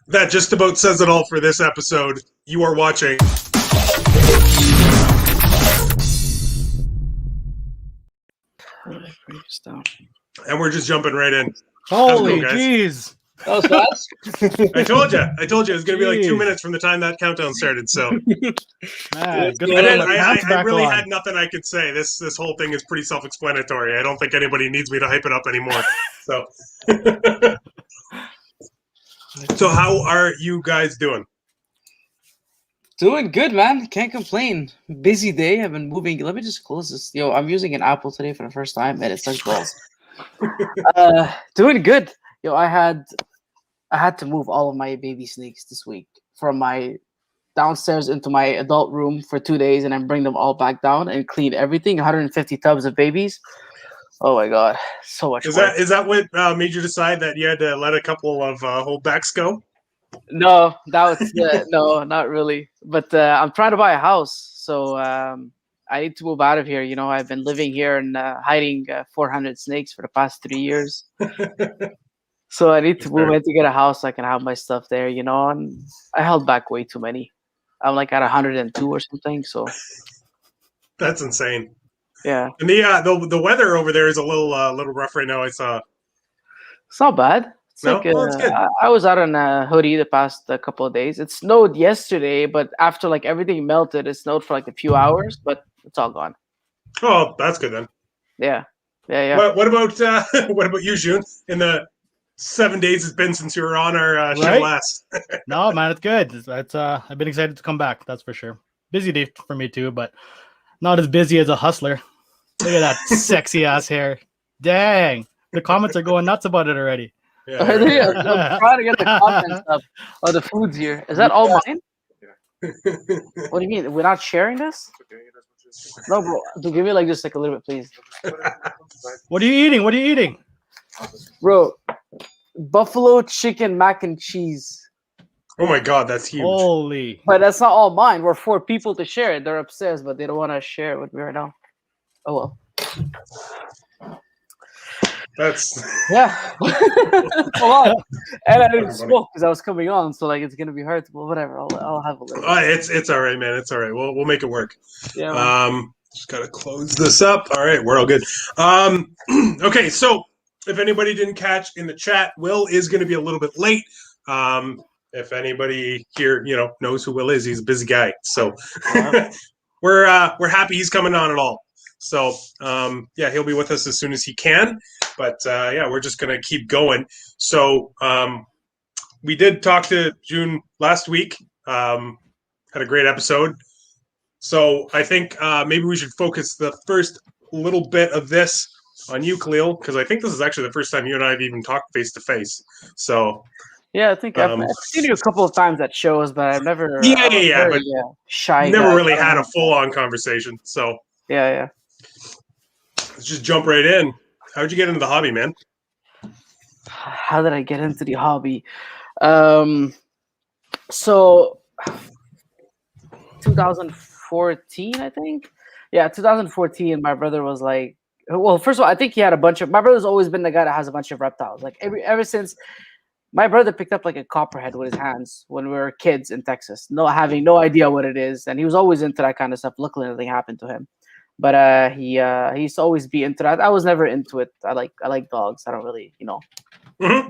That just about says it all for this episode. You are watching. And we're just jumping right in. Holy jeez. That was fast. I told you it was going to be like 2 minutes from the time that countdown started. So Man, good I really had nothing I could say. This whole thing is pretty self-explanatory. I don't think anybody needs me to hype it up anymore. So, so how are you guys doing? Doing good, man. Can't complain. Busy day. I've been moving. Let me just close this. Yo, I'm using an Apple today for the first time, and it sucks balls. Doing good. Yo, I had to move all of my baby snakes this week from my downstairs into my adult room for 2 days, and then bring them all back down and clean everything. 150 tubs of babies. Oh my god, so much. Is that what made you decide that you had to let a couple of holdbacks go? No, that was no, not really. But I'm trying to buy a house, so I need to move out of here. You know, I've been living here and hiding 400 snakes for the past 3 years. So I need to move in to get a house so I can have my stuff there. You know, and I held back way too many. I'm like at 102 or something. So that's insane. Yeah, and the weather over there is a little rough right now. I saw. It's not bad. It's no? like It's good. I was out in a hoodie the past couple of days. It snowed yesterday, but after like everything melted, it snowed for like a few hours, but it's all gone. Oh, that's good then. Yeah. What about you, Jhun? In the 7 days it's been since you were on our show last. No, man, it's good. It's I've been excited to come back. That's for sure. Busy day for me too, but not as busy as a hustler. Look at that sexy ass hair. Dang, the comments are going nuts about it already. Yeah, I'm trying to get the comments up. Oh, the food's here. Is that all mine? Yeah. What do you mean? We're not sharing this? No, bro. Give me like just like a little bit, please. What are you eating? What are you eating? Bro, buffalo chicken mac and cheese. Oh my god, that's huge. Holy. But that's not all mine. We're 4 people to share it. They're upstairs, but they don't want to share it with me right now. Oh well. That's a lot. And I didn't smoke because I was coming on, so like it's gonna be hard. Well, whatever. I'll have a little. It's all right, man. It's all right. We'll make it work. Yeah. Man. Just gotta close this up. All right, we're all good. Okay, so if anybody didn't catch in the chat, Will is going to be a little bit late. If anybody here, knows who Will is, he's a busy guy. So we're happy he's coming on at all. So yeah, he'll be with us as soon as he can. But yeah, we're just gonna keep going. So we did talk to Jhun last week. Had a great episode. So I think maybe we should focus the first little bit of this on you, Khalil, because I think this is actually the first time you and I have even talked face to face. So yeah, I think I've seen you a couple of times at shows, but I've never. Yeah, very, but shy. never guy. really had a full-on conversation. So Yeah. let's just jump right in. How'd you get into the hobby, man? How did I get into the hobby? So 2014, I think. Yeah, 2014. My brother was like, well, first of all, I think he had a bunch of. My brother's always been the guy that has a bunch of reptiles. Like ever since my brother picked up like a copperhead with his hands when we were kids in Texas, having no idea what it is, and he was always into that kind of stuff. Luckily, nothing happened to him. But he used to always be into that. I was never into it. I like dogs. I don't really, Mm-hmm.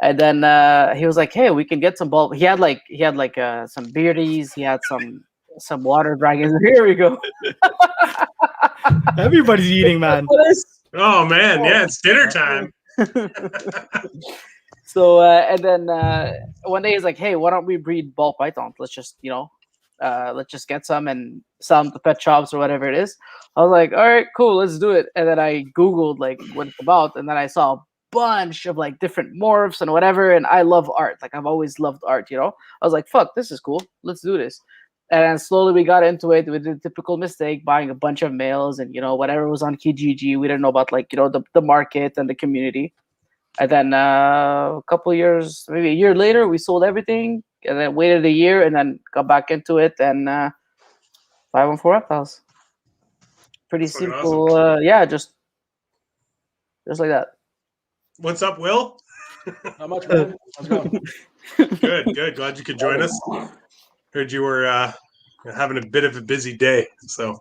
And then he was like, "Hey, we can get some bulb." He had some beardies. He had some water dragons. Here we go. Everybody's eating, man. Oh man, yeah, it's dinner time. So and then one day he's like, "Hey, why don't we breed ball pythons? Let's just let's just get some and sell them to pet shops or whatever it is." I was like, "All right, cool, let's do it." And then I Googled like what it's about, and then I saw a bunch of like different morphs and whatever. And I love art. Like I've always loved art. I was like, "Fuck, this is cool. Let's do this." And then slowly we got into it. We did the typical mistake, buying a bunch of males and whatever was on Kijiji. We didn't know about like the market and the community. And then a couple of years, maybe a year later, we sold everything, and then waited a year, and then got back into it. And 514 Reptiles. Pretty That's fucking simple. awesome. Yeah, just like that. What's up, Will? Not much, man. How's it going? Good. Glad you could join us. Heard you were having a bit of a busy day. So.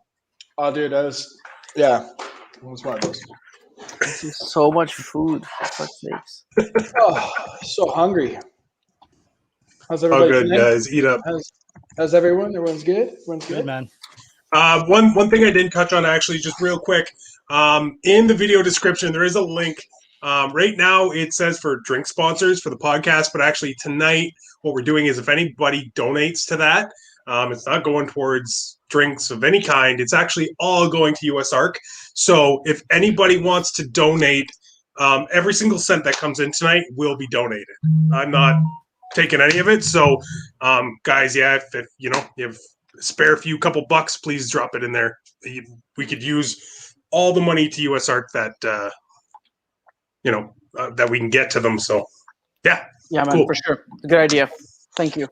Oh, dude, that's one of those. This is so much food. For fuck's sakes. Oh, so hungry. How's Oh, everybody? good, today? guys. Eat up. How's everyone? Everyone's good? Everyone's Good, good? man. One thing I didn't touch on, actually, just real quick. In the video description, there is a link. Right now, it says for drink sponsors for the podcast, but actually tonight, what we're doing is if anybody donates to that, it's not going towards drinks of any kind. It's actually all going to US ARC. So if anybody wants to donate, every single cent that comes in tonight will be donated. I'm not taking any of it. So, guys, yeah, if you have spare a couple bucks, please drop it in there. We could use all the money to US ARC that that we can get to them. So, yeah, man, cool. for sure. Good idea. Thank you.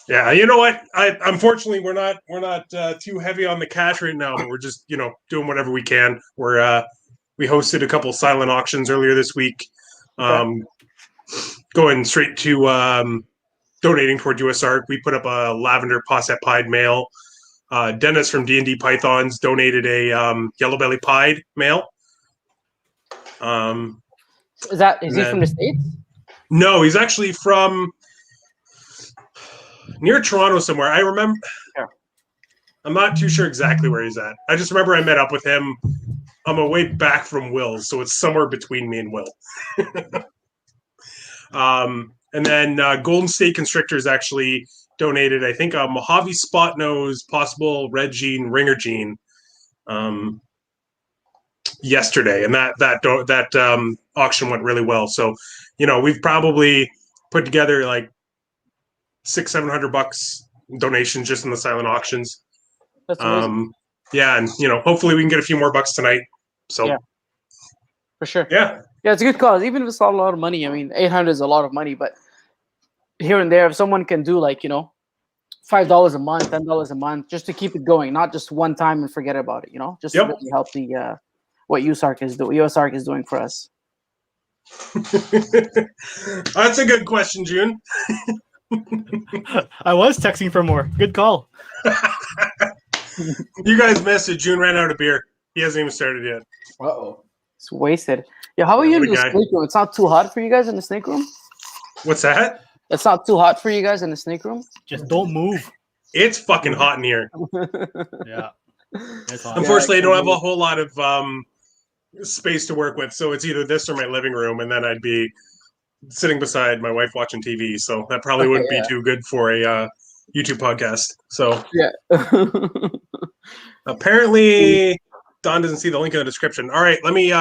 Yeah, you know what? Unfortunately we're not too heavy on the cash right now. But we're just doing whatever we can. We hosted a couple silent auctions earlier this week, going straight to donating toward US ARC. We put up a lavender posset pied male. Dennis from D&D Pythons donated a yellow belly pied male. Is he from the States? No, he's actually from near Toronto somewhere. I remember. Yeah. I'm not too sure exactly where he's at. I just remember I met up with him on my way back from Will's, so it's somewhere between me and Will. And then Golden State Constrictors actually donated, I think, a Mojave Spot Nose, possible Red Gene, Ringer Gene, yesterday, and that auction went really well. So, we've probably put together like $600-700 donations just in the silent auctions. That's amazing. Yeah, and hopefully we can get a few more bucks tonight. So yeah, for sure. Yeah, it's a good cause. Even if it's not a lot of money, I mean, 800 is a lot of money, but here and there, if someone can do like $5 a month, $10 a month, just to keep it going, not just one time and forget about it. Just to really help the what US ARC is doing for us. That's a good question, Jhun. I was texting for more. Good call. You guys missed it. Jhun ran out of beer. He hasn't even started yet. Uh-oh. It's wasted. Yeah, how are you in the snake room? It's not too hot for you guys in the snake room? What's that? It's not too hot for you guys in the snake room? Just don't move. It's fucking hot in here. Yeah. That's awesome. Unfortunately, I don't have a whole lot of space to work with, so it's either this or my living room, and then I'd be sitting beside my wife watching TV. So that probably wouldn't be too good for a YouTube podcast. So Yeah. apparently, Don doesn't see the link in the description. All right, let me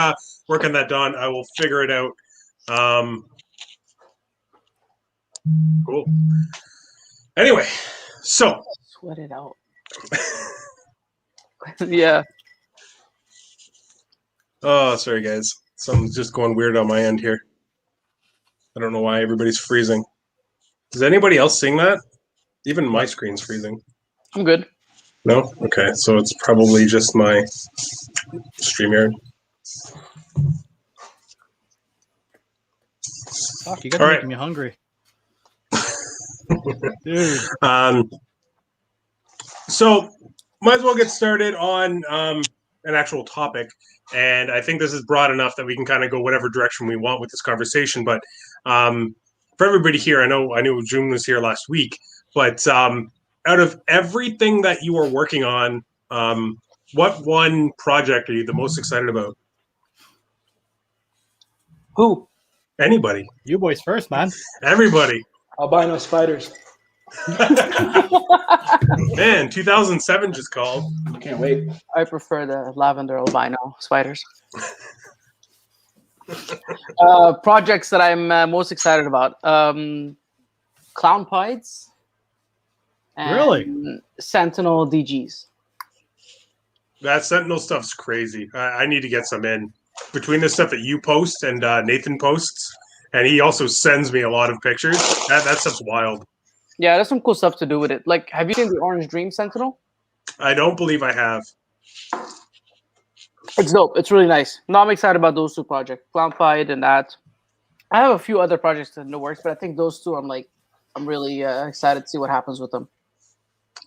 work on that, Don. I will figure it out. Cool. Anyway, so Sweat it out. Yeah. Oh, sorry, guys. Something's just going weird on my end here. I don't know why everybody's freezing. Is anybody else seeing that? Even my screen's freezing. I'm good. No? Okay, so it's probably just my StreamYard. Fuck, you guys are making me hungry. Dude. So, might as well get started on an actual topic. And I think this is broad enough that we can kind of go whatever direction we want with this conversation. But for everybody here, I knew Jhun was here last week, but out of everything that you are working on, what one project are you the most excited about? Who? Anybody. You boys first, man. Everybody. Albino spiders. Man, 2007 just called. Can't wait. I prefer the lavender albino spiders. Projects that I'm most excited about. Clown Pides. And Really? Sentinel DGs. That Sentinel stuff's crazy. I need to get some in. Between the stuff that you post and Nathan posts, and he also sends me a lot of pictures, that stuff's wild. Yeah, there's some cool stuff to do with it. Like, have you seen the Orange Dream Sentinel? I don't believe I have. It's dope. It's really nice. No, I'm excited about those two projects, Clown Pied and that. I have a few other projects in the works, but I think those two, I'm really excited to see what happens with them.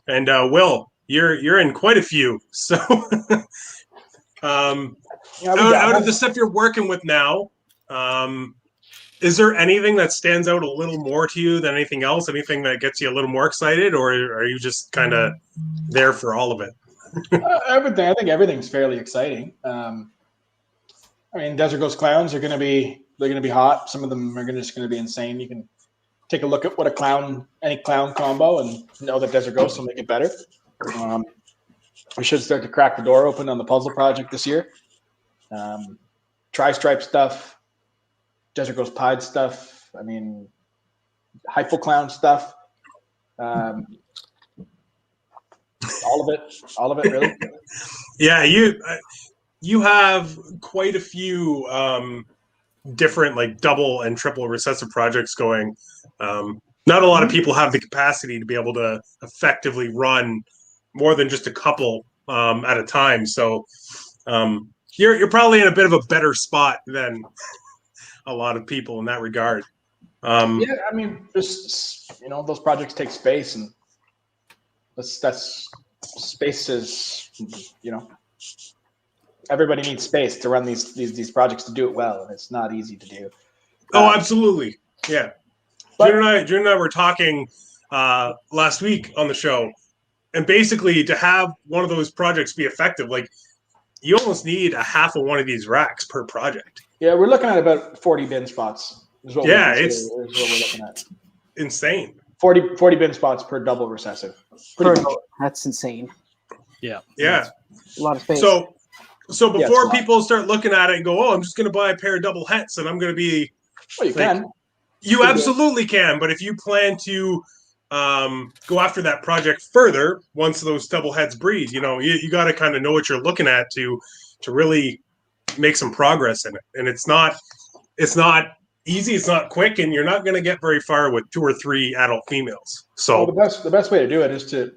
And Will, you're in quite a few. So, out of the stuff you're working with now, is there anything that stands out a little more to you than anything else? Anything that gets you a little more excited, or are you just kind of there for all of it? Everything. I think everything's fairly exciting. I mean, Desert Ghost Clowns are going to be hot. Some of them are just going to be insane. You can take a look at what any clown combo, and know that Desert Ghost will make it better. We should start to crack the door open on the puzzle project this year. Tri-stripe stuff. Desert Ghost Pied stuff. I mean, Hypo Clown stuff. All of it, really. Yeah, you have quite a few different like double and triple recessive projects going. Not a lot of people have the capacity to be able to effectively run more than just a couple at a time. So you're probably in a bit of a better spot than a lot of people in that regard. Yeah, I mean, just those projects take space, and that's space is everybody needs space to run these projects to do it well, and it's not easy to do. Oh, absolutely, yeah. Jhun and I were talking last week on the show, and basically to have one of those projects be effective, like you almost need a half of one of these racks per project. Yeah, we're looking at about 40 bin spots. It's what we're looking at. Insane. 40 bin spots per double recessive. That's insane. Yeah. A lot of space. So before people start looking at it and go, oh, I'm just going to buy a pair of double hets and I'm going to be... Well, you can. You absolutely can, but if you plan to go after that project further, once those double heads breed, you got to kind of know what you're looking at to really make some progress in it. And it's not easy, it's not quick, and you're not going to get very far with 2 or 3 adult females. So the best way to do it is to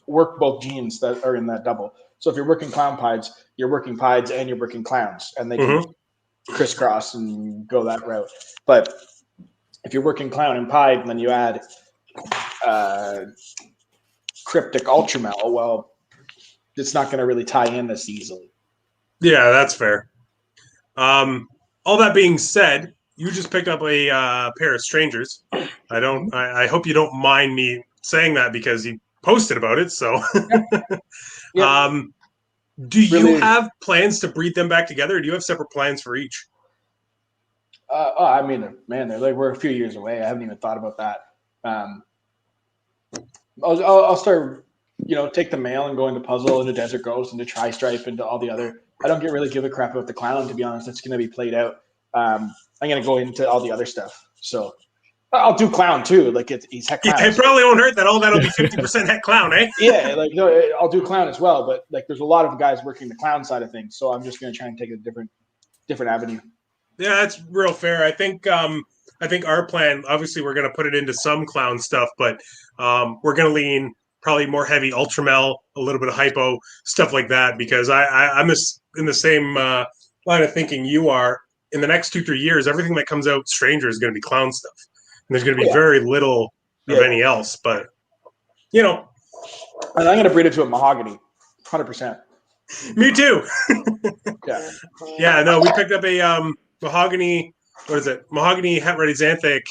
work both genes that are in that double. So if you're working clown pieds, you're working pieds and you're working clowns, and they can crisscross and go that route. But if you're working clown and pied, and then you add cryptic ultramel, well, it's not going to really tie in as easily. Yeah, that's fair. All that being said, you just picked up a pair of strangers. I hope you don't mind me saying that because you posted about it. So, yeah. Do you Really- have plans to breed them back together, or do you have separate plans for each? I mean, man, they're like we're a few years away. I haven't even thought about that. I'll start, take the male and go into puzzle, into desert ghost, into tri-stripe, into all the other. I don't really give a crap about the clown, to be honest. It's going to be played out. I'm going to go into all the other stuff. So I'll do clown too. Like he's heck clown. Yeah, it probably won't hurt that all that'll be 50% heck clown, eh? Yeah, like no, I'll do clown as well. But like, there's a lot of guys working the clown side of things, so I'm just going to try and take a different avenue. Yeah, that's real fair. I think our plan, obviously, we're going to put it into some clown stuff, but we're going to lean probably more heavy ultramel, a little bit of hypo, stuff like that, because I'm in the same line of thinking you are. In the next 2-3 years, everything that comes out Stranger is going to be clown stuff. And there's going to be very little of any else, but, And I'm going to breed it to a mahogany, 100%. Me too. Yeah. Yeah, no, we picked up a mahogany, what is it? Mahogany heterorhizanthic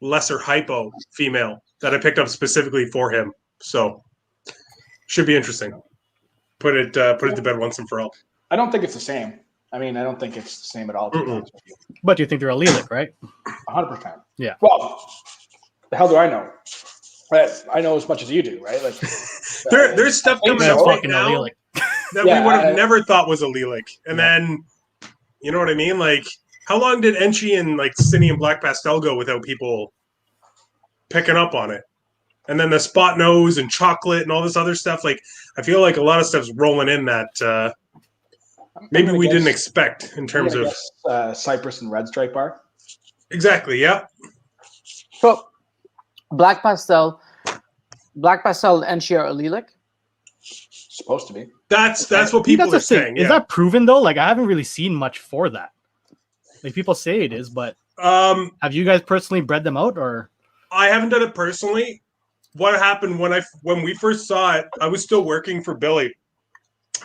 lesser hypo female that I picked up specifically for him. So should be interesting. Put it to bed once and for all. I don't think it's the same. I mean, I don't think it's the same at all. To be honest with you. But you think they're allelic, right? 100%. Yeah. Well, the hell do I know? I know as much as you do, right? Like there's stuff coming That's out right fucking now allelic. that we would have never thought was allelic. And then, you know what I mean? Like, how long did Enchi and like Cine and Black Pastel go without people picking up on it? And then the spot nose and chocolate and all this other stuff. Like, I feel like a lot of stuff's rolling in that maybe we didn't expect in terms of Cypress and red stripe are. Exactly. Yeah. So, Black Pastel and Sheer allelic. Supposed to be. That's what people are saying. Is that proven though? Like I haven't really seen much for that. Like people say it is, but have you guys personally bred them out or? I haven't done it personally. What happened when we first saw it, I was still working for Billy,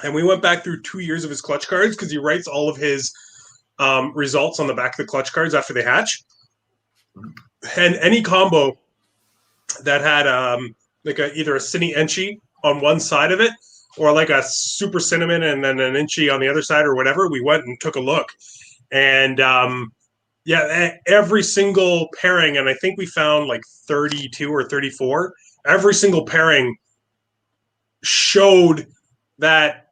and we went back through 2 years of his clutch cards because he writes all of his results on the back of the clutch cards after they hatch. And any combo that had like either a Cine Enchi on one side of it or like a super cinnamon and then an Enchi on the other side or whatever, we went and took a look. And every single pairing, and I think we found like 32 or 34, every single pairing showed that,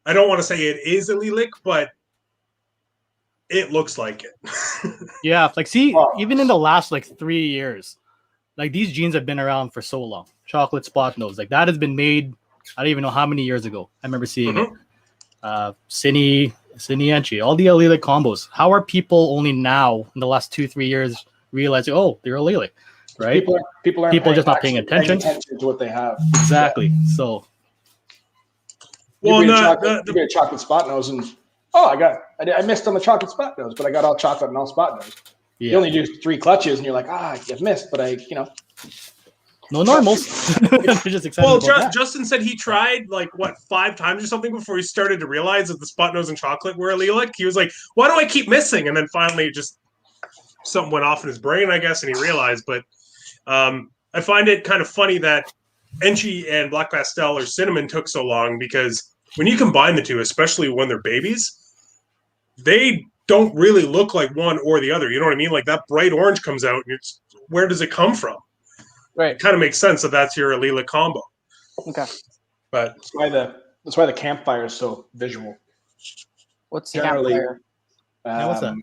I don't want to say it is allelic, but it looks like it. Yeah, like even in the last like 3 years, like these genes have been around for so long. Chocolate spot nose, like that has been made, I don't even know how many years ago. I remember seeing it. Cine Enchi, all the allelic combos. How are people only now in the last 2-3 years realizing, oh, they're allelic, right? People just not paying attention to what they have. Exactly. Yeah. So, well, you get a chocolate spot nose, and I missed on the chocolate spot nose, but I got all chocolate and all spot nose. Yeah. You only do 3 clutches, and you're like, you missed, but no normals. Just excited. Well, Justin said he tried 5 times or something before he started to realize that the spot nose and chocolate were allelic. He was like, "Why do I keep missing?" And then finally, just something went off in his brain, I guess, and he realized. But I find it kind of funny that Enchi and Black Pastel or Cinnamon took so long because when you combine the two, especially when they're babies, they don't really look like one or the other. You know what I mean? Like that bright orange comes out, and where does it come from? Right. It kind of makes sense that that's your allelic combo. Okay. But that's why the campfire is so visual. What's the campfire? What's that?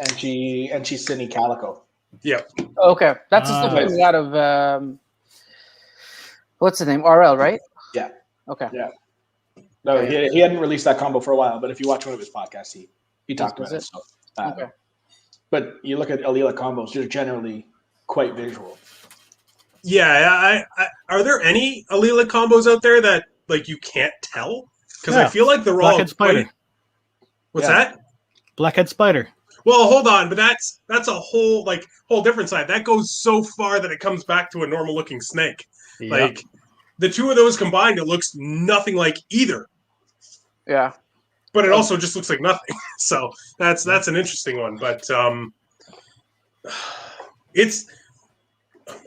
Enchi Cine Calico. Yeah. Okay, that's just coming out of what's the name? RL, right? Yeah. Okay. Yeah. No, he hadn't released that combo for a while, but if you watch one of his podcasts, he talked about it. So, okay. But you look at allelic combos; they're generally quite visual. Yeah, are there any allelic combos out there that you can't tell? Because I feel like they're all Blackhead spider. What's that? Blackhead spider. Well, hold on, but that's a whole different side. That goes so far that it comes back to a normal looking snake. Yep. Like the two of those combined, it looks nothing like either. Yeah. But it also just looks like nothing. So that's an interesting one. But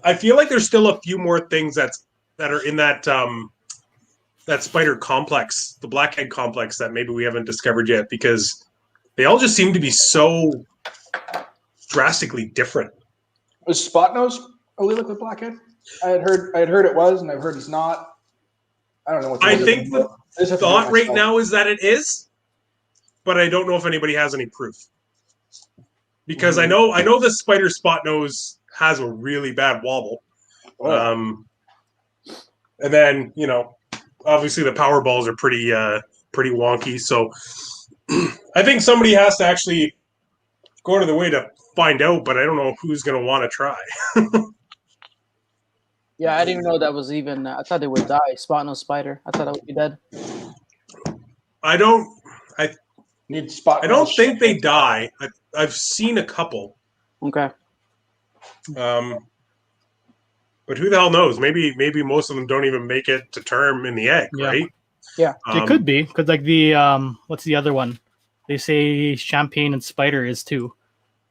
I feel like there's still a few more things that are in that that spider complex, the blackhead complex that maybe we haven't discovered yet, because they all just seem to be so drastically different. Was spot nose a liquid blackhead? I had heard it was, and I've heard it's not. I don't know what. I think the thought right now is that it is, but I don't know if anybody has any proof. Because I know the spider spot nose has a really bad wobble. And then, obviously the power balls are pretty wonky. So I think somebody has to actually go out of the way to find out, but I don't know who's going to want to try. Yeah, I didn't even know that was even. I thought they would die. Spot nose spider. I thought that would be dead. I don't think they die. I've seen a couple. Okay. But who the hell knows? Maybe most of them don't even make it to term in the egg, right? Yeah, it could be because like the what's the other one? They say champagne and spider is too.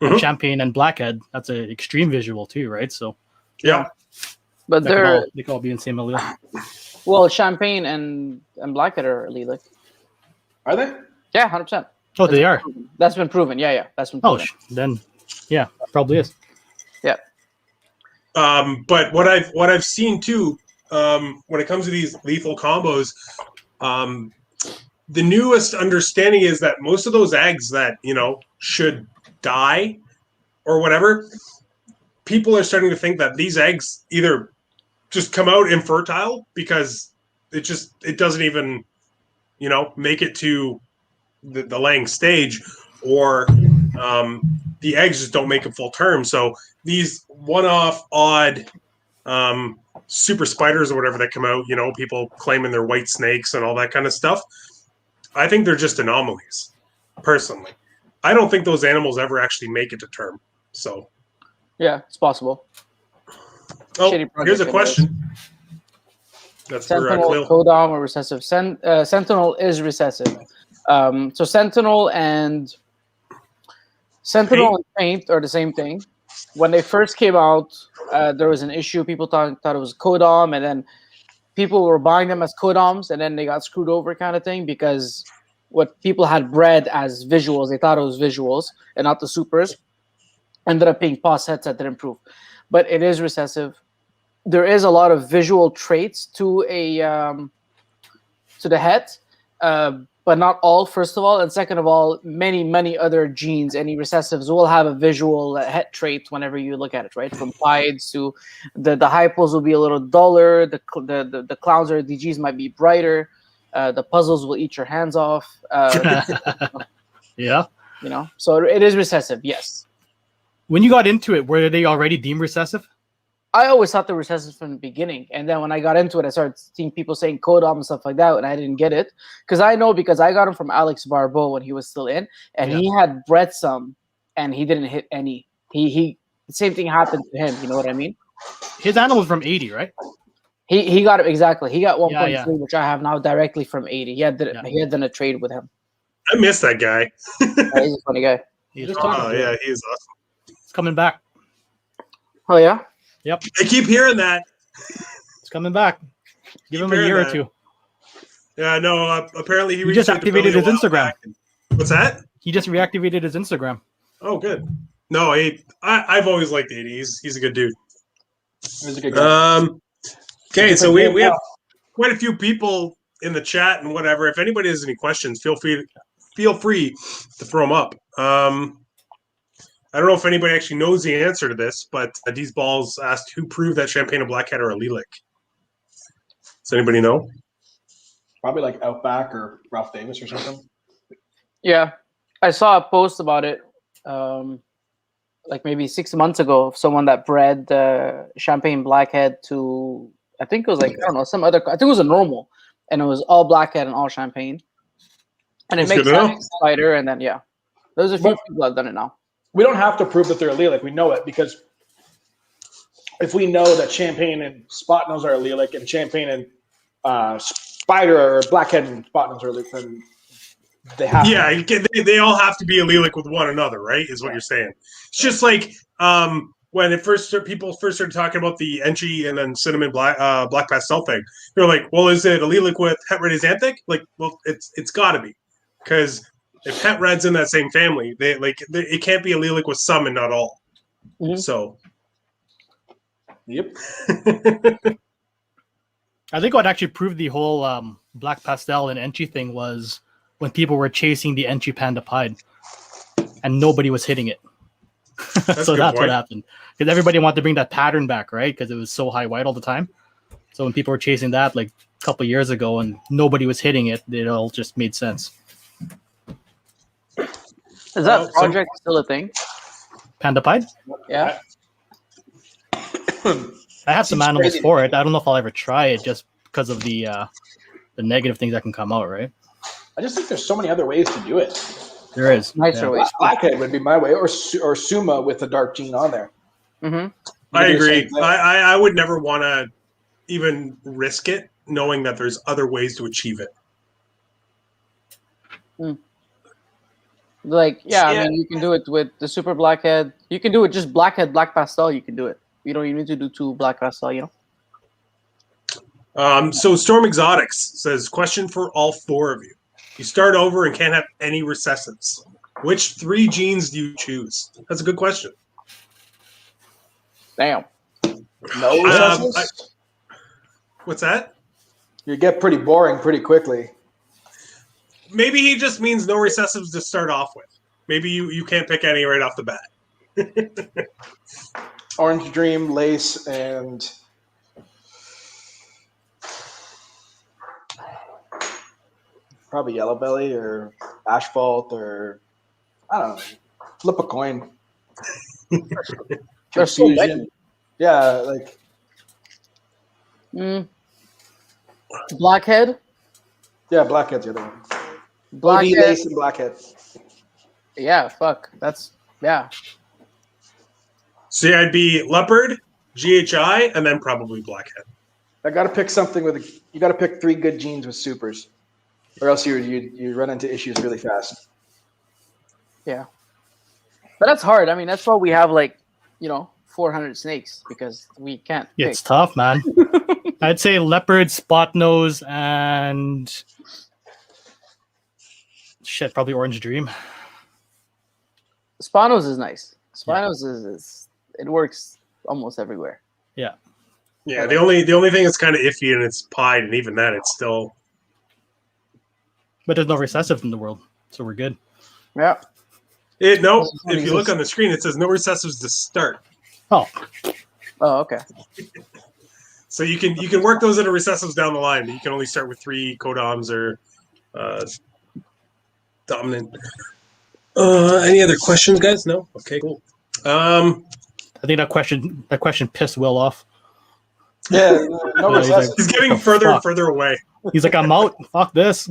And champagne and blackhead. That's an extreme visual too, right? So yeah, but they could all be in the same allele. Well, champagne and blackhead are allelic. Are they? Yeah, 100%. Oh, they are. That's been proven. Yeah, that's been proven. Then yeah, probably is. Yeah. But what I've seen too, when it comes to these lethal combos, the newest understanding is that most of those eggs that should die or whatever, people are starting to think that these eggs either just come out infertile because it doesn't even make it to the laying stage, or the eggs just don't make a full term. So these one-off odd super spiders or whatever that come out, people claiming they're white snakes and all that kind of stuff, I think they're just anomalies, personally. I don't think those animals ever actually make it to term. So yeah, it's possible. Oh, here's a question. That's Sentinel, for Khalil. Codom or recessive. Sentinel is recessive. So Sentinel and Paint are the same thing. When they first came out, there was an issue. People thought it was Codom, and then people were buying them as Codoms, and then they got screwed over kind of thing because what people had bred as visuals, they thought it was visuals and not the supers, ended up being POS sets that didn't improve. But it is recessive. There is a lot of visual traits to the het, but not all, first of all. And second of all, many other genes, any recessives will have a visual het trait whenever you look at it, right? From pieds to the hypos will be a little duller. The clowns or DGs might be brighter. The puzzles will eat your hands off. Yeah. So it is recessive, yes. When you got into it, were they already deemed recessive? I always thought they were recessive from the beginning. And then when I got into it, I started seeing people saying Codom and stuff like that, and I didn't get it. Because I got him from Alex Barbeau when he was still in, and he had bred some, and he didn't hit any. The same thing happened to him, you know what I mean? His animal was from 80, right? He got it, exactly. He got 1.3, which I have now directly from 80. He had done a trade with him. I miss that guy. He's a funny guy. He is awesome. It's coming back. Oh, yeah? Yep. I keep hearing that. It's coming back. Give him a year or two. Yeah, no, apparently he just activated his Instagram. What's that? He just reactivated his Instagram. Oh, good. No, I've always liked Eddie. He's a good dude. He's a good guy. Okay, so we have quite a few people in the chat and whatever. If anybody has any questions, feel free to throw them up. I don't know if anybody actually knows the answer to this, but these balls asked who proved that Champagne and Blackhead are allelic. Does anybody know? Probably like Outback or Ralph Davis or something. Yeah, I saw a post about it, like maybe 6 months ago, of someone that bred Champagne Blackhead to, I think it was like, I don't know, some other, I think it was a normal, and it was all Blackhead and all Champagne. And it makes sense, spider, and then, there's a few people that have done it now. We don't have to prove that they're allelic. We know it because if we know that Champagne and spot nose are allelic and Champagne and spider or blackhead and spot nose are allelic, then they have they all have to be allelic with one another, right? Is what you're saying. It's just like when people first started talking about the Enchi and then cinnamon black pastel thing, they're like, well, is it allelic with het red xanthic? Like, well, it's got to be, because if het red's in that same family, it can't be allelic with some and not all. Mhm. So, Yep. I think what actually proved the whole black pastel and Enchi thing was when people were chasing the Enchi panda pied and nobody was hitting it. So that's what happened, because everybody wanted to bring that pattern back, right? Because it was so high white all the time. So when people were chasing that like a couple years ago and nobody was hitting it, it all just made sense. Is that project still a thing? Panda pied? Yeah. I have some animals for it. I don't know if I'll ever try it just because of the negative things that can come out, right? I just think there's so many other ways to do it. There is. Nicer ways. Blackhead would be my way, or Suma with a dark gene on there. Mm-hmm. I agree. I would never want to even risk it, knowing that there's other ways to achieve it. Like, I mean, you can do it with the super blackhead. You can do it just blackhead, black pastel. You can do it. You don't even need to do 2 black pastel, you know? So Storm Exotics says, question for all 4 of you. You start over and can't have any recessives. Which 3 genes do you choose? That's a good question. Damn. No recessives? What's that? You get pretty boring pretty quickly. Maybe he just means no recessives to start off with. Maybe you can't pick any right off the bat. Orange Dream, Lace, and probably Yellow Belly or Asphalt, or I don't know. Flip a coin. There's so many. Yeah, like Blackhead. Yeah, Blackhead's the other one. Blackhead. OD, Lace, and Blackhead. Yeah, fuck. That's So I'd be Leopard, GHI, and then probably Blackhead. I got to pick something you got to pick 3 good genes with supers, or else you run into issues really fast. Yeah. But that's hard. I mean, that's why we have 400 snakes, because we can't. It's tough, man. I'd say leopard, spot nose, and probably orange dream. Spanos is nice. Spanos is it works almost everywhere. Yeah. Yeah, the only thing that's kind of iffy and it's pied, and even then it's still. But there's no recessive in the world, so we're good. Yeah. If you look on the screen, it says no recessives to start. Oh, okay. So you can work those into recessives down the line. But you can only start with 3 codoms or dominant. Any other questions, guys? No. Okay, cool. I think that question pissed Will off. Yeah, no recessives. He's getting further and further away. He's like, I'm out. Fuck this.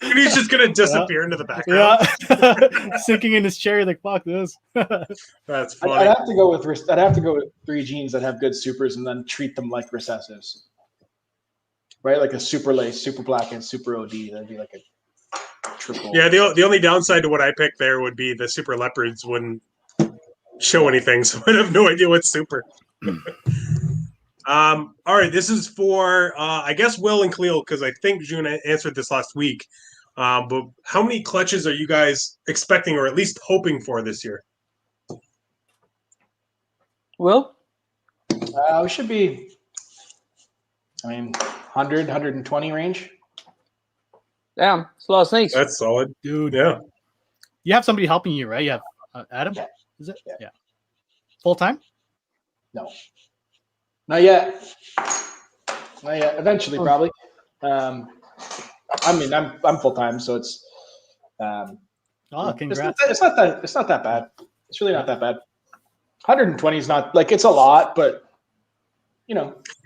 He's just gonna disappear into the background. Yeah, sinking in his chair. Like, fuck this. That's funny. I'd have to go with 3 genes that have good supers, and then treat them like recessives. Right, like a super lace, super black, and super OD. That'd be like a triple. Yeah, the only downside to what I picked there would be the super leopards wouldn't show anything, so I'd have no idea what's super. All right, this is for I guess Will and Khalil, because I think Jhun answered this last week. But how many clutches are you guys expecting, or at least hoping for this year? Will? We should be, 100, 120 range. Damn, it's a lot of snakes. That's solid, Dude. Yeah. You have somebody helping you, right? You have Adam? Yeah. Is it? Yeah. Full time? No. Not yet. Eventually, probably. I'm full time, so it's. Congrats. It's not that bad. It's really not that bad. 120 is not it's a lot, but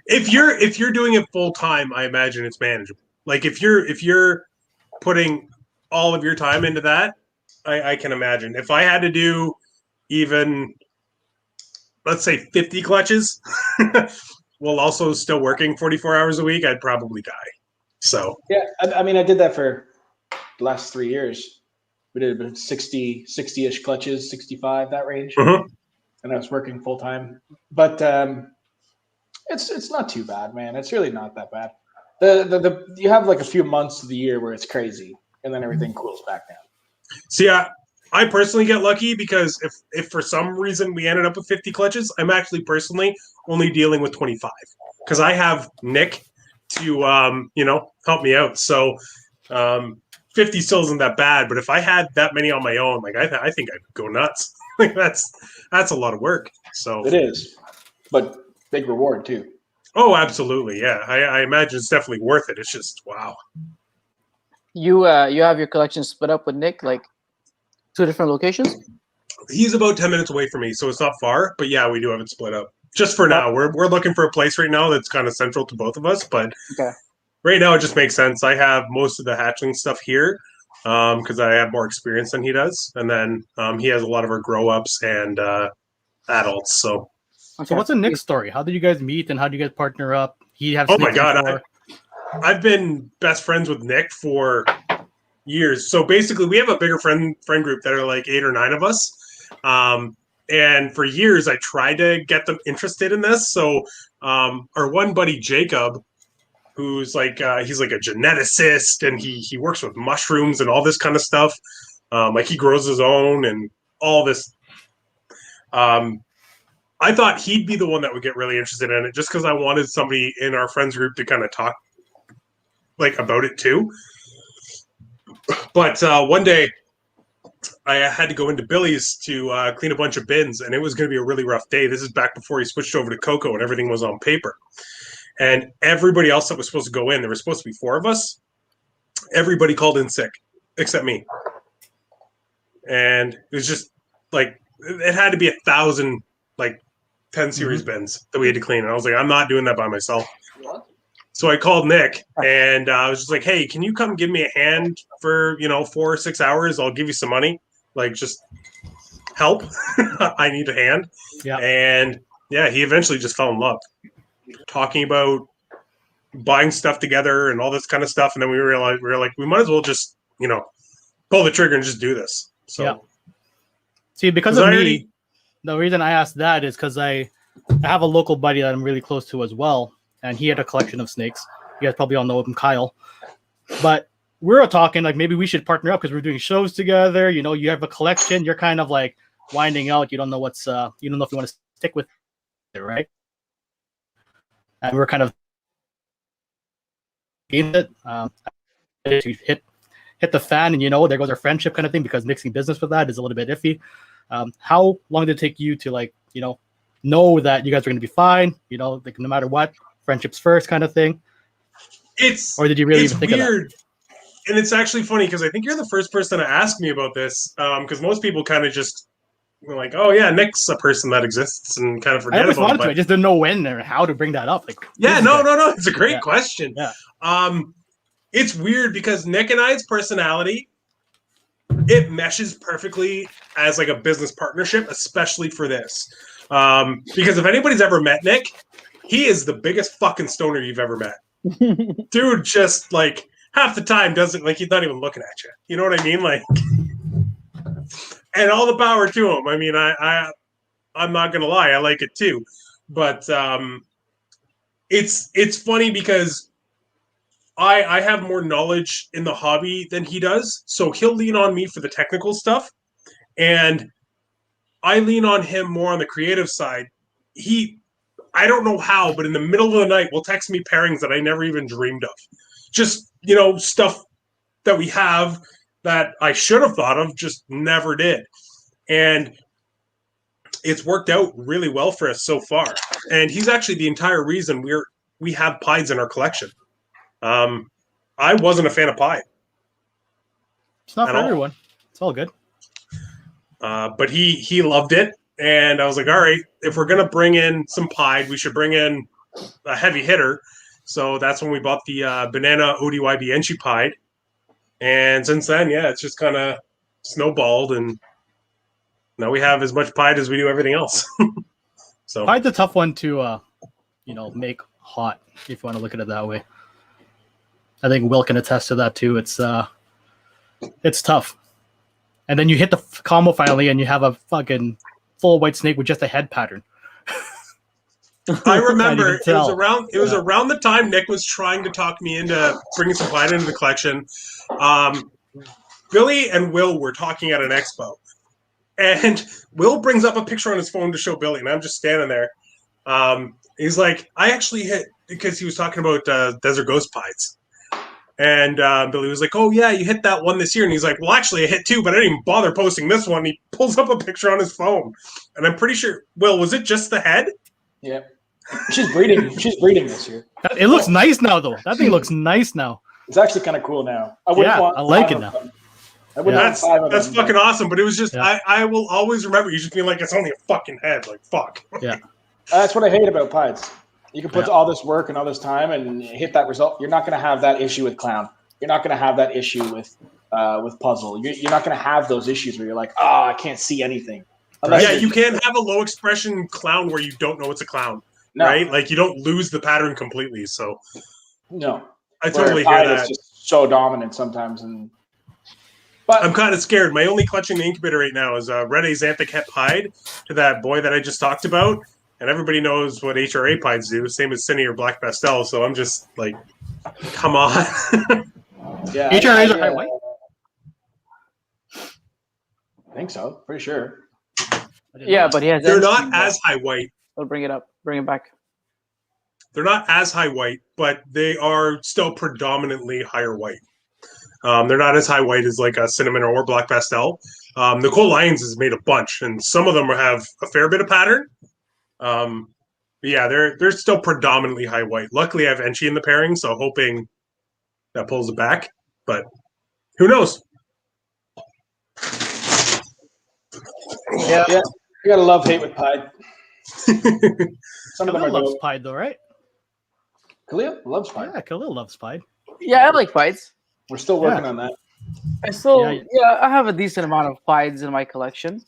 If you're doing it full time, I imagine it's manageable. Like if you're putting all of your time into that, I can imagine. If I had to do even, let's say 50 clutches, while also still working 44 hours a week, I'd probably die. So yeah, I did that for the last 3 years. We did about 60-ish clutches, 65, that range. Mhm. And I was working full time. But it's not too bad, man. It's really not that bad. You have like a few months of the year where it's crazy, and then everything cools back down. See, I personally get lucky because if for some reason we ended up with 50 clutches, I'm actually personally only dealing with 25 because I have Nick to help me out. So 50 still isn't that bad, but if I had that many on my own, like I think I'd go nuts. Like that's a lot of work. So it is, but big reward too. Oh, absolutely, yeah. I imagine it's definitely worth it. It's just wow. You have your collection split up with Nick, like 2 different locations? He's about 10 minutes away from me, so it's not far. But yeah, we do have it split up. Just for now, we're looking for a place right now that's kind of central to both of us. But right now, it just makes sense. I have most of the hatchling stuff here because I have more experience than he does, and then he has a lot of our grow ups and adults. So what's the Nick's story? How did you guys meet, and how did you guys partner up? Oh my god, I've been best friends with Nick for years. So basically, we have a bigger friend group that are like 8 or 9 of us. And for years, I tried to get them interested in this. So our one buddy, Jacob, who's like, he's like a geneticist and he works with mushrooms and all this kind of stuff. Like he grows his own and all this. I thought he'd be the one that would get really interested in it just because I wanted somebody in our friends group to kind of talk like about it too. But one day I had to go into Billy's to clean a bunch of bins, and it was going to be a really rough day. This is back before he switched over to Coco and everything was on paper. And everybody else that was supposed to go in, there was supposed to be 4 of us. Everybody called in sick except me. And it was just like, it had to be 1,000, like 10 series bins that we had to clean. And I was like, I'm not doing that by myself. What? So I called Nick and I was just like, hey, can you come give me a hand for, 4 or 6 hours? I'll give you some money. Like, just help. I need a hand. Yeah. And yeah, he eventually just fell in love. Talking about buying stuff together and all this kind of stuff. And then we realized, we might as well just, pull the trigger and just do this. So, yeah. See, because of me, the reason I asked that is because I have a local buddy that I'm really close to as well. And he had a collection of snakes. You guys probably all know him, Kyle. But we were talking like maybe we should partner up because we're doing shows together. You have a collection. You're kind of like winding out. You don't know what's. You don't know if you want to stick with it, right? And we're kind of in it. Hit the fan, and there goes our friendship kind of thing because mixing business with that is a little bit iffy. How long did it take you to know that you guys are going to be fine? Like no matter what. Friendships first kind of thing. Or did you really even think weird. of that? And it's actually funny because I think you're the first person to ask me about this because most people kind of just were like, oh yeah, Nick's a person that exists and kind of forget about it. I just didn't know when or how to bring that up. No. It's a great question. Yeah. It's weird because Nick and I's personality, it meshes perfectly as like a business partnership, especially for this. Because if anybody's ever met Nick, he is the biggest fucking stoner you've ever met. Dude just like half the time doesn't like he's not even looking at you. You know what I mean? Like, and all the power to him. I mean, I'm not gonna lie, I like it too. But it's funny because I have more knowledge in the hobby than he does. So he'll lean on me for the technical stuff. And I lean on him more on the creative side. I don't know how, but in the middle of the night, will text me pairings that I never even dreamed of. Just, stuff that we have that I should have thought of, just never did. And it's worked out really well for us so far. And he's actually the entire reason we have pieds in our collection. I wasn't a fan of pie. It's not for everyone. It's all good. But he loved it. And I was like, all right, if we're going to bring in some pied, we should bring in a heavy hitter. So that's when we bought the Banana ODYB Enchi pied. And since then, yeah, it's just kind of snowballed. And now we have as much pied as we do everything else. So pie's a tough one to, make hot, if you want to look at it that way. I think Will can attest to that too. It's tough. and then you hit the combo finally, and you have a fucking full white snake with just a head pattern. I remember Can't even it was around the time Nick was trying to talk me into bringing some Pied into the collection. Billy and Will were talking at an expo, and Will brings up a picture on his phone to show Billy, and I'm just standing there. He's like, I actually hit, because he was talking about Desert Ghost Pieds. And Billy was like, oh, yeah, you hit that one this year. And he's like, well, actually, I hit 2, but I didn't even bother posting this one. He pulls up a picture on his phone. And I'm pretty sure, Will, was it just the head? Yeah. She's breeding. She's breeding this year. It looks nice now, though. That thing looks nice now. It's actually kind of cool now. I like it now. That's fucking awesome. But it was just, I will always remember you just being like, it's only a fucking head. Like, fuck. Yeah. That's what I hate about Pieds. You can put all this work and all this time and hit that result. You're not going to have that issue with Clown. You're not going to have that issue with Puzzle. You're not going to have those issues where you're like, oh, I can't see anything. You can't have a low expression Clown where you don't know it's a clown, right? Like, you don't lose the pattern completely. So, no, I totally hear that. It's just so dominant sometimes, but I'm kind of scared. My only clutch in the incubator right now is Red Axanthic Het Pied to that boy that I just talked about. And everybody knows what HRA Pieds do, same as Cine or Black Pastel. So I'm just like, come on. Yeah, HRAs are high white? I think so. Pretty sure. Yeah, but he has. They're not as high white. I'll bring it up. Bring it back. They're not as high white, but they are still predominantly higher white. They're not as high white as like a Cinnamon or Black Pastel. Nicole Lyons has made a bunch, and some of them have a fair bit of pattern. They're still predominantly high white. Luckily, I have Enchi in the pairing, so hoping that pulls it back. But who knows? Yeah. You gotta love hate with Pied. Some of them Khalil loves Pied, though, right? Khalil loves Pied. Yeah, Khalil loves Pied. Yeah, I like Pieds. We're still working on that. I have a decent amount of Pieds in my collection.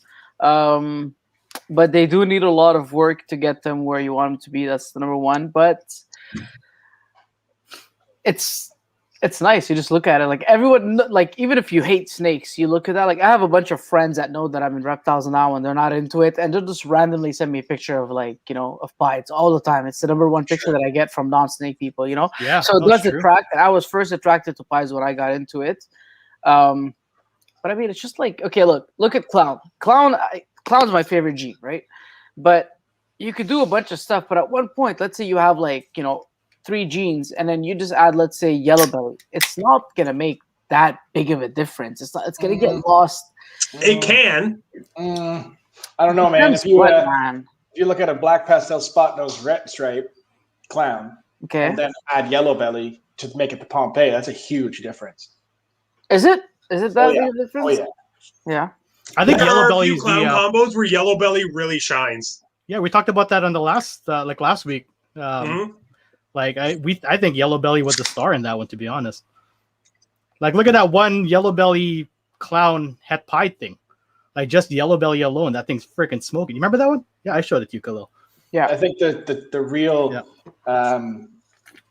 But they do need a lot of work to get them where you want them to be. That's the number one. But it's nice. You just look at it. Like everyone, like even if you hate snakes, you look at that. Like I have a bunch of friends that know that I'm in reptiles now and they're not into it, and they'll just randomly send me a picture of of Pieds all the time. It's the number one picture that I get from non-snake people. Yeah. So it does attract. And I was first attracted to Pieds when I got into it. But I mean, it's just like, okay, look at Clown. Clown's my favorite Jeep, right? But you could do a bunch of stuff. But at one point, let's say you have 3 genes, and then you just add, let's say, yellow belly. It's not gonna make that big of a difference. It's gonna get lost. It can. I don't know, man. If you look at a Black Pastel spot nose red stripe Clown, okay, and then add yellow belly to make it the Pompeii, that's a huge difference. Is it? Is it that big a difference? Oh yeah. Yeah. I think yellow belly is clown combos where yellow belly really shines. Yeah, we talked about that on the last week. I think yellow belly was the star in that one, to be honest. Like, look at that one yellow belly Clown Het Pied thing. Like, just yellow belly alone, that thing's freaking smoking. You remember that one? Yeah, I showed it to you, Khalil. Yeah, I think the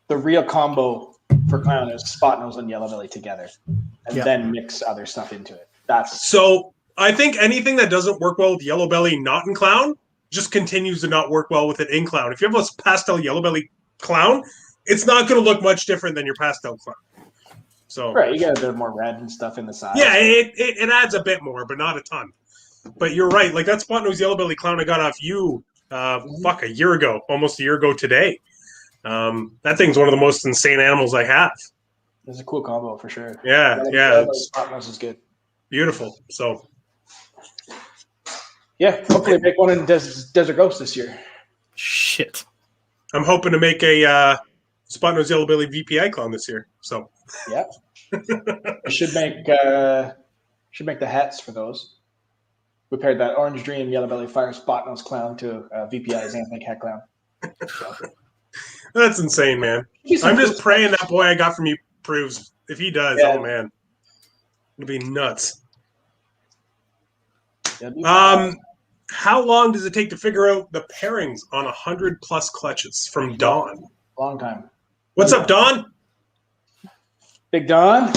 real combo for Clown is spot nose and yellow belly together, and then mix other stuff into it. So I think anything that doesn't work well with yellow belly not in Clown just continues to not work well with it in Clown. If you have a pastel yellow belly Clown, it's not going to look much different than your pastel Clown. So right, you got a bit more red and stuff in the side. Yeah, it adds a bit more, but not a ton. But you're right. Like that spot nose yellow belly Clown I got off you, a year ago, almost a year ago today. That thing's one of the most insane animals I have. It's a cool combo for sure. Yeah. Spot nose is good. Beautiful. So yeah, hopefully make one in Desert Ghost this year. Shit. I'm hoping to make a spot nose yellow belly VPI clown this year. So yeah, should make the hats for those. We paired that Orange Dream Yellow Belly Fire Spot Nose Clown to VPI Xanthic Hat Clown. That's insane, man. I'm just praying that boy I got from you proves. If he does, oh man, it'll be nuts. How long does it take to figure out the pairings on 100+ clutches from Don? Long time. What's up, Don? Big Don.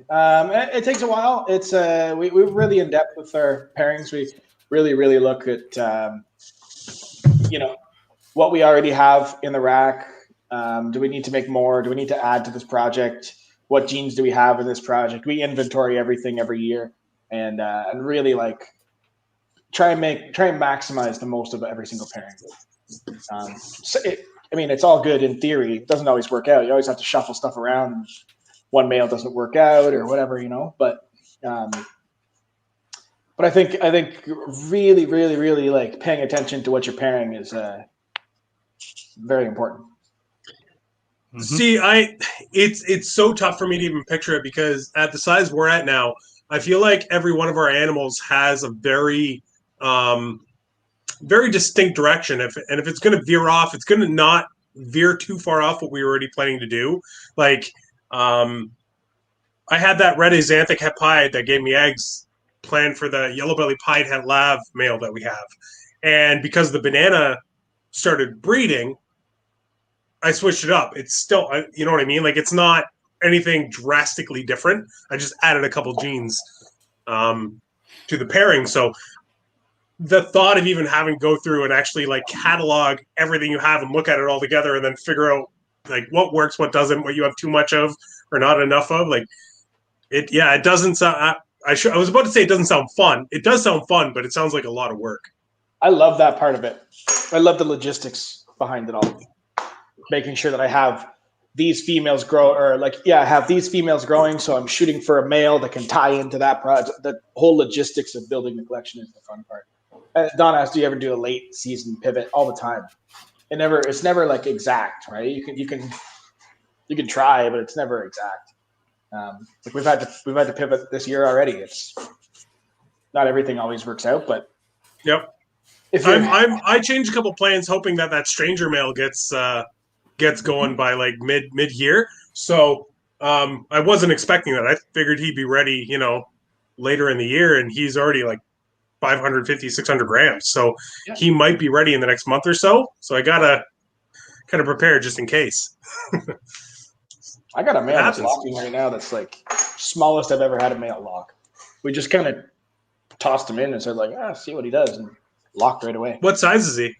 It takes a while. It's we're really in depth with our pairings. We really look at what we already have in the rack. Do we need to make more? Do we need to add to this project? What genes do we have in this project? We inventory everything every year, and really like try and maximize the most of every single pairing. It's all good in theory. It doesn't always work out. You always have to shuffle stuff around. One male doesn't work out or whatever, But I think really like paying attention to what you're pairing is very important. Mm-hmm. See, it's so tough for me to even picture it because at the size we're at now, I feel like every one of our animals has a very very distinct direction. If it's going to veer off, it's going to not veer too far off what we were already planning to do. Like, I had that red axanthic het pied that gave me eggs planned for the yellow belly pied het lav male that we have. And because the banana started breeding, I switched it up. It's still, you know what I mean? Like, it's not anything drastically different. I just added a couple genes to the pairing. So the thought of even having to go through and actually like catalog everything you have and look at it all together and then figure out like what works, what doesn't, what you have too much of or not enough of, like it doesn't sound. I was about to say it doesn't sound fun. It does sound fun, but it sounds like a lot of work. I love that part of it. I love the logistics behind it all. Making sure that I have these females grow, or I have these females growing, so I'm shooting for a male that can tie into that project. The whole logistics of building the collection is the fun part. Don asked, do you ever do a late season pivot? All the time. It's never like exact, right? You can try, but it's never exact. We've had to pivot this year already. It's not everything always works out, but yep. I changed a couple plans hoping that stranger male gets going by like mid year. So I wasn't expecting that. I figured he'd be ready, later in the year, and he's already like 550, 600 grams. So he might be ready in the next month or so. So I gotta kind of prepare just in case. I got a male that's locking right now that's like smallest I've ever had a male lock. We just kind of tossed him in and said like, see what he does, and locked right away. What size is he?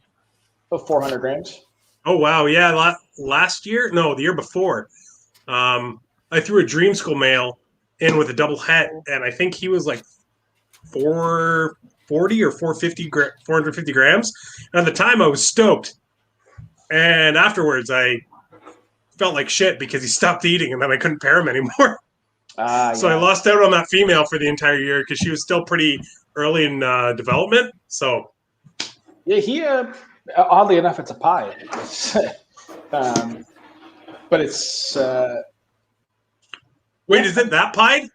About 400 grams. Oh, wow. Yeah, the year before, I threw a Dream School male in with a double het, and I think he was like 440 or 450 grams. And at the time, I was stoked. And afterwards, I felt like shit because he stopped eating, and then I couldn't pair him anymore. So I lost out on that female for the entire year because she was still pretty early in development. So yeah, he oddly enough, it's a pie. But it's wait, is it that pied?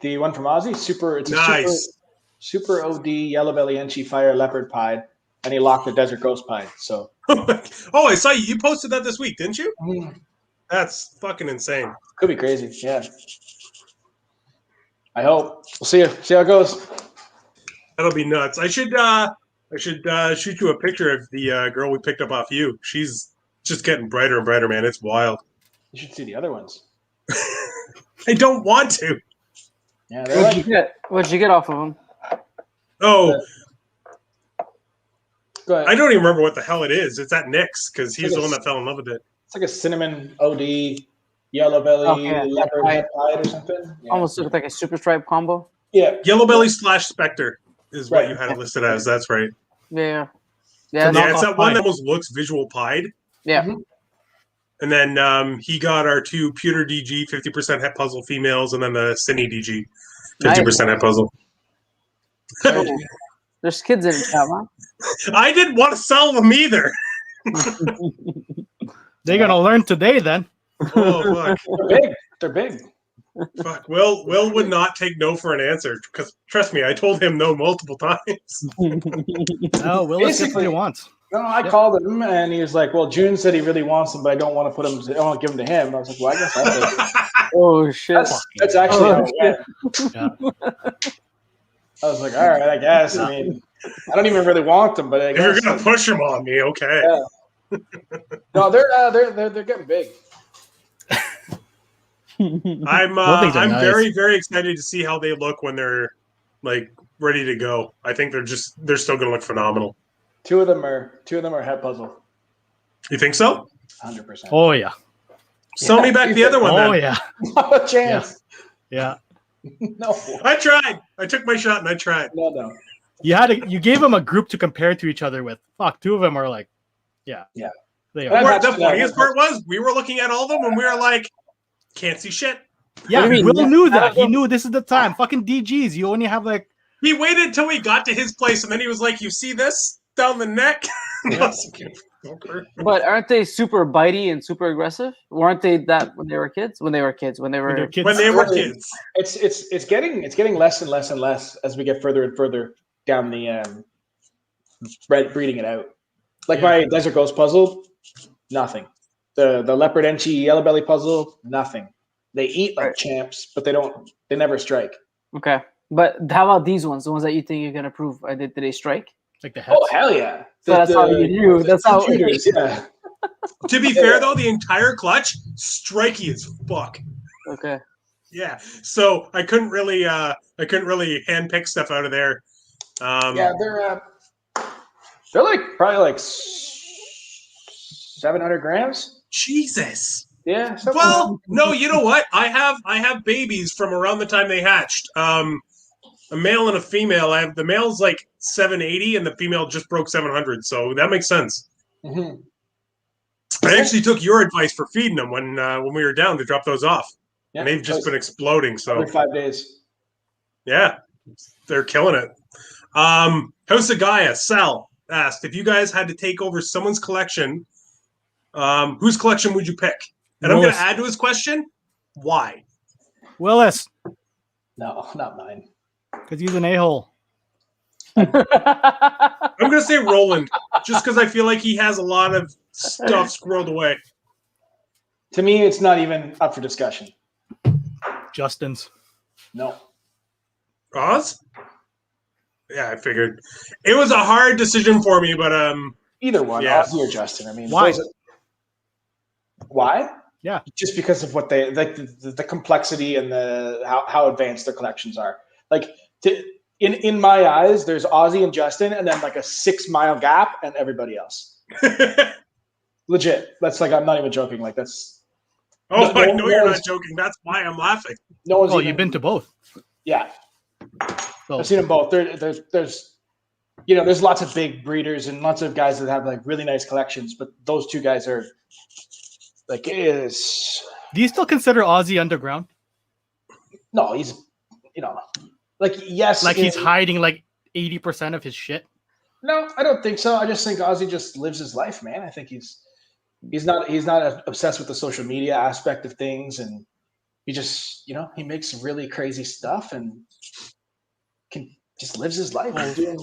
The one from Aussie, it's nice. a super OD yellow belly Enchi fire leopard pied, and he locked the desert ghost pied. So oh, I saw you posted that this week, didn't you? Mm-hmm. That's fucking insane. Could be crazy, yeah. I hope. We'll see how it goes. That'll be nuts. I should shoot you a picture of the girl we picked up off you. She's just getting brighter and brighter, man. It's wild. You should see the other ones. I don't want to. Yeah, what'd you get off of them? Oh, go ahead. I don't even remember what the hell it is. It's at Nick's because he's the one that fell in love with it. It's like a cinnamon OD yellow belly leopard pied or something. Yeah. Almost looked like a super stripe combo. Yeah, yellow belly / Spectre is what you had it listed as. That's right. Yeah. Yeah, it's that one that almost looks visual pied. Yeah. Mm-hmm. And then he got our 2 pewter DG 50% het puzzle females, and then the Cine DG 50% het puzzle. There's kids in it, huh? I didn't want to sell them either. They're gonna learn today, then. Oh fuck! They're big. Fuck. Will would not take no for an answer because trust me, I told him no multiple times. No, Will gets what he wants. No, I called him and he was like, "Well, Jhun said he really wants them, but I don't want to put them. I don't want to give them to him." I was like, "Well, I guess I'll take it." Oh shit! That's actually how it went. Yeah. I was like, "All right, I guess." I mean, I don't even really want them, but I guess if you're gonna push them on me, okay. Yeah. No, they're getting big. Those things are I'm nice. very, very excited to see how they look when they're like ready to go. I think they're still going to look phenomenal. Two of them are head puzzle. You think so? 100%. Oh yeah. Sell me back the other one. Oh then. yeah. Not a chance. Yeah. No. I tried. I took my shot and I tried. No. You gave them a group to compare to each other with. Fuck, two of them are like, yeah. They And are. The funniest part was we were looking at all of them and we were like, can't see shit. Yeah, do you Will mean? knew that. He knew this is the time. Fucking DGs. You only have like. He waited till we got to his place and then he was like, you see this down the neck? But aren't they super bitey and super aggressive? Weren't they that when they were kids? When they were kids. When they were kids. It's getting less and less and less as we get further and further down the breeding it out. Like my Desert Ghost puzzle, nothing. The Leopard Enchi Yellow Belly puzzle, nothing. They eat like champs, but they never strike. Okay. But how about these ones? The ones that you think you're gonna prove? Did they strike? Like the heads. Oh hell yeah! So that's how you knew. That's how. Yeah. To be fair though, the entire clutch, strikey as fuck. Okay. Yeah. So I couldn't really handpick stuff out of there. Yeah, they're like probably like 700 grams. Jesus. Yeah. Well, no, you know what? I have babies from around the time they hatched. A male and a female. The male's like 780, and the female just broke 700. So that makes sense. Mm-hmm. I actually took your advice for feeding them when we were down to drop those off. Yeah, and they've just been exploding. So every 5 days. Yeah, they're killing it. House of Gaia, Sal asked if you guys had to take over someone's collection, whose collection would you pick? And I'm going to add to his question, why? Willis. No, not mine. Because he's an a-hole. I'm going to say Roland, just because I feel like he has a lot of stuff squirreled away. To me, it's not even up for discussion. Justin's. No. Oz? Yeah, I figured. It was a hard decision for me, but either one, yeah. Ozzy or Justin. I mean, why? Why? Yeah, just because of what they like, the complexity and the how advanced their collections are. Like in my eyes, there's Ozzy and Justin, and then like a 6 mile gap, and everybody else. Legit. That's like I'm not even joking. Like that's. Oh, I know you're not joking. That's why I'm laughing. No one's. You've been to both. Yeah. So. I've seen them both. There's there's lots of big breeders and lots of guys that have like really nice collections, but those two guys are like is. Do you still consider Ozzy underground? No, he's like yes, like he's hiding like 80% of his shit. No, I don't think so. I just think Ozzy just lives his life, man. I think he's not obsessed with the social media aspect of things, and he just he makes really crazy stuff and just lives his life.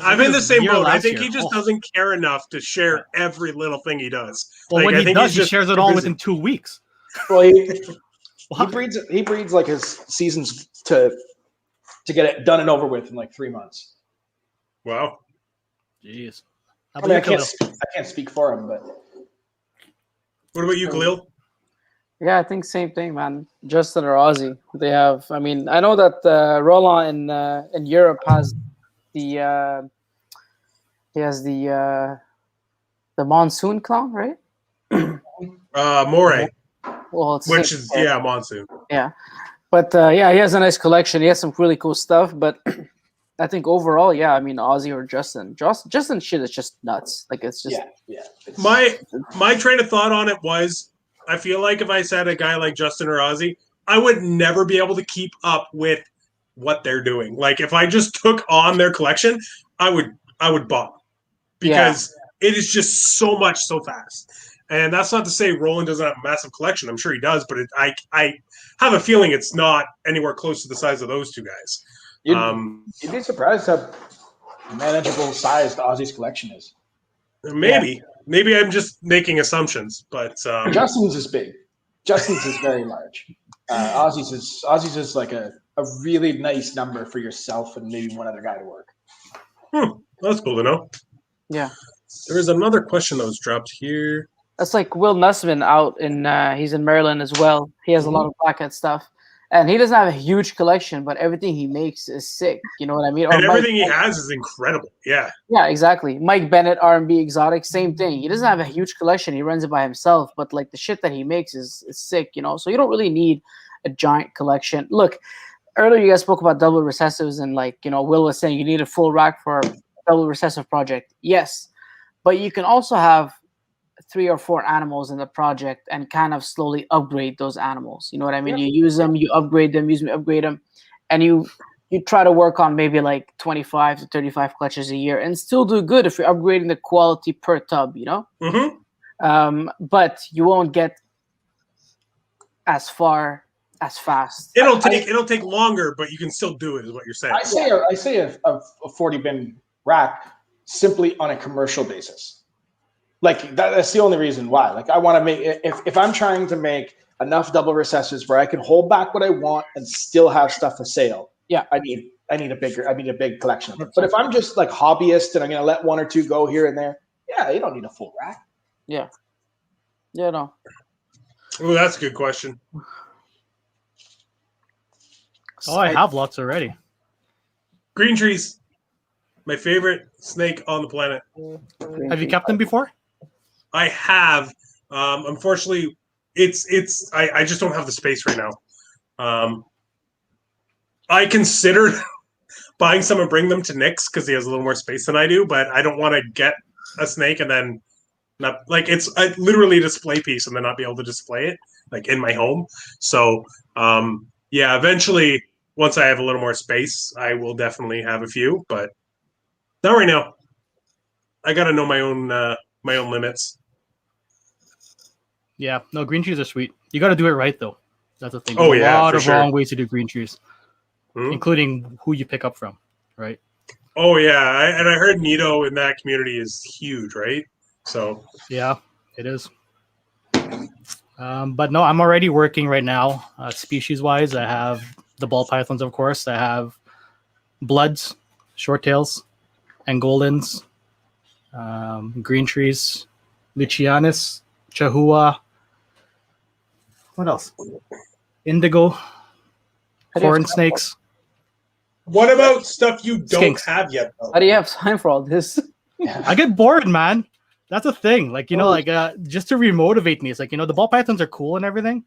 I'm in the same boat. I think he just doesn't care enough to share every little thing he does. Well, when he does, he shares it all within 2 weeks. Well, he breeds like his seasons to get it done and over with in like 3 months. Wow. Jeez. I mean, I can't speak for him, but what about you, Khalil? Yeah, I think same thing, man. Justin or Ozzy, they have. I mean, I know that Roland in Europe has the monsoon clown, right? Moray. Well, which is monsoon. Yeah, but he has a nice collection. He has some really cool stuff, but. I think overall, yeah. I mean, Ozzy or Justin. Justin shit is just nuts. Like it's just my train of thought on it was, I feel like if I said a guy like Justin or Ozzy, I would never be able to keep up with what they're doing. Like if I just took on their collection, I would bomb because it is just so much so fast. And that's not to say Roland doesn't have a massive collection. I'm sure he does, but I have a feeling it's not anywhere close to the size of those two guys. You'd be surprised how manageable sized Ozzy's collection is. Maybe I'm just making assumptions, but Justin's is big. Justin's is very large. Ozzy's is like a really nice number for yourself and maybe one other guy to work. That's cool to know. Yeah. There was another question that was dropped here. That's like Will Nussman out in he's in Maryland as well. He has a lot of blackhead stuff, and he doesn't have a huge collection, but everything he makes is sick. You know what I mean? And everything he has is incredible. Yeah. Yeah, exactly. Mike Bennett, R&B Exotic, same thing. He doesn't have a huge collection. He runs it by himself, but like the shit that he makes is sick. You know, so you don't really need a giant collection. Look, earlier you guys spoke about double recessives, and like Will was saying, you need a full rack for a double recessive project. Yes, but you can also have 3 or 4 animals in the project and kind of slowly upgrade those animals. You know what I mean? You use them, you upgrade them, upgrade them, and you try to work on maybe like 25 to 35 clutches a year and still do good if you're upgrading the quality per tub, but you won't get as far as fast. It'll take longer, but you can still do it, is what you're saying. I say a 40 bin rack simply on a commercial basis. Like that's the only reason why. Like I want to make if I'm trying to make enough double recessives where I can hold back what I want and still have stuff for sale. Yeah, I need a big collection of them. But if I'm just like hobbyist and I'm gonna let 1 or 2 go here and there, yeah, you don't need a full rack. Yeah. Yeah, no. Oh, that's a good question. Oh, I have lots already. Green trees. My favorite snake on the planet. Have you kept them before? I have. Unfortunately, I just don't have the space right now. I considered buying some and bring them to Nick's because he has a little more space than I do, but I don't want to get a snake and then not like it's literally a display piece and then not be able to display it like in my home. So yeah, eventually once I have a little more space, I will definitely have a few, but not right now. I gotta know my own limits. Yeah, no, green trees are sweet. You got to do it right though. That's the thing. Oh, There's yeah, a lot for of sure. wrong ways to do green trees, including who you pick up from, right? Oh yeah, and I heard Nito in that community is huge, right? So yeah, it is. But no, I'm already working right now. Species-wise, I have the ball pythons, of course. I have bloods, short tails, Angolans, green trees, Lucianus, Chahua. What else? Indigo, horn snakes. what about stuff you don't Skinks. have yet, though? How do you have time for all this? I get bored, man. That's a thing. Like, just to remotivate me. It's like, the ball pythons are cool and everything.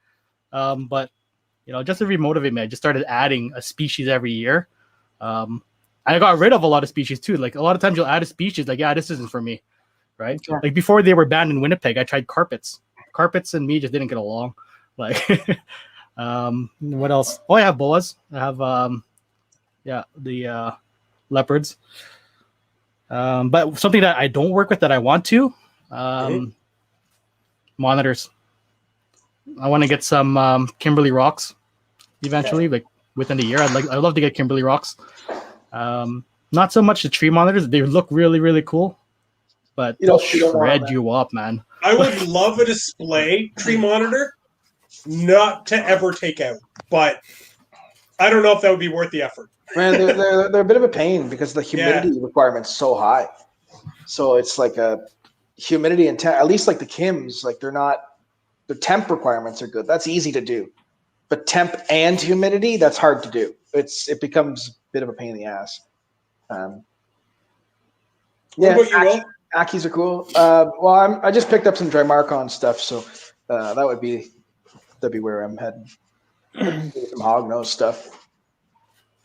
But, just to remotivate me, I just started adding a species every year. I got rid of a lot of species too. Like a lot of times you'll add a species, like, yeah, this isn't for me. Right. Yeah. Like before they were banned in Winnipeg, I tried carpets. Carpets and me just didn't get along. Like, what else? Oh, I have boas. I have, the leopards. But something that I don't work with that I want to, monitors. I want to get some Kimberly rocks eventually, like within the year. I'd love to get Kimberly rocks. Not so much the tree monitors. They look really, really cool, but they'll shred you up, man. I would love a display tree monitor, not to ever take out, but I don't know if that would be worth the effort. Man, they're a bit of a pain because the humidity requirement's so high. So it's like a humidity and at least like the Kims, like the temp requirements are good. That's easy to do. But temp and humidity, that's hard to do. It becomes a bit of a pain in the ass. What about you, Will? Ackies are cool. I just picked up some Drymarchon stuff, so that'd be where I'm heading. Some hognose stuff.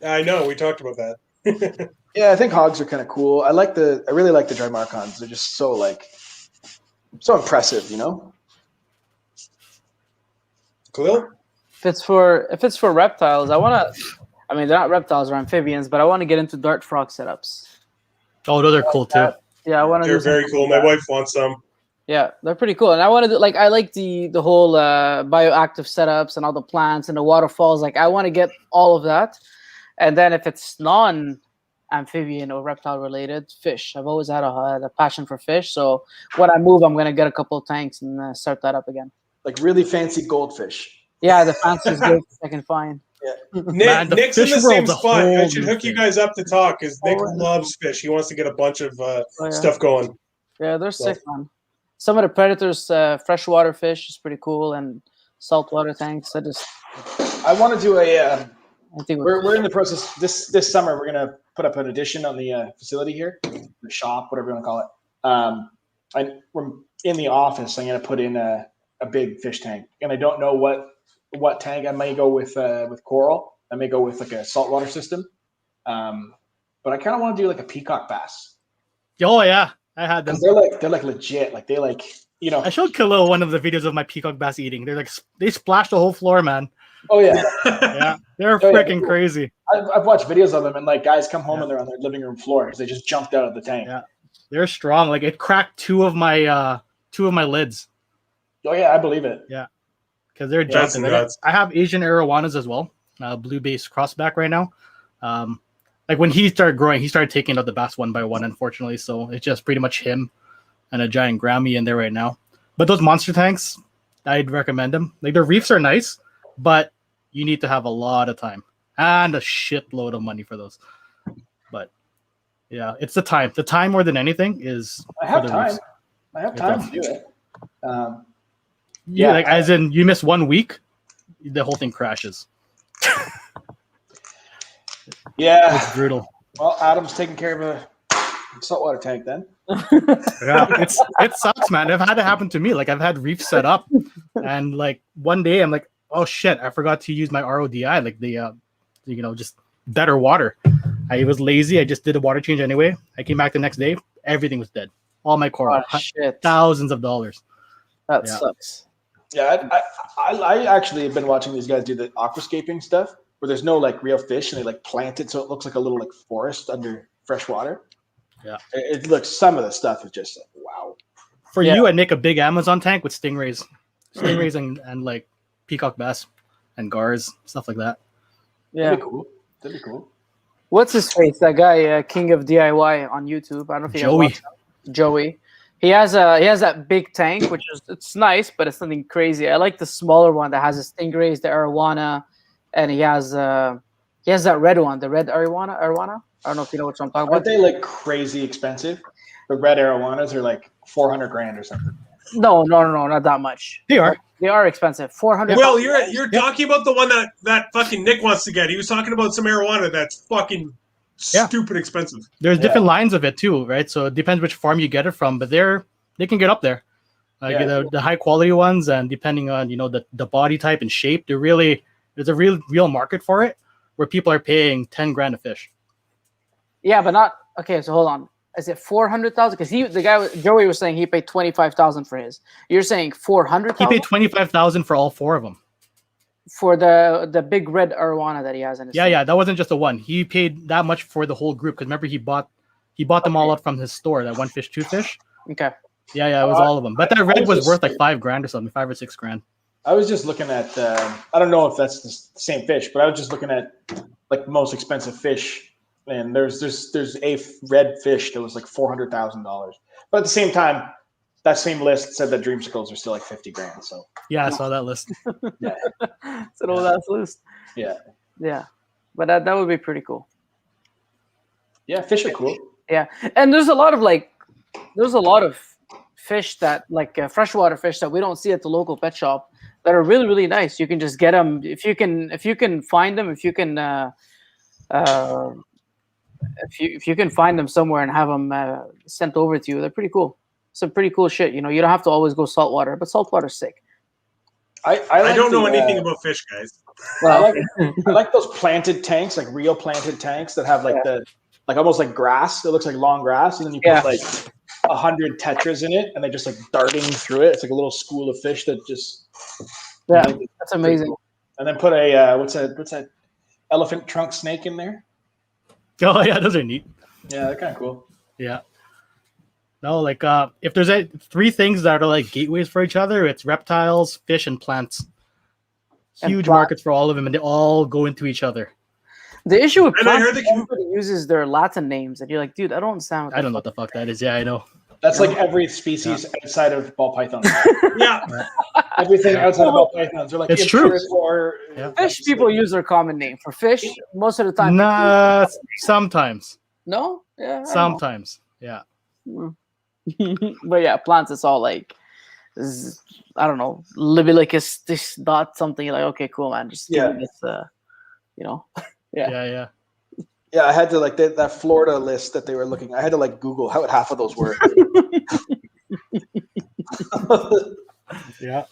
I know we talked about that. Yeah, I think hogs are kind of cool. I really like the Drymarchons. They're just so impressive, Khalil? If it's for reptiles, they're not reptiles or amphibians, but I want to get into dart frog setups. Oh, those are cool too. Yeah, I want to. They're very cool. My wife wants some. Yeah, they're pretty cool, and I want to do I like the whole bioactive setups and all the plants and the waterfalls. Like I want to get all of that, and then if it's non-amphibian or reptile related, fish. I've always had a passion for fish, so when I move, I'm gonna get a couple of tanks and start that up again. Like really fancy goldfish. Yeah, the fanciest goldfish I can find. Yeah. Nick's in the same spot. I whole should hook you guys up to talk because Nick loves fish. He wants to get a bunch of stuff going. Yeah, they're sick, man. some of the predators, freshwater fish is pretty cool, and saltwater tanks. I want to do a. I think We're in the process. This summer, we're gonna put up an addition on the facility here, the shop, whatever you want to call it. And we're in the office. I'm gonna put in a big fish tank, and I don't know what tank. I may go with coral. I may go with like a saltwater system. But I kind of want to do like a peacock bass. Oh yeah, I had them. They're like legit. Like they like, you know. I showed Khalil one of the videos of my peacock bass eating. They're like they splashed the whole floor, man. Oh yeah, yeah, they're freaking crazy. I've watched videos of them, and like guys come home and they're on their living room floor because they just jumped out of the tank. Yeah, they're strong. Like it cracked two of my lids. Oh yeah, I believe it. Yeah, because they're jumping. I have Asian arowanas as well, blue base crossback right now. Like when he started growing, he started taking out the bass one by one, unfortunately. So it's just pretty much him and a giant Grammy in there right now. But those monster tanks, I'd recommend them. Like the reefs are nice, but you need to have a lot of time and a shitload of money for those. But yeah, it's the time. The time more than anything is. I have time. Reefs. I have time to do it. Yeah, like as in you miss 1 week, the whole thing crashes. Yeah, it's brutal. Well, Adam's taking care of a saltwater tank then. Yeah, it sucks, man. I've had it happen to me. Like I've had reefs set up, and like one day I'm like, oh shit, I forgot to use my RODI, like the just better water. I was lazy. I just did a water change anyway. I came back the next day, everything was dead. All my coral, thousands of dollars. That sucks. Yeah, I actually have been watching these guys do the aquascaping stuff, where there's no like real fish and they like plant it so it looks like a little like forest under fresh water. Yeah, it looks. Some of the stuff is just like wow. For you, I'd make a big Amazon tank with stingrays, and like peacock bass and gars, stuff like that. Yeah, That'd be cool. What's his face? That guy, King of DIY on YouTube. I don't know if you guys watch Joey. He has that big tank, which it's nice, but it's nothing crazy. I like the smaller one that has the stingrays, the arowana, and he has that red one, the red arowana. I don't know if you know what I'm talking about. Aren't they like crazy expensive? The red arowanas are like $400,000 or something. No, not that much. They are expensive. $400. Well, you're talking about the one that fucking Nick wants to get. He was talking about some arowana that's fucking stupid expensive. There's different lines of it too, right? So it depends which farm you get it from, but they can get up there. The high quality ones, and depending on the body type and shape, there's a real market for it where people are paying $10,000 a fish. Yeah, but not okay. So hold on. Is it 400,000? Because Joey was saying he paid 25,000 for his. You're saying 400,000? He paid 25,000 for all four of them. For the big red arowana that he has in his. Yeah, that wasn't just the one. He paid that much for the whole group because remember he bought them all out from his store. That one fish, two fish. Okay. Yeah, it was all of them. But that red was worth like $5,000 or something, $5,000 or $6,000. I was just looking at. I don't know if that's the same fish, but I was just looking at like most expensive fish. And there's a red fish that was like $400,000, but at the same time, that same list said that dreamsicles are still like $50,000. So yeah, I saw that list. Yeah, it's an old ass list. Yeah, but that would be pretty cool. Yeah, fish are cool. Yeah, and there's a lot of fish that like freshwater fish that we don't see at the local pet shop that are really really nice. You can just get them if you can find them. If you can find them somewhere and have them sent over to you, they're pretty cool. Some pretty cool shit. You don't have to always go saltwater, but saltwater's sick. I don't know anything about fish, guys. Well, I like those planted tanks, like real planted tanks that have like almost like grass. It looks like long grass, and then you put like 100 tetras in it, and they're just like darting through it. It's like a little school of fish that just that's amazing. Cool. And then put a what's that elephant trunk snake in there. Oh yeah, those are neat. Yeah, they're kind of cool. Yeah. No, like if there's three things that are like gateways for each other, it's reptiles, fish, and plants. Huge markets for all of them, and they all go into each other. The issue with plants is everybody uses their Latin names, and you're like, dude, I don't understand. I don't know what the fuck that is. Yeah, I know. That's like every species outside of ball pythons. Yeah. Everything outside of ball pythons are like it's true. Or fish people use their common name for fish most of the time. Nah, sometimes. No? Yeah. Sometimes. Yeah. But yeah, plants, it's all like, I don't know, Libilicus, this dot something. Like, okay, cool, man. Just give me this, Yeah. Yeah, I had to like that Florida list that they were looking. I had to like Google how half of those were. Yeah.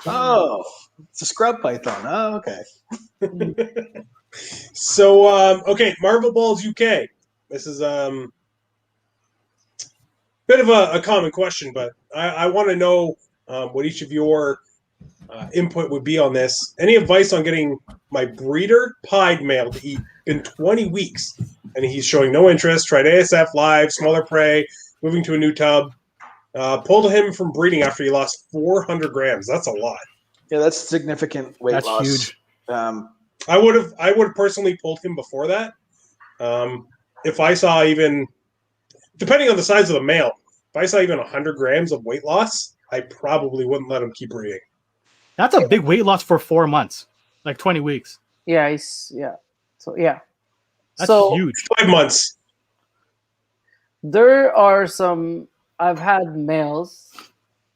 Oh, it's a scrub python. Oh, okay. So, okay, Marvel Balls UK. This is bit of a common question, but I want to know what each of your input would be on this. Any advice on getting my breeder pied male to eat? Been 20 weeks, and he's showing no interest. Tried ASF live, smaller prey, moving to a new tub. Pulled him from breeding after he lost 400 grams. That's a lot. Yeah, that's significant weight That's loss. huge. I would have personally pulled him before that. If I saw even, depending on the size of the male, if I saw even 100 grams of weight loss, I probably wouldn't let him keep breeding. That's a big weight loss for 4 months, like 20 weeks. Yeah, So yeah, That's so huge. 5 months. there are some. I've had males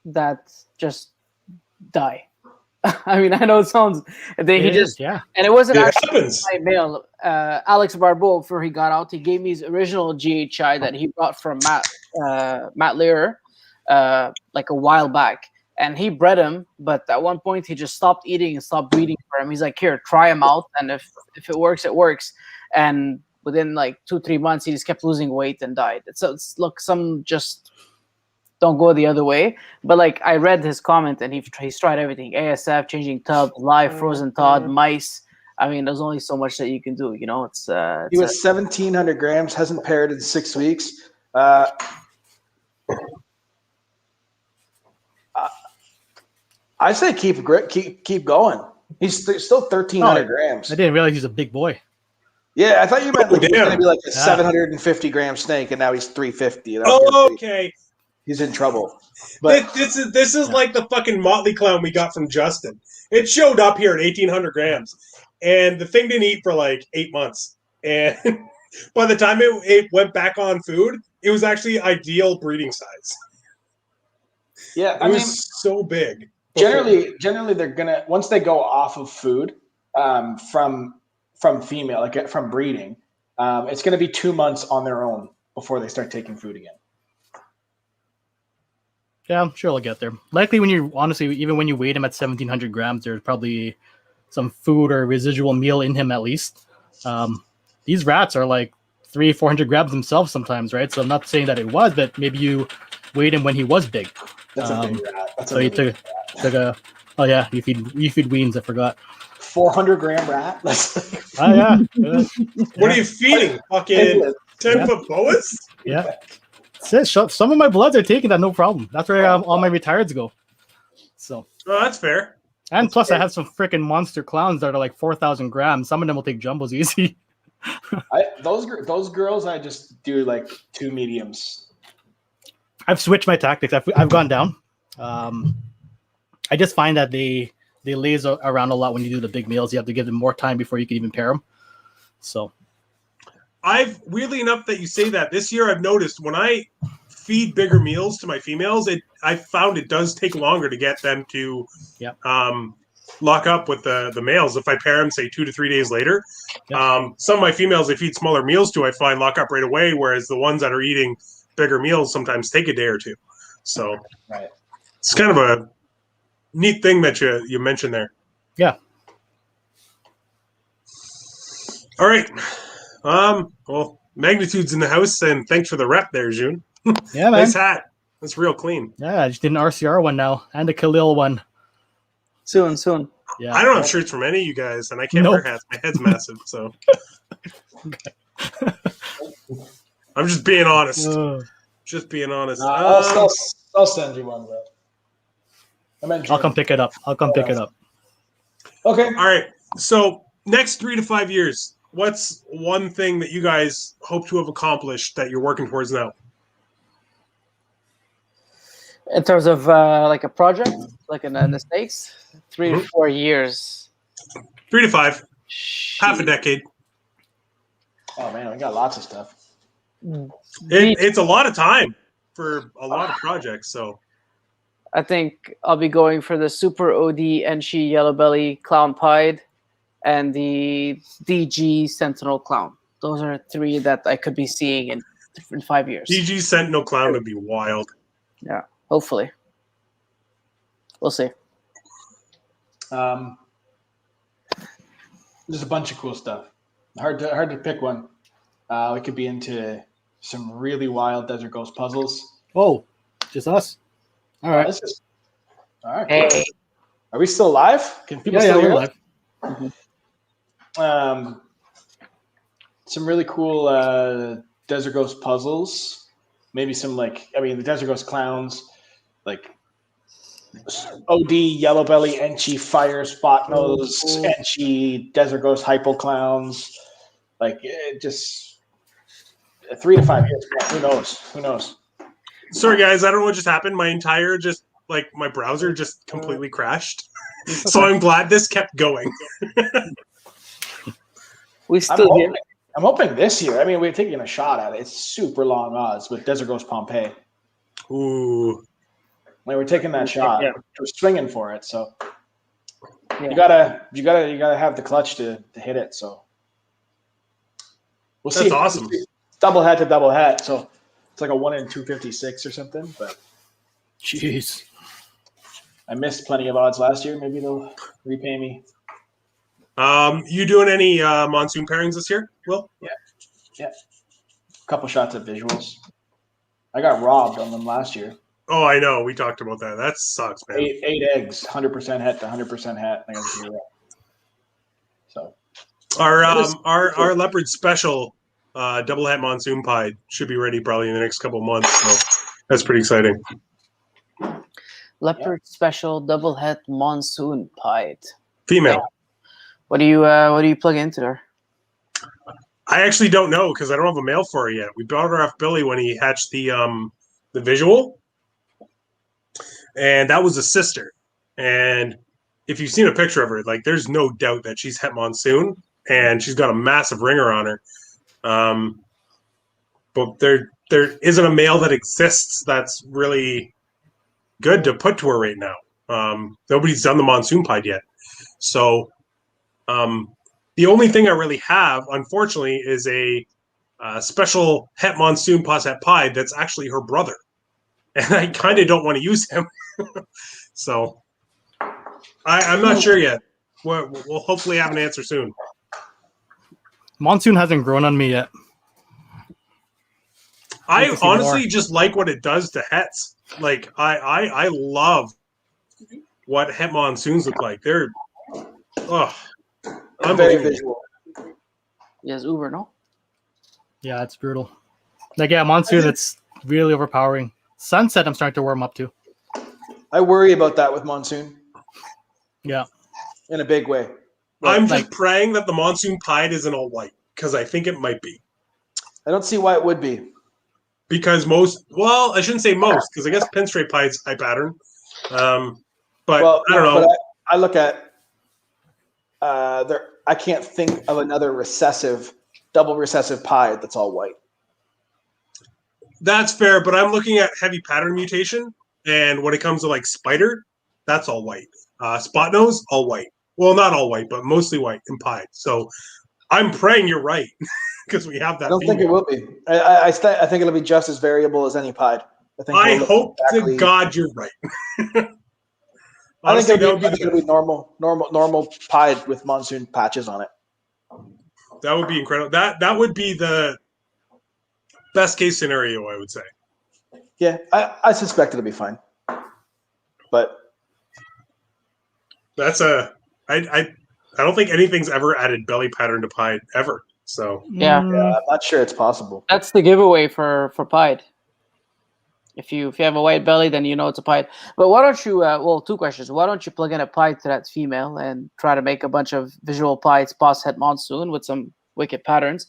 that just die. I mean, I know it sounds. He just yeah. and it wasn't It actually happens. my male. Alex Barbeau, before he got out, he gave me his original GHI that he brought from Matt Lear, like a while back, and he bred him. But at one point, he just stopped eating and stopped breeding for him. He's like, "Here, try him out, and if it works, it works." And within like 2-3 months, he just kept losing weight and died. It's look, some just don't go the other way. But like, I read his comment, and he's tried everything: ASF, changing tub, live frozen Todd, mice. I mean, there's only so much that you can do. You know, He was 1,700 grams, hasn't paired in 6 weeks. I say keep going. He's still 1,300 grams. I didn't realize he's a big boy. Yeah, I thought you meant like he was damn. going to be like a 750 gram snake, and now he's 350. Okay. He's in trouble. But This is like the fucking Motley clown we got from Justin. It showed up here at 1,800 grams, and the thing didn't eat for like 8 months. And by the time it went back on food, it was actually ideal breeding size. yeah, It was so big. generally they're gonna, once they go off of food from female, like from breeding, it's gonna be 2 months on their own before they start taking food again. Yeah, I'm sure he'll get there. Likely, even when you weighed him at 1,700 grams, there's probably some food or residual meal in him at least. These rats are like 300-400 grams themselves sometimes, right? So I'm not saying that it was, but maybe you weighed him when he was big. That's a big rat. So you took a. Oh yeah, you feed weans. I forgot. 400 gram rat. Oh yeah. What are you feeding? Fucking 10-foot boas? Yeah. Some of my bloods are taking that, no problem. That's where all my retireds go. So. Oh, that's fair. And That's plus, fair. I have some freaking monster clowns that are like 4,000 grams. Some of them will take jumbos easy. Those girls, I just do like 2 mediums. I've switched my tactics. I've gone down. I just find that they laze around a lot when you do the big meals. You have to give them more time before you can even pair them. So. Weirdly enough that you say that, this year I've noticed when I feed bigger meals to my females, I found it does take longer to get them to lock up with the males. If I pair them, say 2 to 3 days later, some of my females I feed smaller meals to, I find lock up right away, whereas the ones that are eating bigger meals sometimes take a day or two. So it's kind of a neat thing that you mentioned there. Yeah. All right. Well, Magnitude's in the house, and thanks for the rep there, Jhun. Yeah, man. Nice hat. That's real clean. Yeah, I just did an RCR one now and a Khalil one. soon. Yeah. I don't have shirts from any of you guys, and I can't wear hats. My head's massive, so. I'm just being honest. Just being honest. I'll send you one, bro. I'll come pick it up. Okay. All right. So next 3 to 5 years, what's one thing that you guys hope to have accomplished that you're working towards now? In terms of like a project, like in the States, 3 to 4 years. 3 to 5. Half a decade. Oh man, we got lots of stuff. It's a lot of time. for a lot of projects. So I think I'll be going for the Super OD Enchi Yellow Belly Clown Pied and the DG Sentinel Clown. Those are 3 that I could be seeing in 5 years. DG Sentinel Clown would be wild. Yeah, hopefully. We'll see. There's a bunch of cool stuff. Hard to pick one. We could be into some really wild Desert Ghost puzzles. Oh, just us. All right. All right. Hey. Are we still live? Can people still hear we're us? live. Some really cool Desert Ghost puzzles. Maybe some the Desert Ghost clowns, like OD, Yellow Belly, Enchi, Fire, Spot Nose, Enchi, Desert Ghost, Hypo Clowns. Just 3 to 5 years. Man, who knows? Sorry, guys. I don't know what just happened. My entire my browser just completely crashed. So I'm glad this kept going. We still here. I'm hoping this year. I mean, we're taking a shot at it. It's super long odds with Desert Ghost Pompeii. Ooh. We're taking that shot. Yeah. We're swinging for it. So you gotta have the clutch to hit it. So we'll see. That's awesome. Double hat to double hat. So it's like a 1 in 256 or something. But Jeez. I missed plenty of odds last year. Maybe they'll repay me. You doing any monsoon pairings this year, Will? Yeah. A couple shots of visuals. I got robbed on them last year. Oh, I know. We talked about that. That sucks, man. 8 eggs, 100% het to 100% hat. I got 0. So our leopard special double hat monsoon pie should be ready probably in the next couple of months. So that's pretty exciting. Leopard Special Double Het Monsoon Pied. Female. Yeah. What do you plug into there? I actually don't know because I don't have a male for her yet. We bought her off Billy when he hatched the visual, and that was a sister. And if you've seen a picture of her, there's no doubt that she's het monsoon, and she's got a massive ringer on her. But there isn't a male that exists that's really good to put to her right now. Nobody's done the monsoon pied yet, so. The only thing I really have, unfortunately, is a special het monsoon plus het pied that's actually her brother, and I kind of don't want to use him. So I'm not sure yet. We'll hopefully have an answer soon. Monsoon hasn't grown on me yet. I honestly just like what it does to hets. I love what het monsoons look like. They're very visual. Yes, Uber, no? Yeah, it's brutal. Monsoon, it's really overpowering. Sunset, I'm starting to warm up to. I worry about that with monsoon. Yeah. In a big way. I'm just praying that the monsoon pied isn't all white, because I think it might be. I don't see why it would be. Because I shouldn't say most, because I guess pinstripe pied's high pattern. But I don't know. But I look at I can't think of another double recessive pied that's all white. That's fair, but I'm looking at heavy pattern mutation, and when it comes to spider, that's all white. Spot nose, all white. Well, not all white, but mostly white and pied. So I'm praying you're right, because we have that. I don't think it will be. I think it'll be just as variable as any pied. I hope to God you're right. Honestly, I think it'll be normal pied with monsoon patches on it. That would be incredible. That would be the best case scenario, I would say. Yeah, I suspect it'll be fine. But that's I don't think anything's ever added belly pattern to pied ever. So yeah, I'm not sure it's possible. That's the giveaway for pied. If you have a white belly, then you know it's a pied. But why don't you? 2 questions. Why don't you plug in a pied to that female and try to make a bunch of visual pieds past het monsoon with some wicked patterns?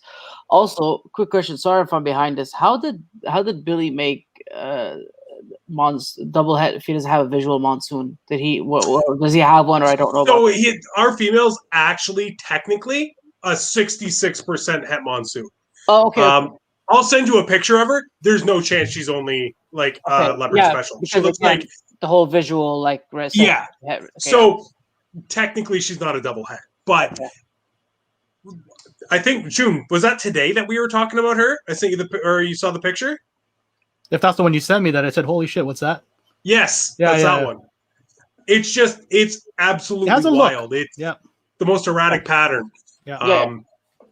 Also, quick question. Sorry if I'm behind this. How did Billy make double het if he doesn't have a visual monsoon? Did he? Does he have one, or I don't know? So our female's actually technically a 66% het monsoon. Oh, okay. I'll send you a picture of her. There's no chance she's only like leopard special. She looks like the whole visual like yeah. Okay, so technically she's not a double head, but I think Jhun, was that today that we were talking about her? I sent you or you saw the picture. If that's the one you sent me, that I said, "Holy shit, what's that?" Yes, that's that one. It's absolutely wild. Look. It's the most erratic pattern. Yeah.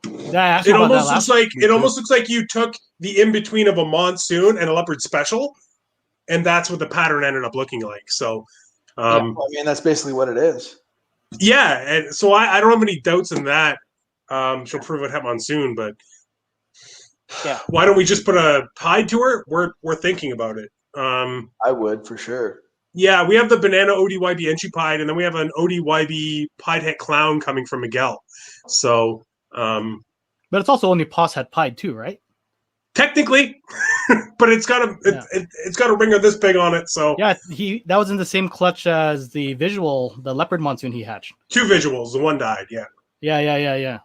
It almost looks like you took the in between of a monsoon and a leopard special, and that's what the pattern ended up looking like. So, I mean, that's basically what it is. Yeah, and so I don't have any doubts in that. She'll prove it at monsoon, but why don't we just put a pied to her? We're thinking about it. I would for sure. Yeah, we have the banana ODYB entry pied, and then we have an ODYB pied het clown coming from Miguel. So, but it's also only Paws het pied too, right? Technically, but it's got a ringer this big on it. So that was in the same clutch as the leopard monsoon he hatched. 2 visuals, the one died. Yeah. Yeah,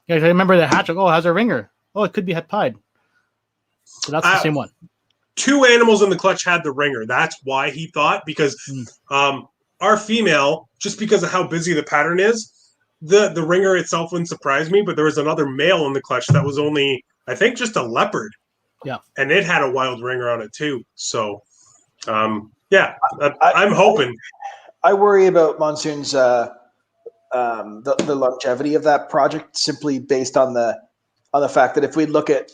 I remember the hatch. Like, oh, how's a ringer? Oh, it could be het pied. So that's the same one. 2 animals in the clutch had the ringer. That's why he thought, because our female, just because of how busy the pattern is, the ringer itself wouldn't surprise me, but there was another male in the clutch that was only, I think, just a leopard. Yeah. And it had a wild ringer on it too. So, I'm hoping. I worry about Monsoon's the longevity of that project, simply based on the fact that if we look at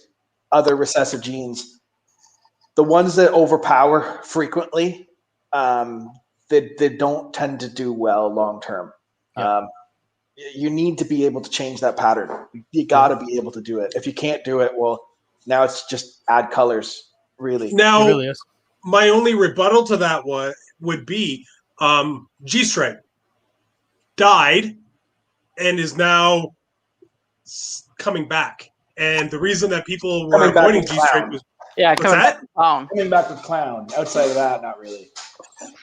other recessive genes, the ones that overpower frequently, they don't tend to do well long term. Yeah. You need to be able to change that pattern. You got to be able to do it. If you can't do it, well, now it's just add colors. Really, now it really is. My only rebuttal to that would be G-Stripe died and is now coming back. And the reason that people were avoiding G-Stripe was coming back with clown. Outside of that, not really.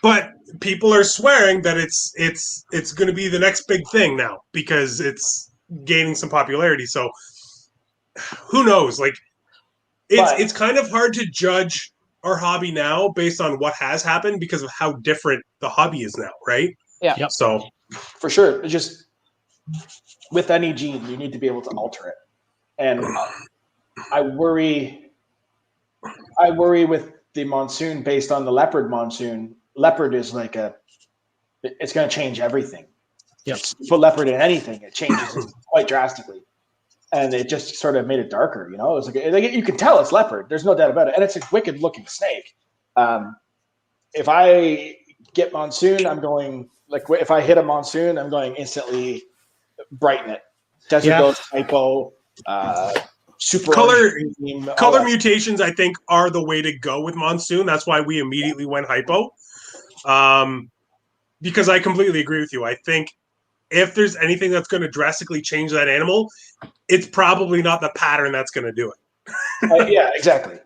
But people are swearing that it's going to be the next big thing now because it's gaining some popularity. So who knows? Like it's kind of hard to judge our hobby now based on what has happened because of how different the hobby is now, right? Yeah. Yep. So for sure, it's just with any gene, you need to be able to alter it. And I worry with the monsoon based on the leopard monsoon. Leopard is like it's going to change everything. Yeah. Put leopard in anything, it changes it quite drastically. And it just sort of made it darker, you know? It's like you can tell it's leopard. There's no doubt about it. And it's a wicked looking snake. If I get monsoon, I'm going, like, if I hit a monsoon, I'm going instantly brighten it. Desert Ghost, hypo, super color mutations, I think, are the way to go with monsoon. That's why we immediately went hypo. Because I completely agree with you. I think if there's anything that's going to drastically change that animal, it's probably not the pattern that's going to do it. Yeah, exactly.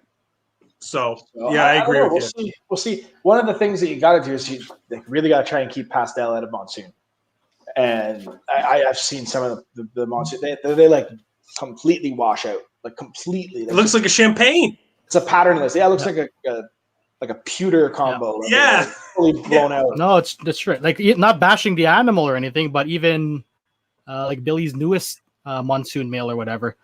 So I agree with you. We'll see. One of the things that you got to do is you really got to try and keep pastel out of monsoon. And I've seen some of the monsoon. They like completely wash out, like completely. It looks like a champagne. It's a patternless. Yeah, it looks like a pewter combo. Yeah, like fully blown out. No, that's right. Like not bashing the animal or anything, but even like Billy's newest monsoon male or whatever.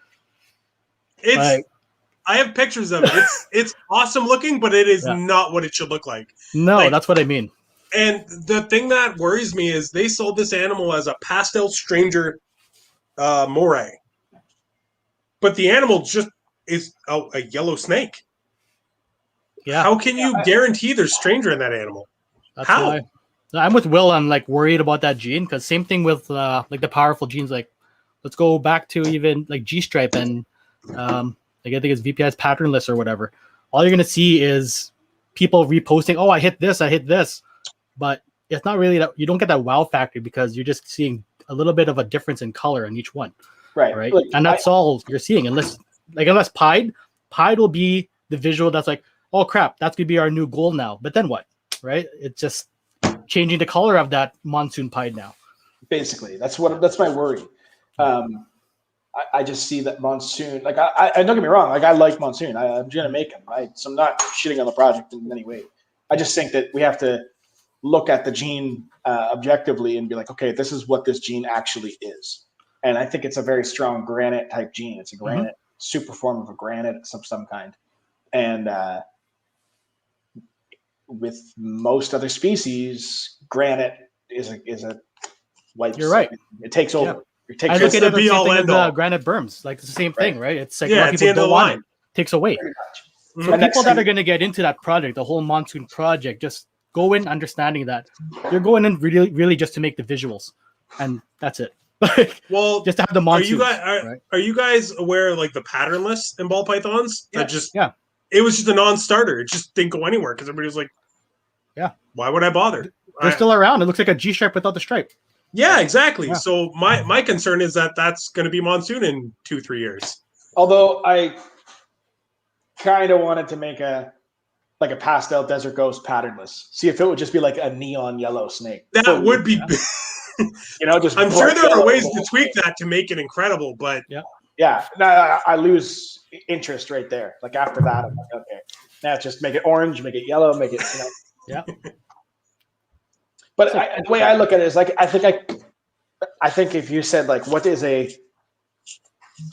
I have pictures of it. It's awesome looking, but it is not what it should look like. No, that's what I mean. And the thing that worries me is they sold this animal as a pastel stranger moray. But the animal just is a yellow snake. Yeah. How can you guarantee there's stranger in that animal? That's how? I'm with Will. I'm like worried about that gene because same thing with like the powerful genes. Like let's go back to even like G-Stripe and like I think it's VPI's patternless or whatever. All you're gonna see is people reposting. Oh, I hit this, but it's not really that. You don't get that wow factor because you're just seeing a little bit of a difference in color in each one. Right. Like, and that's all you're seeing. Unless pied will be the visual that's like, oh crap, that's gonna be our new goal now. But then what? Right? It's just changing the color of that monsoon pied now. Basically, that's my worry. I just see that monsoon. Like I don't get me wrong. Like I like monsoon. I'm gonna make him. So I'm not shitting on the project in any way. I just think that we have to look at the gene objectively and be like, okay, this is what this gene actually is. And I think it's a very strong granite type gene. It's a granite super form of a granite of some kind. And with most other species, granite is a white. You're right. It takes over. Yeah. It takes I look over. at it the be same all thing end as all. granite berms. Like it's the same thing, right? It's like Yeah, what it's people the end of don't the want line. it, takes away. So And people next that thing- are going to get into that project, the whole monsoon project, just go in understanding that you're going in really just to make the visuals, and that's it. Like Well, just to have the are monsoon. you guys are you guys aware of like the patternless in ball pythons? Yeah. That just Yeah. it was just a non-starter. It just didn't go anywhere because everybody was like, Yeah. why would I bother? They're still around. It looks like a G stripe without the stripe. Yeah, exactly. Yeah. So my concern is that that's going to be monsoon in 2-3 years. Although I kind of wanted to make a pastel desert ghost patternless. See if it would just be like a neon yellow snake. That would be. Just I'm sure bright there are yellow ways the to whole tweak thing. that to make it incredible, but Yeah, no, I lose interest right there. Like after that, I'm like, okay, now just make it orange, make it yellow, make it, Yeah. But the way I look at it is like I think if you said like what is a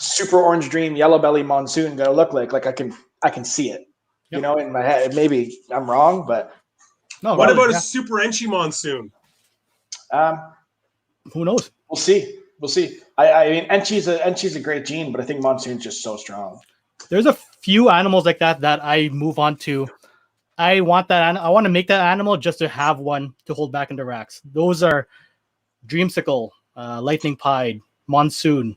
super orange dream yellow belly monsoon gonna look like I can see it, in my head. Maybe I'm wrong, but No. what really, about yeah. a super enchi monsoon? Who knows? We'll see. I mean, Enchi's a great gene, but I think monsoon's just so strong. There's a few animals like that I move on to. I want to make that animal just to have one to hold back in the racks. Those are Dreamsicle, Lightning Pied, Monsoon,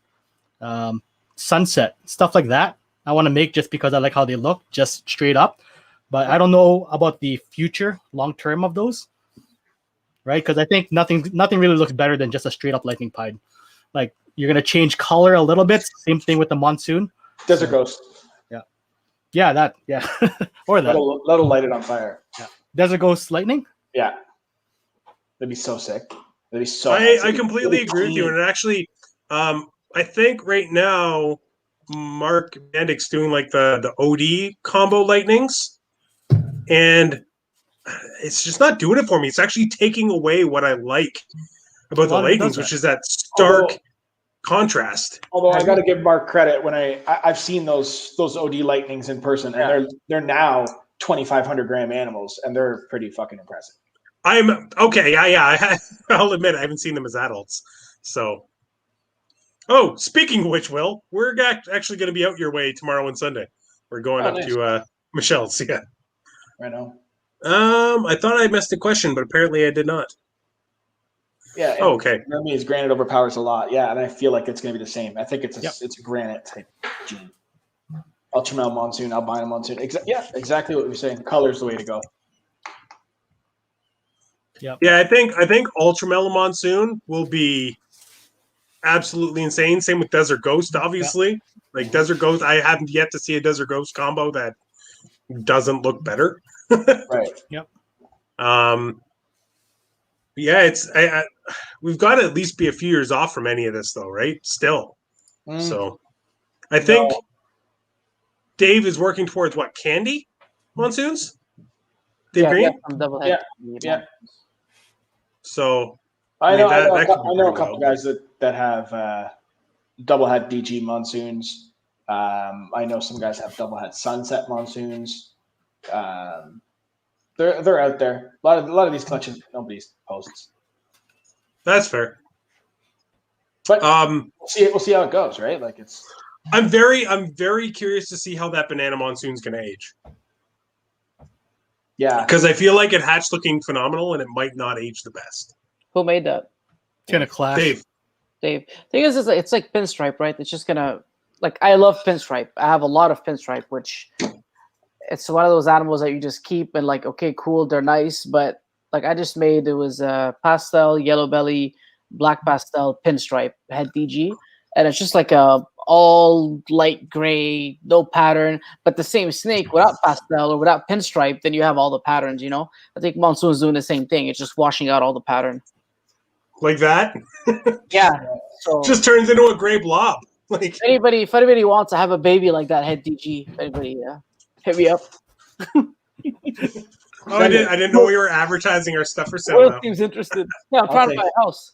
Sunset, stuff like that. I want to make just because I like how they look, just straight up. But I don't know about the future, long term of those, right? Because I think nothing really looks better than just a straight up Lightning Pied. Like you're gonna change color a little bit. Same thing with the Monsoon. Desert Ghost. Yeah, that. Yeah, or that. That'll light it on fire. Yeah. Desert Ghost Lightning. Yeah, that'd be so sick. That'd be so. I completely agree with you, and actually, I think right now Mark Bandic's doing like the OD combo lightnings, and it's just not doing it for me. It's actually taking away what I like about the lightnings, which is that stark contrast. Although I got to give Mark credit when I've seen those OD lightnings in person, and they're now 2,500 gram animals, and they're pretty fucking impressive. I'm okay. Yeah. I'll admit I haven't seen them as adults. So, speaking of which, Will, we're actually going to be out your way tomorrow and Sunday. We're going up to Michelle's. Yeah. Right now. I thought I missed a question, but apparently I did not. Yeah. Okay. That means granite overpowers a lot. Yeah, and I feel like it's going to be the same. I think it's a granite type gene. Ultramel monsoon, albino monsoon. Exactly what you're saying. Color's the way to go. Yep. Yeah, I think Ultramel monsoon will be absolutely insane. Same with Desert Ghost, obviously. Yep. Like Desert Ghost, I haven't yet to see a Desert Ghost combo that doesn't look better. Right. Yep. Yeah, we've got to at least be a few years off from any of this, though, right? Still. So, I think Dave is working towards what, candy monsoons? Dave Green? Yeah. So I know a couple well. guys that have double head DG monsoons. I know some guys have double head sunset monsoons. They're out there. A lot of these collections nobody posts. That's fair. But we'll see how it goes, right? Like it's. I'm very curious to see how that banana monsoon's gonna age. Yeah, because I feel like it hatched looking phenomenal, and it might not age the best. Who made that? It's gonna clash. Dave. Thing is, it's like pinstripe, right? It's just gonna I love pinstripe. I have a lot of pinstripe, which it's one of those animals that you just keep and okay, cool, they're nice, but I just made, it was a pastel, yellow belly, black pastel, pinstripe, head DG, and it's just a all light gray, no pattern, but the same snake without pastel or without pinstripe, then you have all the patterns, I think Monsoon's doing the same thing. It's just washing out all the pattern. Like that? Yeah. So just turns into a gray blob. Like, If anybody wants to have a baby like that, head DG. If anybody, hit me up. oh, I didn't know we were advertising our stuff for sale World now. seems interested. Yeah, I'm I'll trying to take buy a house.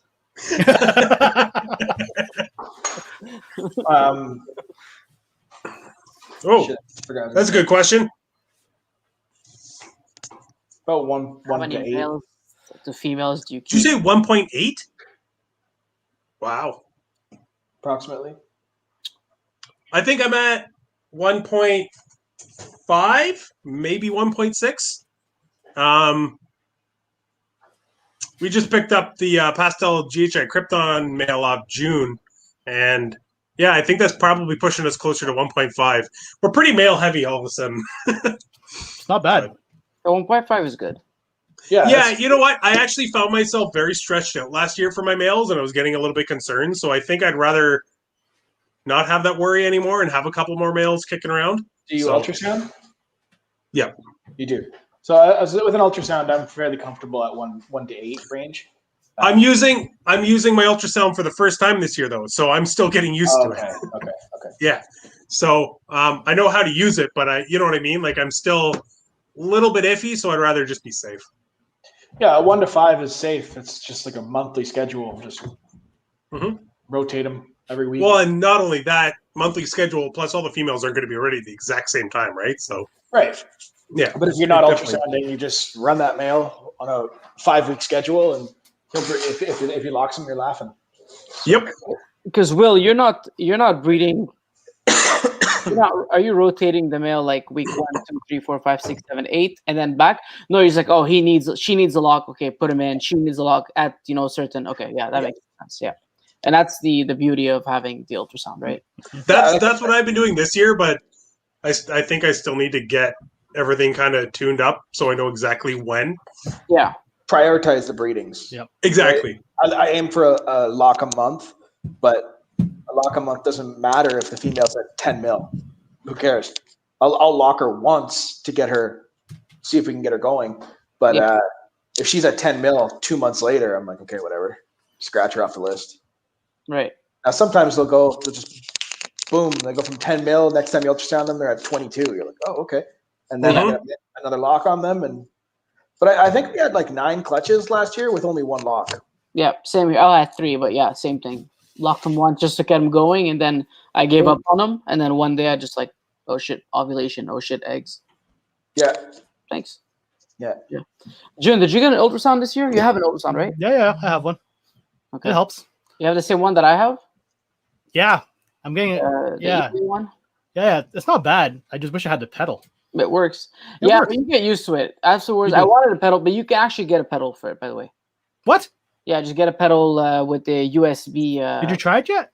Oh, Shit, forgot. that's a good question. About one How 1 many to 8. males to females do you Did you keep? say 1.8? Wow. Approximately. I think I'm at 1.5, maybe 1.6. We just picked up the Pastel GHI Krypton mail off Jhun, and yeah, I think that's probably pushing us closer to 1.5. We're pretty male heavy all of a sudden. It's not bad. The 1.5 is good. Yeah. Yeah, you know what? I actually found myself very stretched out last year for my males, and I was getting a little bit concerned. So I think I'd rather not have that worry anymore and have a couple more males kicking around. Do you ultrasound? Yeah. You do. So with an ultrasound, I'm fairly comfortable at 1 to 8 range. I'm using my ultrasound for the first time this year though, so I'm still getting used to it. Okay. Yeah. So I know how to use it, but you know what I mean? Like I'm still a little bit iffy, so I'd rather just be safe. Yeah, 1 to 5 is safe. It's just like a monthly schedule. Just rotate them every week. Well, and not only that, monthly schedule plus all the females aren't going to be ready at the exact same time, right? So right. Yeah. But if you're not ultrasounding, you just run that male on a 5-week schedule, and if he locks him, you're laughing. Yep. Because Will, you're not breeding. Are you rotating the male like week 1, 2, 3, 4, 5, 6, 7, 8, and then back? No, he's like, oh, she needs a lock. Okay, put him in. She needs a lock at certain. Okay, yeah, that makes sense. Yeah, and that's the beauty of having the ultrasound, right? That's what I've been doing this year, but I think I still need to get everything kind of tuned up so I know exactly when. Yeah. Prioritize the breedings. Yep. Exactly. Right? I aim for a lock a month, but a lock a month doesn't matter if the female's at 10 mil. Who cares? I'll lock her once to get her, see if we can get her going. But if she's at 10 mil 2 months later, I'm like, okay, whatever. Scratch her off the list. Right. Now, sometimes they'll just boom, they go from 10 mil. Next time you ultrasound them, they're at 22. You're like, oh, okay. And then I get another lock on them. But I think we had like 9 clutches last year with only 1 lock. Yeah, same here. I had 3, but yeah, same thing. Locked them once just to get them going, and then I gave up on them. And then one day I just like, oh shit, ovulation. Oh shit, eggs. Yeah. Thanks. Yeah. Jhun, did you get an ultrasound this year? You have an ultrasound, right? Yeah, I have one. Okay. It helps. You have the same one that I have? Yeah, I'm getting it. The EP one? Yeah, it's not bad. I just wish I had the pedal. It works. It yeah, works. but you get used to it. Afterwards, I wanted a pedal, but you can actually get a pedal for it, by the way. What? Yeah, just get a pedal with the USB. Did you try it yet?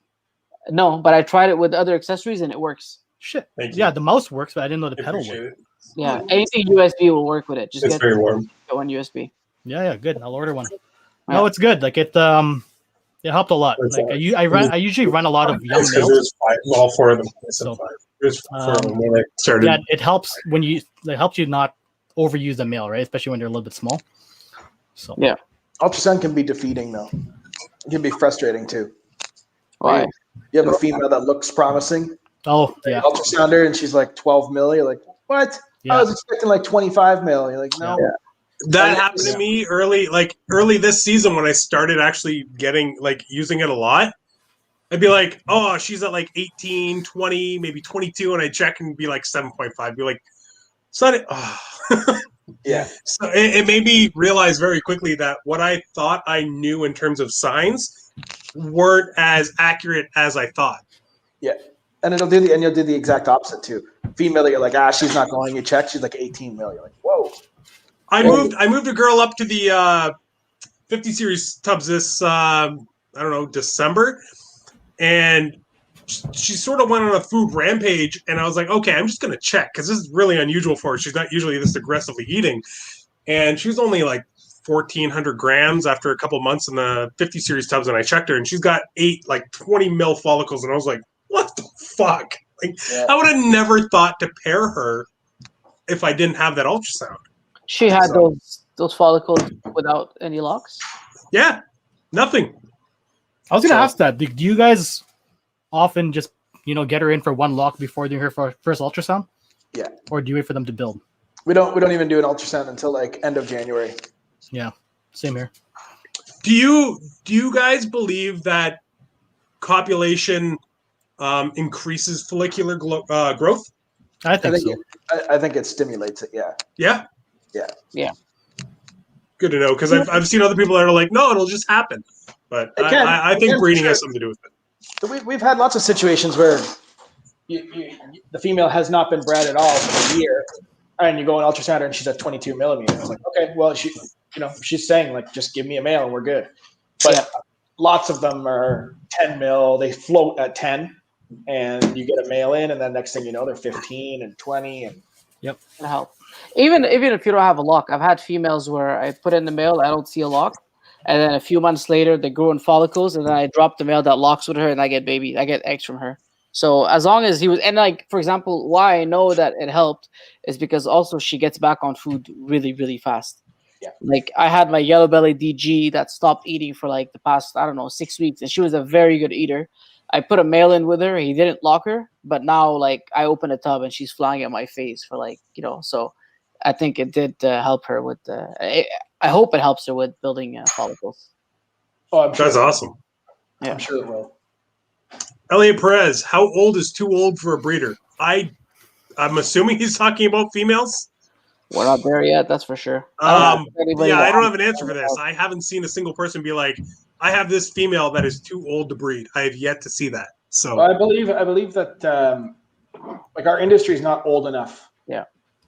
No, but I tried it with other accessories and it works. Shit. Thank you. Yeah, the mouse works, but I didn't know the I pedal appreciate worked. it. Yeah, anything USB will work with it. Just It's get very warm. one USB. Yeah, good. I'll order one. Yeah. No, it's good. Like it helped a lot. It's Like I usually run a lot of young males. There's 5, all 4 of them. So, There's 4 of them when I started. Yeah, it helps it helps you not overuse the male, right? Especially when they're a little bit small. So Yeah. Ultrasound can be defeating, though. It can be frustrating, too. Why? Right? You have a female that looks promising. Oh, yeah. Ultrasound her, and she's like 12 mil. You're like, what? Yeah. I was expecting like 25 mil. You're like, no. Yeah. That happened to me early this season when I started actually using it a lot. I'd be like, oh, she's at like 18, 20, maybe 22, and I check and be like 7.5. Be like, son, Yeah. So it made me realize very quickly that what I thought I knew in terms of signs weren't as accurate as I thought. Yeah. And you'll do the exact opposite too. Female, you're like, she's not going. You check, she's like 18 mil. You're like, whoa. I moved a girl up to the 50 series tubs this December, and she sort of went on a food rampage, and I was like, okay, I'm just gonna check because this is really unusual for her. She's not usually this aggressively eating, and she was only like 1,400 grams after a couple months in the 50 series tubs, and I checked her, and she's got 20 mil follicles, and I was like, what the fuck? I would have never thought to pair her if I didn't have that ultrasound. She had those follicles without any locks? Yeah, nothing. I was gonna ask that. Do you guys often just get her in for one lock before doing her first ultrasound? Yeah. Or do you wait for them to build? We don't even do an ultrasound until like end of January. Yeah, same here. Do you guys believe that copulation increases follicular growth? I think so. I think it stimulates it. Yeah. Yeah. Yeah. Good to know, because I've seen other people that are like, no, it'll just happen. But I think breeding has something to do with it. We've had lots of situations where the female has not been bred at all for a year, and you go and ultrasound her and she's at 22 millimeters. It's like, okay, well, she's saying like, just give me a male and we're good. But lots of them are 10 mil. They float at 10, and you get a male in, and then next thing you know, they're 15 and 20. And yep, it'll help. Even if you don't have a lock, I've had females where I put in the male, I don't see a lock, and then a few months later they grow in follicles, and then I drop the male that locks with her, and I get eggs from her. So as long as he was, and like for example, why I know that it helped is because also she gets back on food really, really fast. Yeah. Like I had my yellow belly DG that stopped eating for like the past 6 weeks, and she was a very good eater. I put a male in with her. He didn't lock her, but now like I open a tub and she's flying at my face for So I think it did help her with. I hope it helps her with building follicles. Oh, I'm sure that's awesome. Yeah, I'm sure it will. Elliot Perez, how old is too old for a breeder? I'm assuming he's talking about females. We're not there yet, that's for sure. I don't have an answer for this. I haven't seen a single person be like, I have this female that is too old to breed. I have yet to see that. So well, I believe that like our industry is not old enough. Yeah.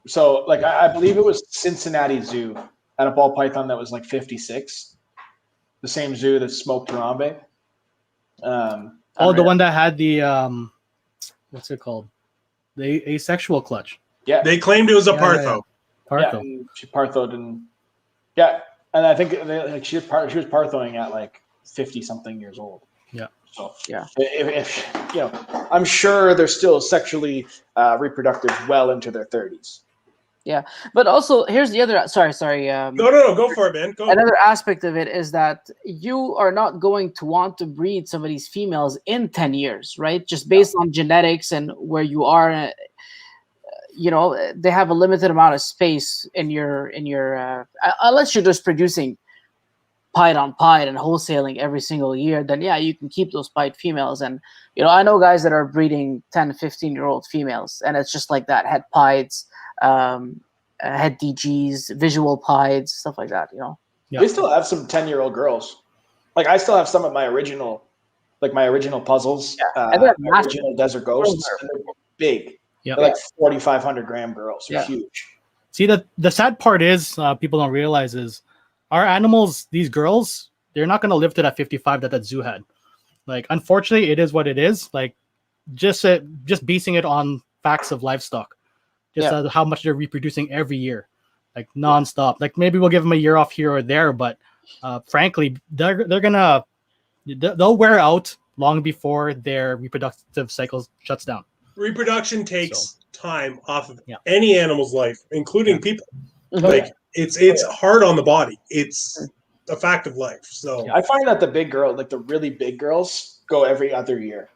So like I believe it was Cincinnati Zoo had a ball python that was like 56, the same zoo that smoked Harambe. The one that had the what's it called? The asexual clutch. Yeah. They claimed it was a Partho. Yeah. Partho. Yeah, she Parthoed and and I think she was Parthoing at like 50 something years old. Yeah. So if I'm sure they're still sexually reproductive well into their 30s. Yeah, but also here's the other. Sorry. No, go for it, man. Go. Another aspect of it is that you are not going to want to breed some of these females in 10 years, right? Just based on genetics and where you are. They have a limited amount of space in your unless you're just producing pied on pied and wholesaling every single year, then you can keep those pied females. And I know guys that are breeding 10 15-year-old females, and it's just like that, head pieds, head DGs, visual pieds, stuff like that. We still have some 10-year-old girls. Like I still have some of my original puzzles, my original desert ghosts, and they're big. Yeah, they're like 4,500 gram girls. They're huge. See, the sad part is people don't realize is our animals, these girls, they're not going to live to that 55 that zoo had. Like, unfortunately, it is what it is. Like, just basing it on facts of livestock, how much they're reproducing every year, like nonstop. Like maybe we'll give them a year off here or there, but frankly, they'll wear out long before their reproductive cycle shuts down. Reproduction takes time off of any animal's life, including people. Like it's hard on the body. It's a fact of life. So I find that the big girl, like the really big girls, go every other year.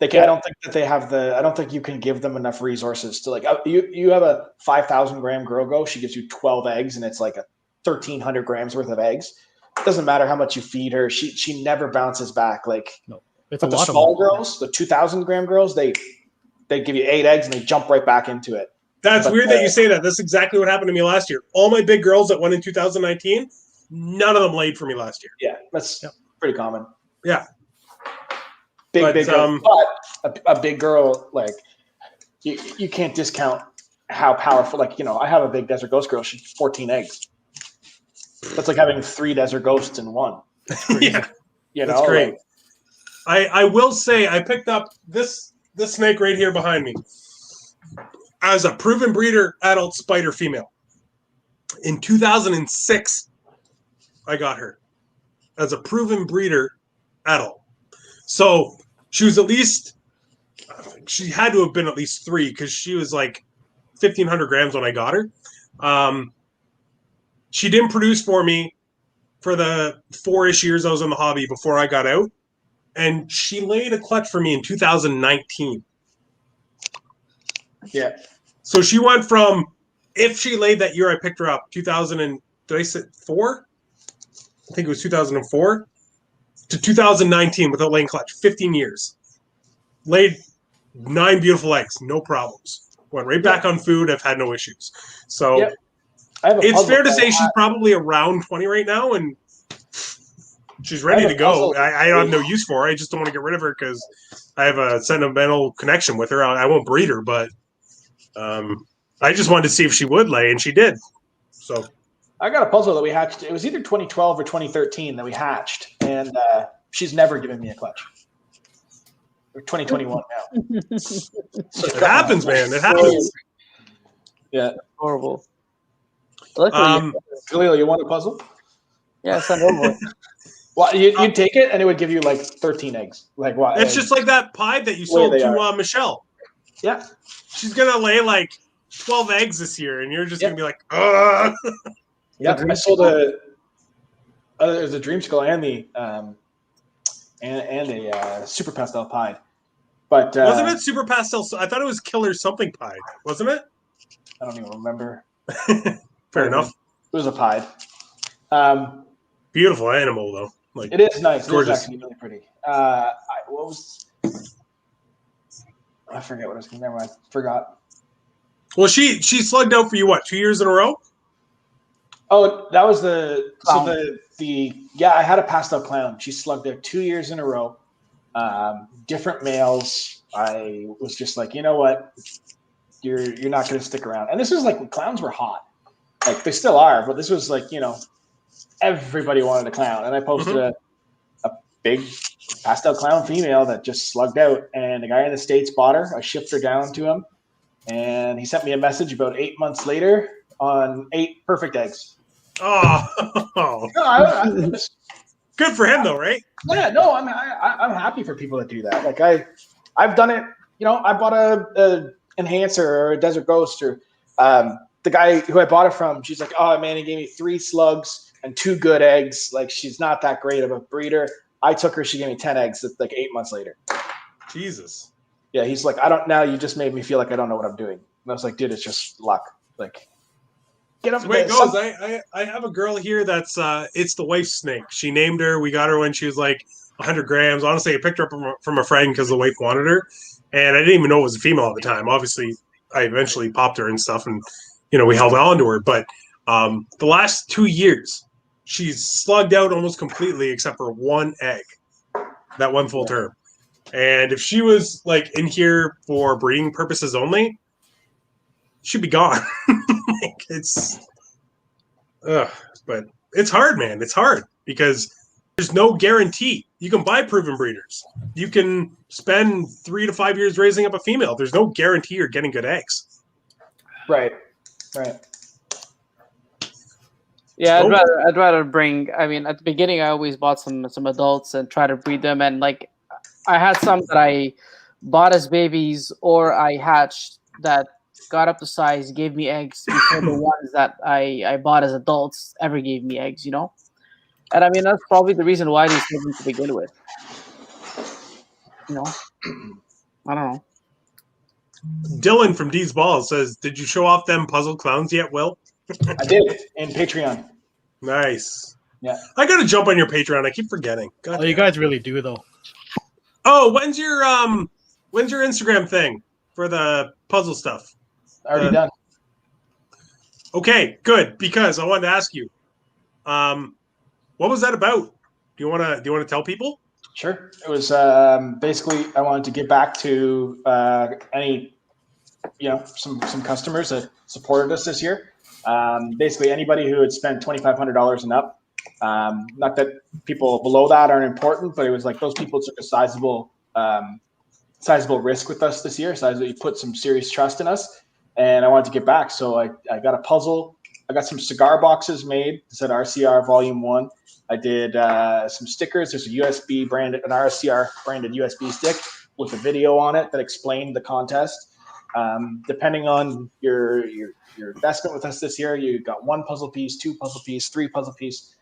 I don't think that they have I don't think you can give them enough resources to like. You have a 5,000 gram girl go. She gives you 12 eggs, and it's like a 1,300 grams worth of eggs. It doesn't matter how much you feed her. She never bounces back. Like it's but the small girls, the 2,000 gram girls, they give you 8 eggs and they jump right back into it. That's weird that you say that. That's exactly what happened to me last year. All my big girls that went in 2019, none of them laid for me last year. Yeah, that's pretty common. Yeah. Big girl. But a big girl, like, you can't discount how powerful. Like, I have a big desert ghost girl. She's 14 eggs. That's like having 3 desert ghosts in one. Yeah. That's great. Like, I will say I picked up this snake right here behind me as a proven breeder adult spider female. In 2006, I got her as a proven breeder adult. So she was she had to have been at least 3 because she was like 1,500 grams when I got her. She didn't produce for me for the 4-ish years I was in the hobby before I got out. and she laid a clutch for me in 2019. Yeah. So she went from, if she laid that year I picked her up, 2000 and, did I say 4? I think it was 2004 to 2019 without laying clutch, 15 years. Laid 9 beautiful eggs, no problems. Went right back on food. I've had no issues. So Yep. I have a it's puzzle fair to that say she's probably around 20 right now, and she's ready have to a go. puzzle. I have no use for her. I just don't want to get rid of her because I have a sentimental connection with her. I won't breed her, but I just wanted to see if she would lay, and she did. So I got a puzzle that we hatched. It was either 2012 or 2013 that we hatched, and she's never given me a clutch. We're 2021 now. So it happens, man. It happens. Yeah. Horrible. Luckily, Khalil, you want a puzzle? yeah, send over. Well, you'd take it, and it would give you like 13 eggs. Like what? It's just like that pie that you sold to Michelle. Yeah. She's gonna lay like 12 eggs this year, and you're just gonna be like, ugh. Yeah, I sold there's a dreamsicle and the and a super pastel pie. But wasn't it super pastel? I thought it was killer something pie, wasn't it? I don't even remember. Fair enough. It was a pie. Beautiful animal though. Like it is nice. Gorgeous. It is actually really pretty. I forget what I was going to remember. I forgot. Well, she slugged out for you what, 2 years in a row? Oh, that was the I had a pastel clown. She slugged out 2 years in a row. Different males. I was just like, you know what? You're not going to stick around. And this was like when clowns were hot. Like they still are, but this was like, everybody wanted a clown. And I posted a big pastel clown female that just slugged out. And the guy in the States bought her. I shipped her down to him. And he sent me a message about 8 months later on 8 perfect eggs. Oh. No, good for him though, right? Yeah, no, I'm happy for people that do that. Like I've done it. I bought a enhancer or a desert ghost, or the guy who I bought it from. She's like, oh man, he gave me 3 slugs and 2 good eggs. Like she's not that great of a breeder. I took her. She gave me 10 eggs. Like 8 months later. Jesus. Yeah, he's like, I don't. Now you just made me feel like I don't know what I'm doing. And I was like, dude, it's just luck. Like. That's the way it goes. I have a girl here that's it's the wife snake. She named her. We got her when she was like 100 grams. Honestly, I picked her up from a friend because the wife wanted her, and I didn't even know it was a female at the time. Obviously, I eventually popped her and stuff, and we held on to her. But the last 2 years, she's slugged out almost completely except for 1 egg, that one full term. And if she was like in here for breeding purposes only, she'd be gone. But it's hard, man. It's hard because there's no guarantee. You can buy proven breeders. You can spend 3 to 5 years raising up a female. There's no guarantee you're getting good eggs. Right. Yeah, I'd rather bring. I mean, at the beginning, I always bought some adults and try to breed them, and like I had some that I bought as babies or I hatched that got up to size, gave me eggs before the ones that I bought as adults ever gave me eggs, And I mean, that's probably the reason why they sold them to begin with. I don't know. Dylan from D's Balls says, did you show off them puzzle clowns yet, Will? I did in Patreon. Nice. Yeah. I got to jump on your Patreon. I keep forgetting. God you guys really do, though. Oh, when's your Instagram thing for the puzzle stuff? Already done. Okay, good. Because I wanted to ask you, what was that about? Do you want to tell people? Sure. It was basically I wanted to give back to any some customers that supported us this year. Basically anybody who had spent $2,500 and up. Not that people below that aren't important, but it was like those people took a sizable risk with us this year. You put some serious trust in us. And I wanted to get back, so I got a puzzle. I got some cigar boxes made. It said RCR Volume 1. I did some stickers. There's a USB branded, an RCR branded USB stick with a video on it that explained the contest. Depending on your investment with us this year, you got 1 puzzle piece, 2 puzzle piece, 3 puzzle piece.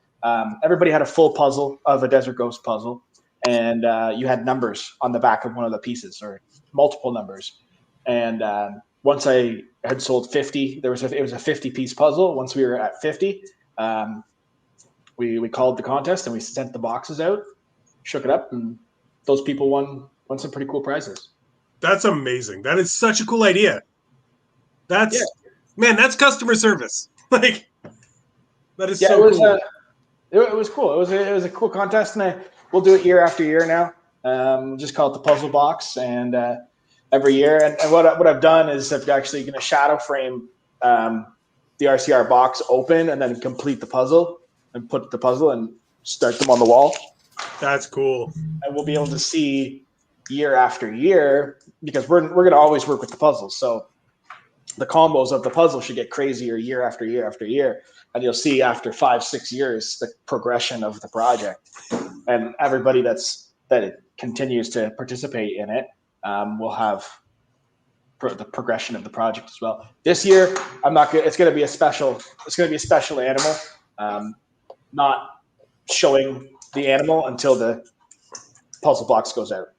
Everybody had a full puzzle of a Desert Ghost puzzle. and you had numbers on the back of one of the pieces or multiple numbers. And once I had sold 50, it was a 50-piece puzzle. Once we were at 50, we called the contest and we sent the boxes out, shook it up, and those people won some pretty cool prizes. That's amazing. That is such a cool idea. Man, that's customer service. Like, that is so cool. It was cool. It was a cool contest, and we'll do it year after year now. Just call it the puzzle box, and every year. And what I've done is I'm actually going to shadow frame the RCR box open and then complete the puzzle and put the puzzle and start them on the wall. That's cool. And we'll be able to see year after year, because we're going to always work with the puzzles. So the combos of the puzzle should get crazier year after year after year. And you'll see after 5-6 years the progression of the project, and everybody that continues to participate in it will have the progression of the project as well. This year, it's going to be a special animal. Not showing the animal until the puzzle box goes out.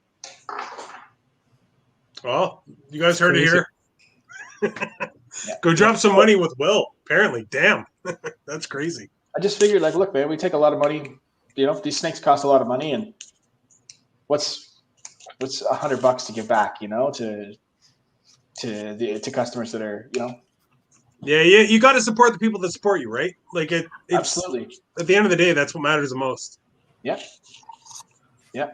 Well, you guys heard it here. Go drop some money with Will. Apparently, damn, that's crazy. I just figured, like, look, man, we take a lot of money. You know, these snakes cost a lot of money, and what's $100 to give back? You know, to customers that are, you know. Yeah, you got to support the people that support you, right? Like it's absolutely. At the end of the day, that's what matters the most. Yeah. Yeah.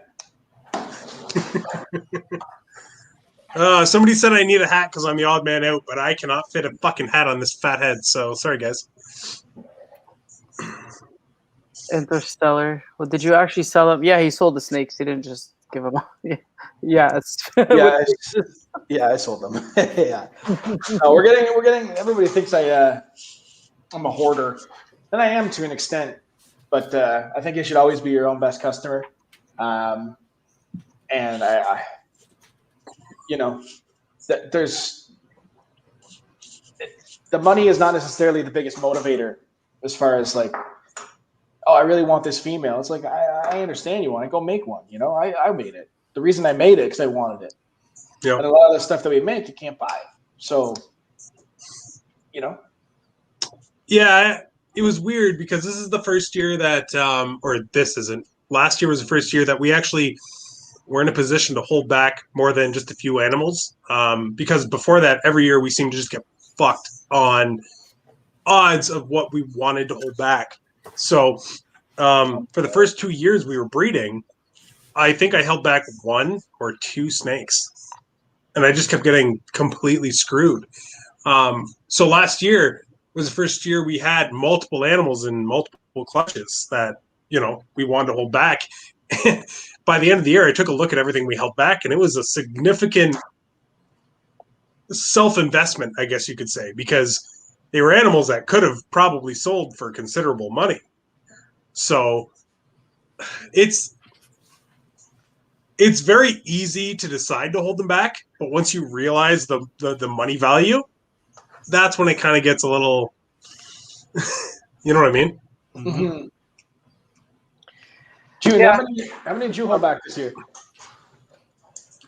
Somebody said I need a hat because I'm the odd man out, but I cannot fit a fucking hat on this fat head. So sorry, guys. Interstellar. Well, did you actually sell them? Yeah, he sold the snakes. He didn't just give them. Yeah, I sold them. Yeah. No, we're getting. Everybody thinks I'm a hoarder, and I am to an extent. But I think you should always be your own best customer. And I you know, there's the money is not necessarily the biggest motivator as far as like, oh, I really want this female. It's like, I understand you want it. Go make one. You know, I made it. The reason I made it because I wanted it. Yeah. And a lot of the stuff that we make, you can't buy. So, you know. Yeah, it was weird because this is the first year that, or this isn't. Last year was the first year that we actually were in a position to hold back more than just a few animals. Because before that, every year we seemed to just get fucked on odds of what we wanted to hold back. So for the first 2 years we were breeding, I think I held back 1 or 2 snakes. And I just kept getting completely screwed. So last year was the first year we had multiple animals in multiple clutches that, you know, we wanted to hold back. By the end of the year, I took a look at everything we held back, and it was a significant self-investment, I guess you could say, because they were animals that could have probably sold for considerable money. So it's very easy to decide to hold them back, but once you realize the money value, that's when it kind of gets a little, you know what I mean? Mm-hmm. Jhun, yeah. How many did you hold back this year?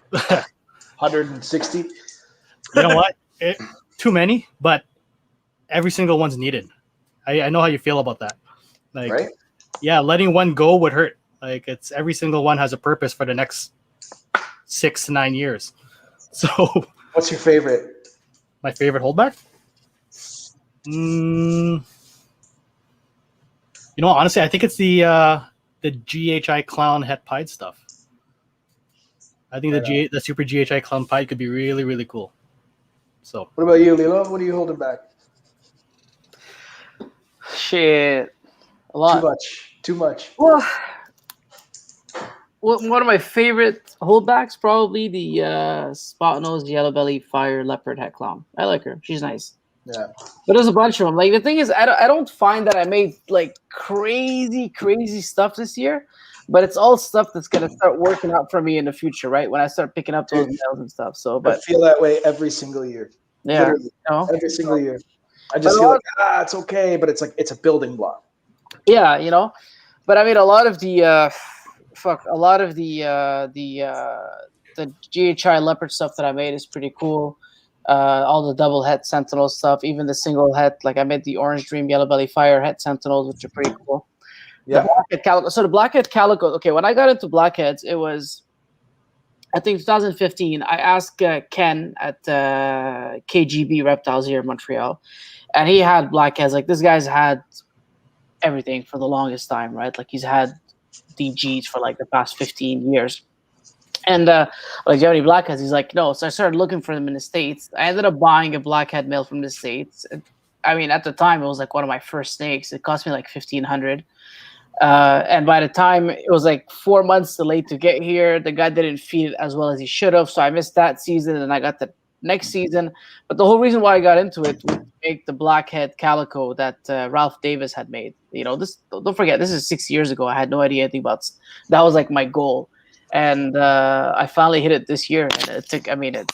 160. You know what? Too many, but every single one's needed. I know how you feel about that. Like, right? Yeah, letting one go would hurt. Like, it's every single one has a purpose for the next 6 to 9 years. So, what's your favorite? My favorite holdback? You know, honestly, I think it's the GHI Clown Het Pied stuff. I think the Super GHI Clown Pied could be really, really cool. So, what about you, Lilo? What are you holding back? Shit, a lot. Too much. Well, one of my favorite holdbacks, probably the spot-nosed yellow belly fire leopard het clown. I like her. She's nice. Yeah. But there's a bunch of them. Like, the thing is, I don't find that I made like crazy stuff this year, but it's all stuff that's gonna start working out for me in the future, right? When I start picking up those nails and stuff. So, but I feel that way every single year. Yeah. You know? Every single year. I just feel like it's okay, but it's like it's a building block. Yeah, you know. But I mean, a lot of the fuck, a lot of the GHI leopard stuff that I made is pretty cool. All the double head sentinel stuff, even the single head, like I made the orange dream yellow belly fire head sentinels, which are pretty cool. Yeah. The blackhead calico. So the blackhead calico. Okay, when I got into blackheads, it was, I think, 2015. I asked Ken at KGB Reptiles here in Montreal, and he had blackheads. Like, this guy's had everything for the longest time, right? Like, he's had DGs for like the past 15 years. And like, do you have any blackheads? He's like, no. So I started looking for them in the States. I ended up buying a blackhead male from the States. I mean, at the time, it was like one of my first snakes. It cost me like $1,500. And by the time it was like 4 months delayed to get here, the guy didn't feed it as well as he should have. So I missed that season, and I got the next season. But the whole reason why I got into it was to make the blackhead calico that Ralph Davis had made. You know, this, don't forget, this is 6 years ago. I had no idea anything about. That was like my goal. And I finally hit it this year, and it took. I mean, I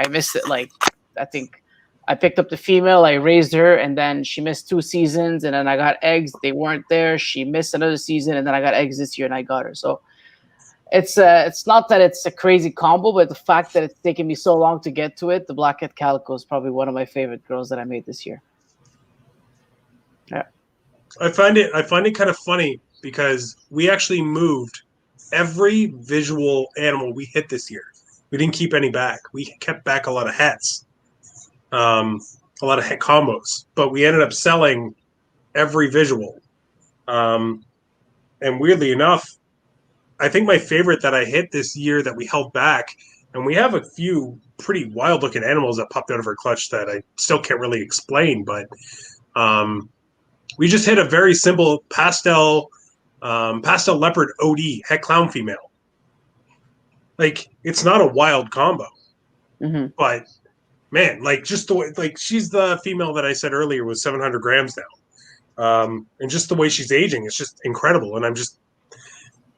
missed it. Like, I think I picked up the female, I raised her, and then she missed 2 seasons, and then I got eggs. They weren't there. She missed another season, and then I got eggs this year, and I got her. So it's not that it's a crazy combo, but the fact that it's taken me so long to get to it, the blackhead calico is probably one of my favorite girls that I made this year. Yeah, I find it kind of funny because we actually moved every visual animal we hit this year. We didn't keep any back. We kept back a lot of hets, a lot of het combos, but we ended up selling every visual. And weirdly enough, I think my favorite that I hit this year that we held back, and we have a few pretty wild looking animals that popped out of our clutch that I still can't really explain, but we just hit a very simple pastel leopard OD het clown female. Like, it's not a wild combo, but man, like, just the way, like, she's the female that I said earlier was 700 grams now, and just the way she's aging, it's just incredible. And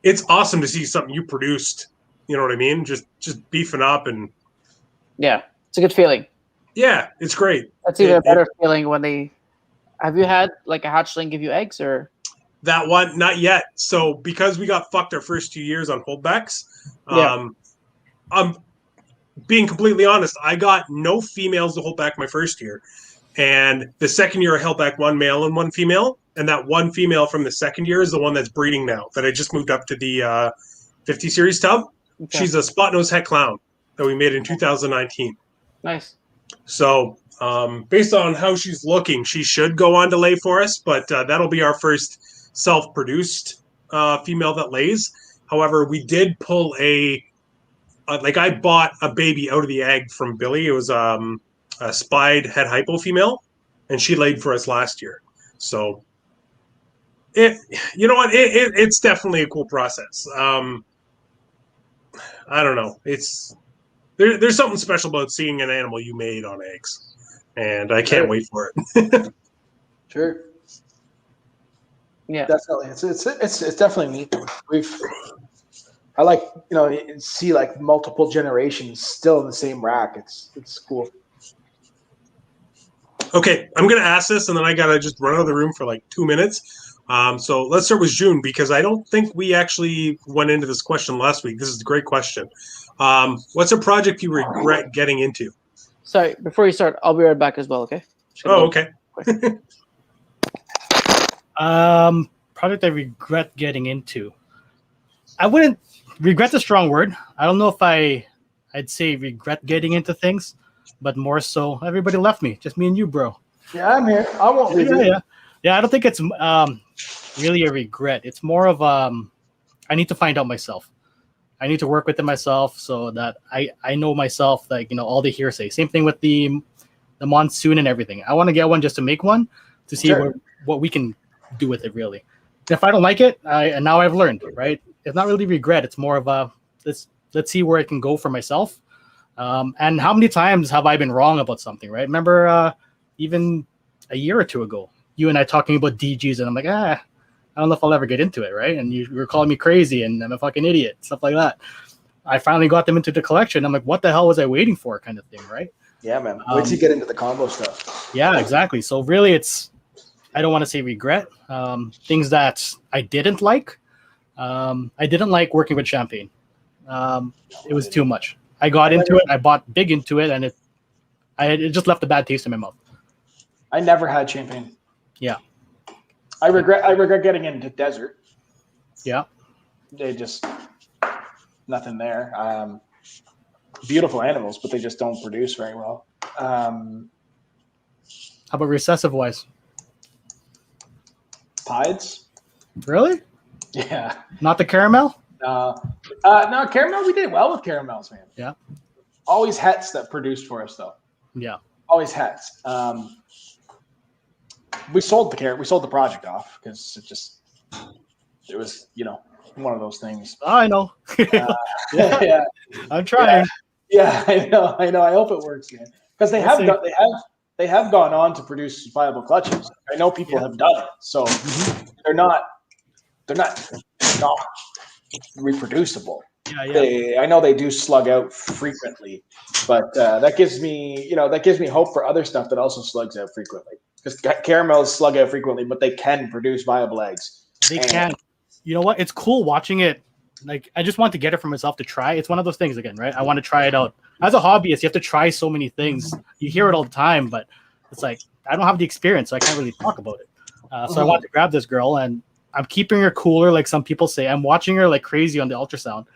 it's awesome to see something you produced. You know what I mean? Just beefing up, and yeah, it's a good feeling. Yeah, it's great. That's even a better feeling when they. Have you had like a hatchling give you eggs or? That one, not yet. So because we got fucked our first 2 years on holdbacks, I'm being completely honest. I got no females to hold back my first year, and the second year I held back 1 male and 1 female, and that 1 female from the second year is the one that's breeding now. That I just moved up to the 50 series tub. Okay. She's a spot nose het clown that we made in 2019. Nice. So based on how she's looking, she should go on to lay for us, but that'll be our first self-produced female that lays. However, we did pull I bought a baby out of the egg from Billy. It was a spied het hypo female, and she laid for us last year. So it's definitely a cool process. I don't know. There's something special about seeing an animal you made on eggs, and I can't wait for it. Sure. Yeah, definitely. It's definitely neat. I like, see like multiple generations still in the same rack. It's cool. Okay, I'm gonna ask this, and then I gotta just run out of the room for like 2 minutes. So let's start with Jhun, because I don't think we actually went into this question last week. This is a great question. What's a project you regret getting into? Sorry, before you start, I'll be right back as well. Okay. Okay. Project I regret getting into. I wouldn't regret's a strong word. I don't know if I'd say regret getting into things, but more so everybody left me, just me and you, bro. Yeah, I'm here. I won't leave you. Yeah. I don't think it's really a regret. It's more of I need to find out myself. I need to work with it myself so that I know myself, like, all the hearsay. Same thing with the monsoon and everything. I want to get one just to make one to see what we can do with it, really. If I don't like it, and now I've learned, right? It's not really regret. It's more of let's see where it can go for myself. And how many times have I been wrong about something, right? Remember even a year or two ago, you and I talking about DGs, and I'm like, I don't know if I'll ever get into it, right? And you were calling me crazy and I'm a fucking idiot, stuff like that. I finally got them into the collection. I'm like, what the hell was I waiting for, kind of thing, right? Yeah, man. Wait till you get into the combo stuff. Yeah, exactly. So really, I don't want to say regret. Things that I didn't like, I didn't like working with champagne. It was too much. I got into it. I bought big into it, and it just left a bad taste in my mouth. I never had champagne. Yeah. I regret getting into desert. Yeah. They just nothing there. Beautiful animals, but they just don't produce very well. How about recessive wise? Pieds? Really? Yeah. Not the caramel? No, caramel. We did well with caramels, man. Yeah. Always hets that produced for us, though. Yeah. Always hets. We sold the project off because it was one of those things. Oh, I know. Yeah. I'm trying. Yeah, I know. I hope it works, man. Because they have gone on to produce viable clutches. I know people have done it, so they're not reproduciable. Yeah. I know they do slug out frequently, but that gives me hope for other stuff that also slugs out frequently. Because caramels slug out frequently, but they can produce viable eggs. They can. You know what? It's cool watching it. Like, I just want to get it for myself to try. It's one of those things again, right? I want to try it out. As a hobbyist, you have to try so many things. You hear it all the time, but it's like, I don't have the experience, so I can't really talk about it. So I wanted to grab this girl, and I'm keeping her cooler, like some people say. I'm watching her like crazy on the ultrasound.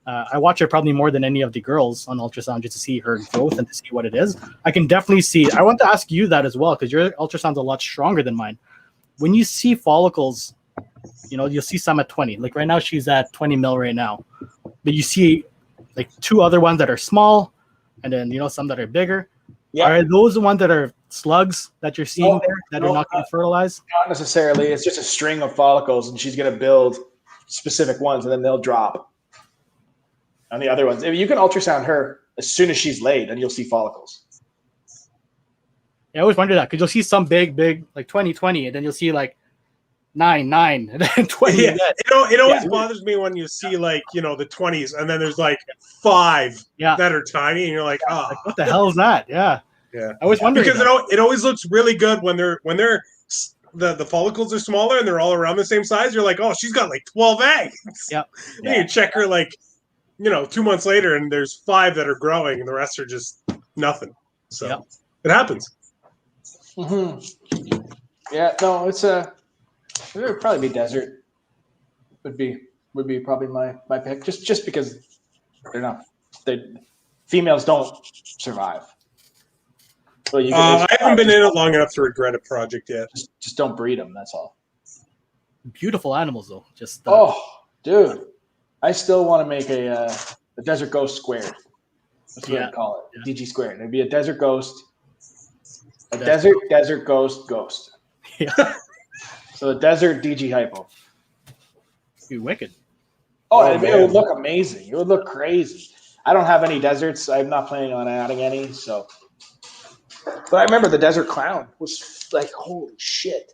I watch her probably more than any of the girls on ultrasound just to see her growth and to see what it is. I can definitely see. I want to ask you that as well, because your ultrasound's a lot stronger than mine. When you see follicles, you'll see some at 20. Like right now, she's at 20 mil right now. But you see like two other ones that are small, and then some that are bigger. Yeah. Are those the ones that are slugs that you're seeing there that are not getting fertilized? Not necessarily. It's just a string of follicles, and she's going to build specific ones, and then they'll drop on the other ones. If you can ultrasound her as soon as she's laid, and you'll see follicles. Yeah, I always wonder that because you'll see some big, like 20, and then you'll see like 9, and then 20. Yeah. It always bothers me when you see like the 20s, and then there's like 5 that are tiny, and you're like, oh, like, what the hell is that? Yeah. Yeah. I always wonder because it always looks really good when they're the follicles are smaller and they're all around the same size. You're like, oh, she's got like 12 eggs. Yeah. And you check her like 2 months later, and there's 5 that are growing, and the rest are just nothing. So it happens. Mm-hmm. Yeah, no, it would probably be desert. Would be probably my pick, just because females don't survive. Well, I haven't been in it long enough to regret a project yet. Just don't breed them. That's all. Beautiful animals, though. Just dude, I still want to make a desert ghost squared. That's what I call it. DG squared. It'd be a desert ghost. A desert ghost. Yeah. So the desert DG hypo. Be wicked. It would look amazing. It would look crazy. I don't have any deserts. I'm not planning on adding any. So, but I remember the desert clown was like, holy shit,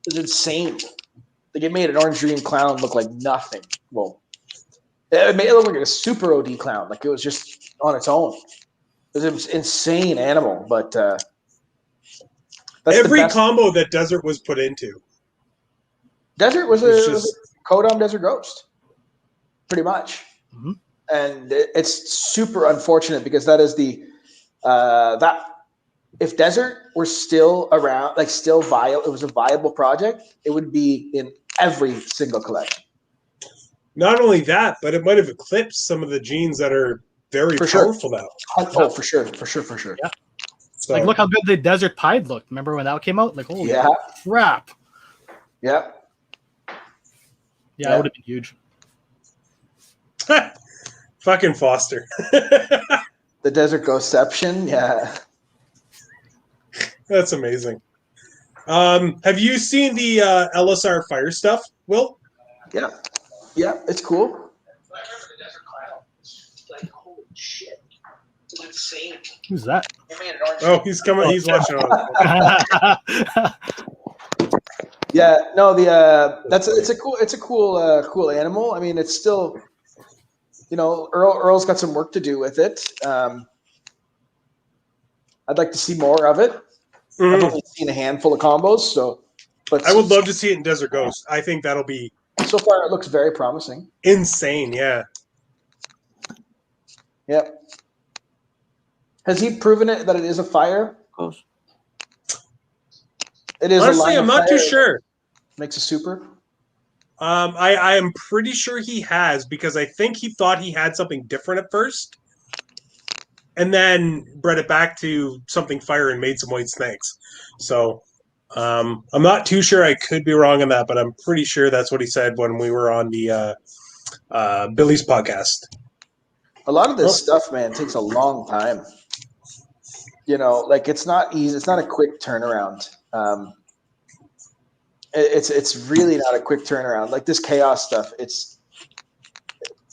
it was insane. Like it made an orange green clown look like nothing. Well, it made it look like a super OD clown. Like it was just on its own. It was an insane animal, but that's every combo that desert was put into. Desert was a Kodam Desert Ghost, pretty much. Mm-hmm. And it's super unfortunate because that is that if Desert were still around, like still viable, it was a viable project, it would be in every single collection. Not only that, but it might have eclipsed some of the genes that are very powerful now. Oh, for sure. Yeah. So, like, look how good the Desert Pied looked. Remember when that came out? Like, holy crap. Yeah. Yeah, it would have been huge. Fucking Foster. The Desert Ghostception, yeah. That's amazing. Have you seen the LSR fire stuff, Will? Yeah. Yeah, it's cool. I remember the Desert Clown. Like, holy shit. It's insane. Who's that? Oh, he's coming. He's watching on. Yeah, no, it's a cool animal. I mean, it's still, Earl's got some work to do with it. I'd like to see more of it. I've only seen a handful of combos, but I would love to see it in Desert Ghost. I think that'll be So far, it looks very promising. Insane, yeah. Yep. Has he proven it that it is a fire? Goes. It is. Honestly, a line I'm of not too fire sure. Makes a super. I am pretty sure he has, because I think he thought he had something different at first, and then bred it back to something fire and made some white snakes. So I'm not too sure. I could be wrong on that, but I'm pretty sure that's what he said when we were on the Billy's podcast. A lot of this stuff, man, takes a long time. You know, like it's not easy. It's not a quick turnaround. It's really not a quick turnaround. Like this chaos stuff, it's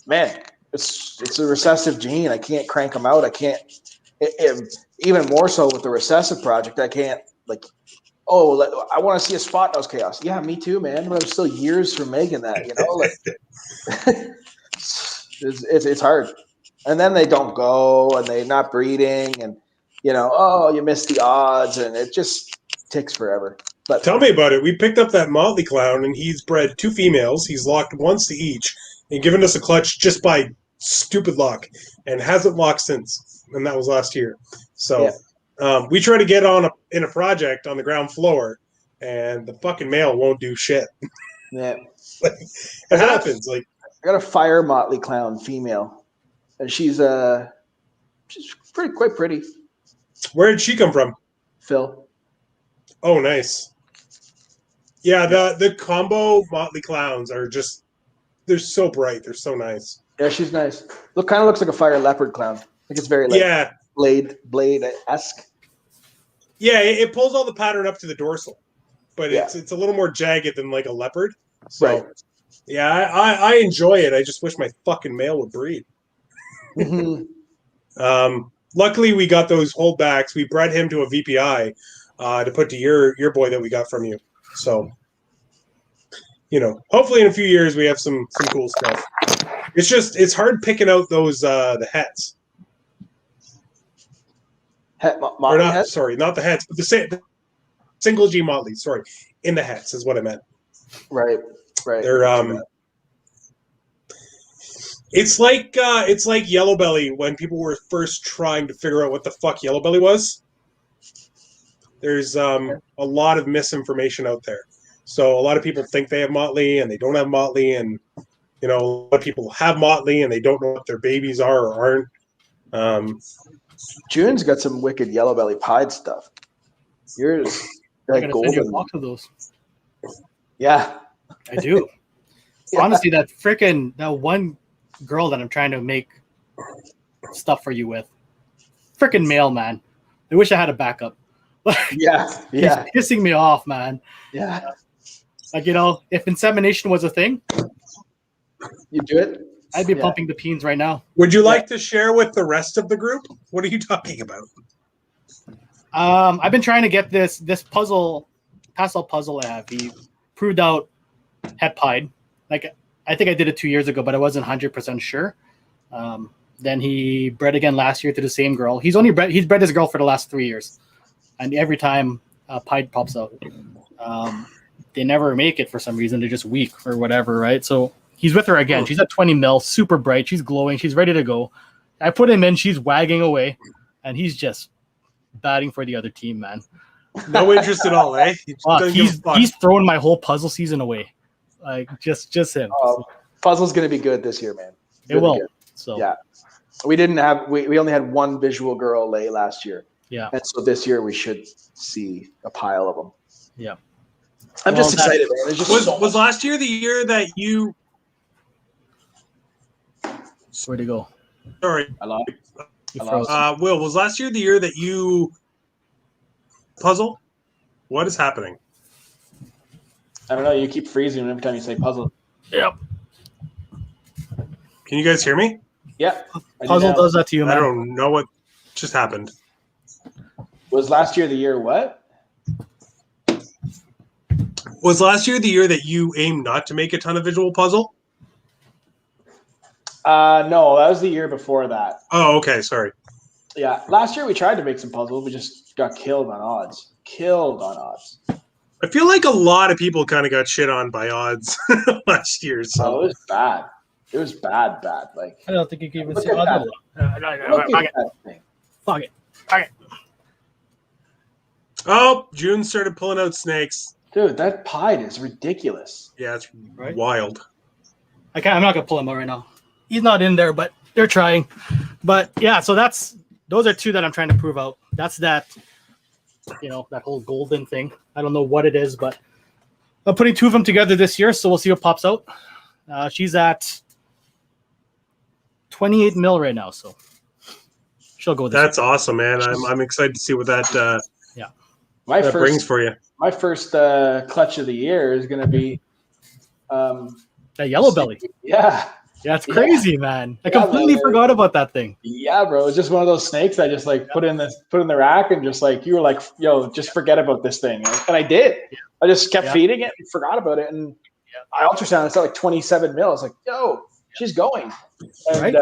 a recessive gene. I can't crank them out. I can't. Even more so with the recessive project, I can't I want to see a spot nose chaos. Yeah, me too, man. But I'm still years from making that. You know, like it's hard. And then they don't go, and they're not breeding, and you missed the odds, and it just takes forever. But tell me about it. We picked up that Motley Clown, and he's bred 2 females. He's locked once to each, and given us a clutch just by stupid luck, and hasn't locked since. And that was last year. So we try to get in a project on the ground floor, and the fucking male won't do shit. Yeah, it happens. Like I got a fire Motley Clown female. And she's quite pretty. Where did she come from? Phil. Oh, nice. Yeah, the combo Motley Clowns are they're so bright. They're so nice. Yeah, she's nice. Kind of looks like a fire leopard clown. I think it's very blade-esque. Yeah, it pulls all the pattern up to the dorsal, but it's a little more jagged than like a leopard. So, right. Yeah, I enjoy it. I just wish my fucking male would breed. Mm-hmm. Luckily, we got those holdbacks. We bred him to a VPI to put to your boy that we got from you. So, hopefully in a few years we have some cool stuff. It's hard picking out those the hets. Sorry, not the hets, but the single G Motley. Sorry, in the hets is what I meant. Right. They're It's like yellow belly when people were first trying to figure out what the fuck yellow belly was. There's a lot of misinformation out there. So a lot of people think they have motley and they don't have motley, and a lot of people have motley and they don't know what their babies are or aren't. Jhun's got some wicked yellow belly pied stuff. Yours like golden. Send you a box of those. Yeah, I do. Honestly, that one girl that I'm trying to make stuff for you with, freaking male, man. I wish I had a backup. Yeah. He's pissing me off, man. Yeah. Like, if insemination was a thing, you do it. I'd be pumping the peens right now. Would you like to share with the rest of the group? What are you talking about? I've been trying to get this pastel puzzle I have. He proved out het pied. Like, I think I did it 2 years ago, but I wasn't 100% sure. Then he bred again last year to the same girl. He's bred this girl for the last 3 years, and every time pied pops out, they never make it for some reason. They're just weak or whatever, right? So he's with her again. She's at 20 mil, super bright. She's glowing. She's ready to go. I put him in. She's wagging away, and he's just batting for the other team, man. No interest at all, eh? He's throwing my whole puzzle season away. Like just him. Puzzle's gonna be good this year, man. It will. Good. So yeah, we only had one visual girl lay last year. Yeah, and so this year we should see a pile of them. Yeah, I'm just excited, man. Was last year the year that you? Where'd he go? Sorry, I lost. Will, was last year the year that you puzzle? What is happening? I don't know. You keep freezing every time you say puzzle. Yep. Can you guys hear me? Yeah. Puzzle does that to you, man. I don't know what just happened. Was last year the year what? Was last year the year that you aimed not to make a ton of visual puzzle? No, that was the year before that. Oh, okay. Sorry. Yeah. Last year we tried to make some puzzle. We just got killed on odds. I feel like a lot of people kind of got shit on by odds last year. Oh, So it was bad. It was bad. Like, I don't think you can even look see. at Oh, that. Look fuck at it. that thing. Fuck it. Fuck it. oh, June started pulling out snakes. Dude, that pied is ridiculous. Yeah, it's Right? wild. I'm not gonna pull him out right now. He's not in there, but they're trying. But yeah, so those are two that I'm trying to prove out. That's that, that whole golden thing. I don't know what it is, but I'm putting two of them together this year, so we'll see what pops out. She's at 28 mil right now, so she'll go. That's awesome, man. I'm excited to see what that brings for you. My first clutch of the year is going to be that yellow belly. Yeah. Yeah, it's crazy, man. I Yeah, completely man. forgot about that thing. Yeah, bro. It's just one of those snakes I just like put in the rack and just like you were like, yo, just forget about this thing. And I did. I just kept feeding it and forgot about it. And I ultrasound, it's at like 27 mil. It's like, yo, she's going. And Right?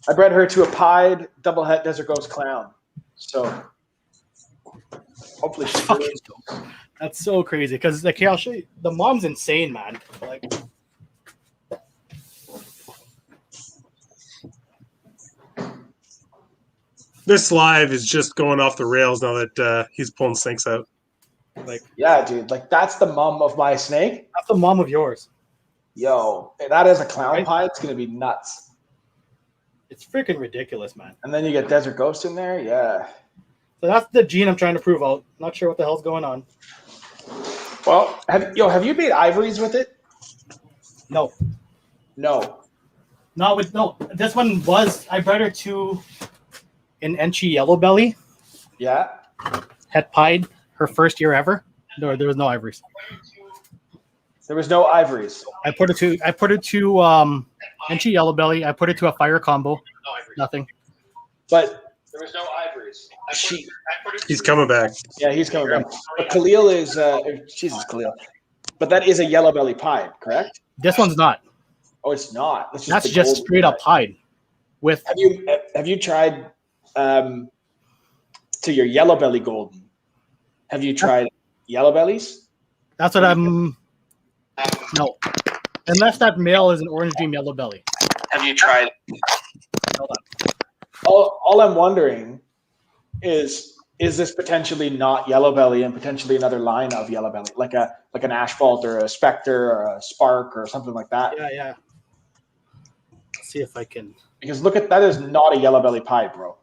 I bred her to a pied double het desert ghost clown. So hopefully she really goes. That's so crazy because like, I'll show you. The mom's insane, man. Like, This live is just going off the rails now that he's pulling snakes out. Yeah, dude. Like that's the mom of my snake. that's the mom of yours. Yo, and that is a clown Right? pie. It's gonna be nuts. It's freaking ridiculous, man. And then you get desert ghost in there. Yeah. So that's the gene I'm trying to prove out. Not sure what the hell's going on. Well, have you made ivories with it? No, No. not with no. This one was I bred her to an Enchi yellow belly, Yeah. het pied her first year ever. No, there was no ivories. There was no ivories. I put her to Enchi yellow belly. I put her to a fire combo. Nothing. But there was no ivories. He's coming back. Yeah, he's coming back. But Khalil is Jesus, Khalil. But that is a yellow belly pie, correct? This one's not. Oh, it's not. That's the just golden straight up pie. pied. With Have you tried to your yellow belly golden? Have you tried yellow bellies? that's what I'm. No, unless that male is an orange dream yellow belly. Have you tried? Hold on. All I'm wondering is this potentially not yellow belly and potentially another line of yellow belly, like an asphalt or a spectre or a spark or something like that? Yeah. Let's see if I can. Because look at that is not a yellow belly pie, bro.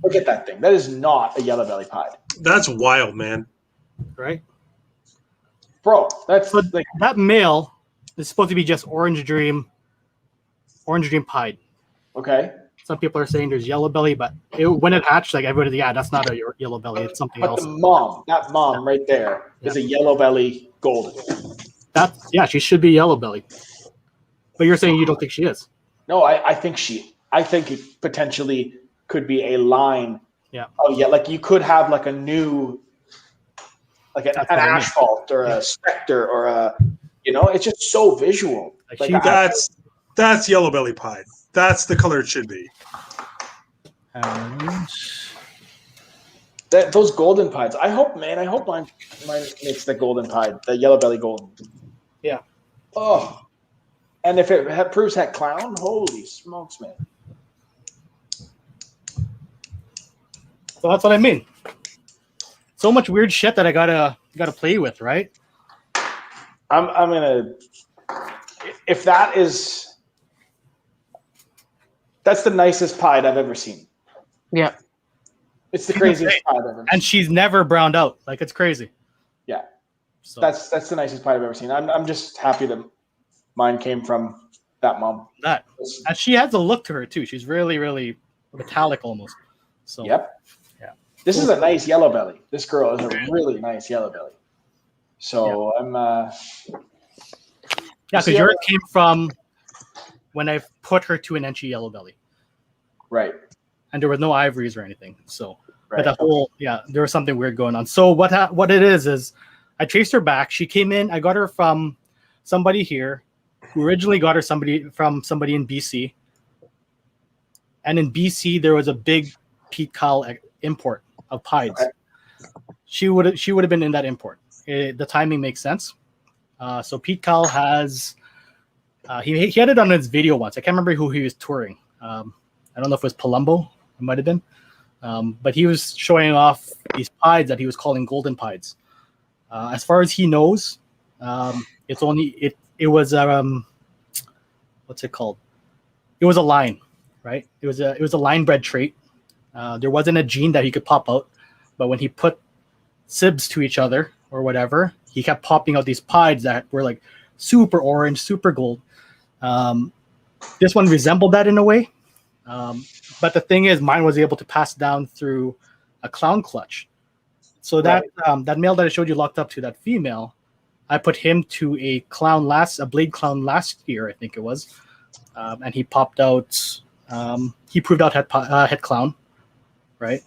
Look at that thing. That is not a yellow belly pie, That's wild, man. Right. bro. That's But like that male is supposed to be just orange dream pied. okay. Some people are saying there's yellow belly, but when it hatched, like everybody, that's not a yellow belly. It's something But else. that mom right there is a yellow belly golden. She should be yellow belly. But you're saying you don't think she is. No, I think it potentially could be a line. Yeah. Oh yeah, like you could have like a new, like an what I mean. asphalt or a spectre or a, it's just so visual. Like That's yellow belly pie. That's the color it should be. Those golden pies. I hope mine makes the golden pie, the yellow belly golden. Yeah. Oh, and if it proves that clown, holy smokes, man! So that's what I mean. So much weird shit that I gotta play with, right? I'm gonna. If that's the nicest pied I've ever seen. Yeah. It's the craziest pied I've ever seen. And she's never browned out. Like it's crazy. Yeah. So That's the nicest pied I've ever seen. I'm just happy that mine came from that mom. and she has a look to her too. She's really, really metallic almost. So Yep. Yeah. This is a nice yellow belly. This girl is a really nice yellow belly. So I'm because yours came from when I put her to an Enchi yellow belly. right. And there was no ivories or anything. So Right. but there was something weird going on. So what it is I traced her back. She came in. I got her from somebody here who originally got her from somebody in BC. And in BC, there was a big peat cow import of pieds. Okay. she would have been in that import. The timing makes sense. So Pete Cal has he had it on his video once. I can't remember who he was touring. I don't know if it was Palumbo. It might have been. But he was showing off these pieds that he was calling golden pieds. As far as he knows, it's only it was what's it called? It was a line, right? It was a line bred trait. There wasn't a gene that he could pop out, but when he put sibs to each other or whatever, he kept popping out these pieds that were like super orange, super gold. This one resembled that in a way. But the thing is, mine was able to pass down through a clown clutch. So that that male that I showed you locked up to, that female, I put him to a blade clown last year, I think it was, and he popped out. He proved out head clown, right?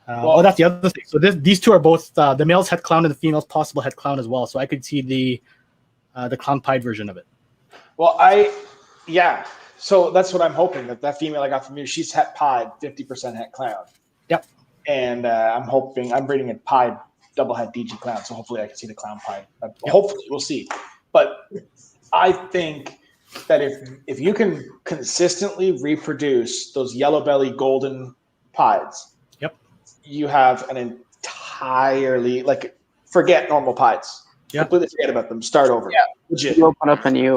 That's the other thing. So these two are both the male's head clown and the female's possible head clown as well. So I could see the clown pied version of it. Well, So that's what I'm hoping, that female I got from you, she's het pied, 50% het clown. Yep. And I'm breeding a pied double het DG clown, so hopefully I can see the clown pied. Hopefully, we'll see. But I think that if you can consistently reproduce those yellow belly golden pieds, yep, you have an entirely, forget normal pieds. Yep. Completely forget about them. Start over. Yeah. Legit. You open up a new.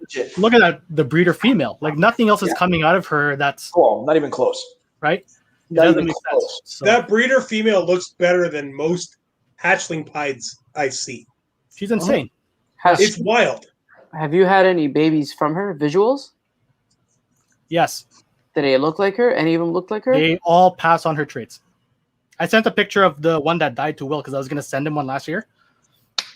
Legit. Look at that, the breeder female. Like nothing else is coming out of her. That's not even close. Right. Not even close. So, that breeder female looks better than most hatchling pieds I see. She's insane. It's wild. Have you had any babies from her? Visuals? Yes. Did they look like her? Any of them look like her? They all pass on her traits. I sent a picture of the one that died to Will because I was going to send him one last year.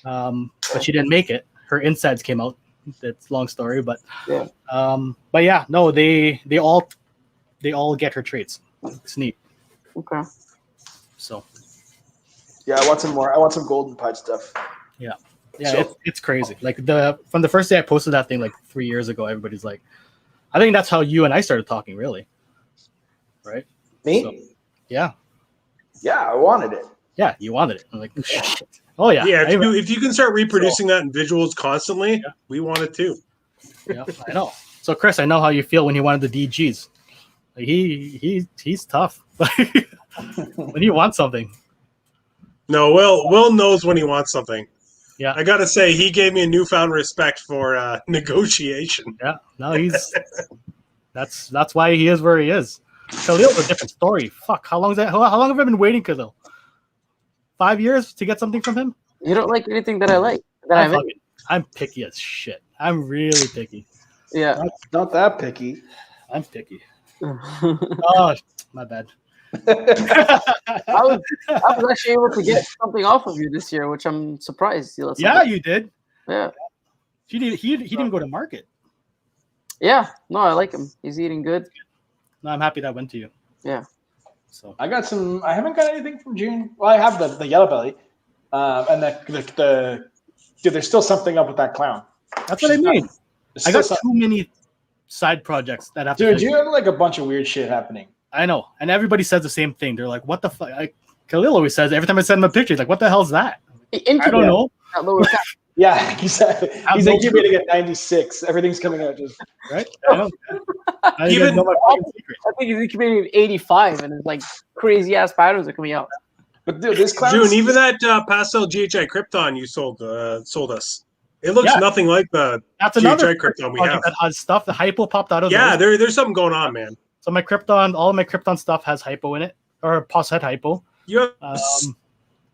But she didn't make it. Her insides came out. It's a long story, but yeah. No, they all get her traits. It's neat. Okay. So. Yeah, I want some more. I want some golden pied stuff. Yeah. It's crazy. Like from the first day I posted that thing 3 years ago, everybody's like, I think that's how you and I started talking, really. Right? Me? So, yeah. Yeah, I wanted it. Yeah, you wanted it. I'm like, shit. Oh yeah. Yeah, if you can start reproducing that in visuals constantly, we want it too. Yeah, I know. So Chris, I know how you feel when you wanted the DGs. Like, he's tough. When you want something. No, Will knows when he wants something. Yeah. I gotta say, he gave me a newfound respect for negotiation. Yeah. No, that's why he is where he is. Khalil's a different story. Fuck. How long have I been waiting, Khalil? 5 years to get something from him? You don't like anything that I like. I'm picky as shit. I'm really picky. Yeah. Not that picky. I'm picky. Oh, my bad. I was actually able to get something off of you this year, which I'm surprised. Yeah, you did. Yeah. He didn't go to market. Yeah. No, I like him. He's eating good. No, I'm happy that went to you. Yeah. So I haven't got anything from Jhun. Well, I have the yellow belly, and dude, there's still something up with that clown. That's what I mean. I got too many side projects that have to. Dude, you have a bunch of weird shit happening. I know, and everybody says the same thing. They're like, "What the fuck?" Khalil always says every time I send him a picture, he's like, "What the hell is that?" I don't know. Yeah, he's incubating at 96. Everything's coming out just right. I know. I think he's incubating at 85, and it's crazy ass patterns are coming out. But dude, this clown. Jhun, even that pastel GHI Krypton you sold us. It looks nothing like the GHI Krypton we have. That has stuff. The hypo popped out of. Yeah, there's something going on, man. So my Krypton, all of my Krypton stuff has hypo in it, or pos het hypo. You have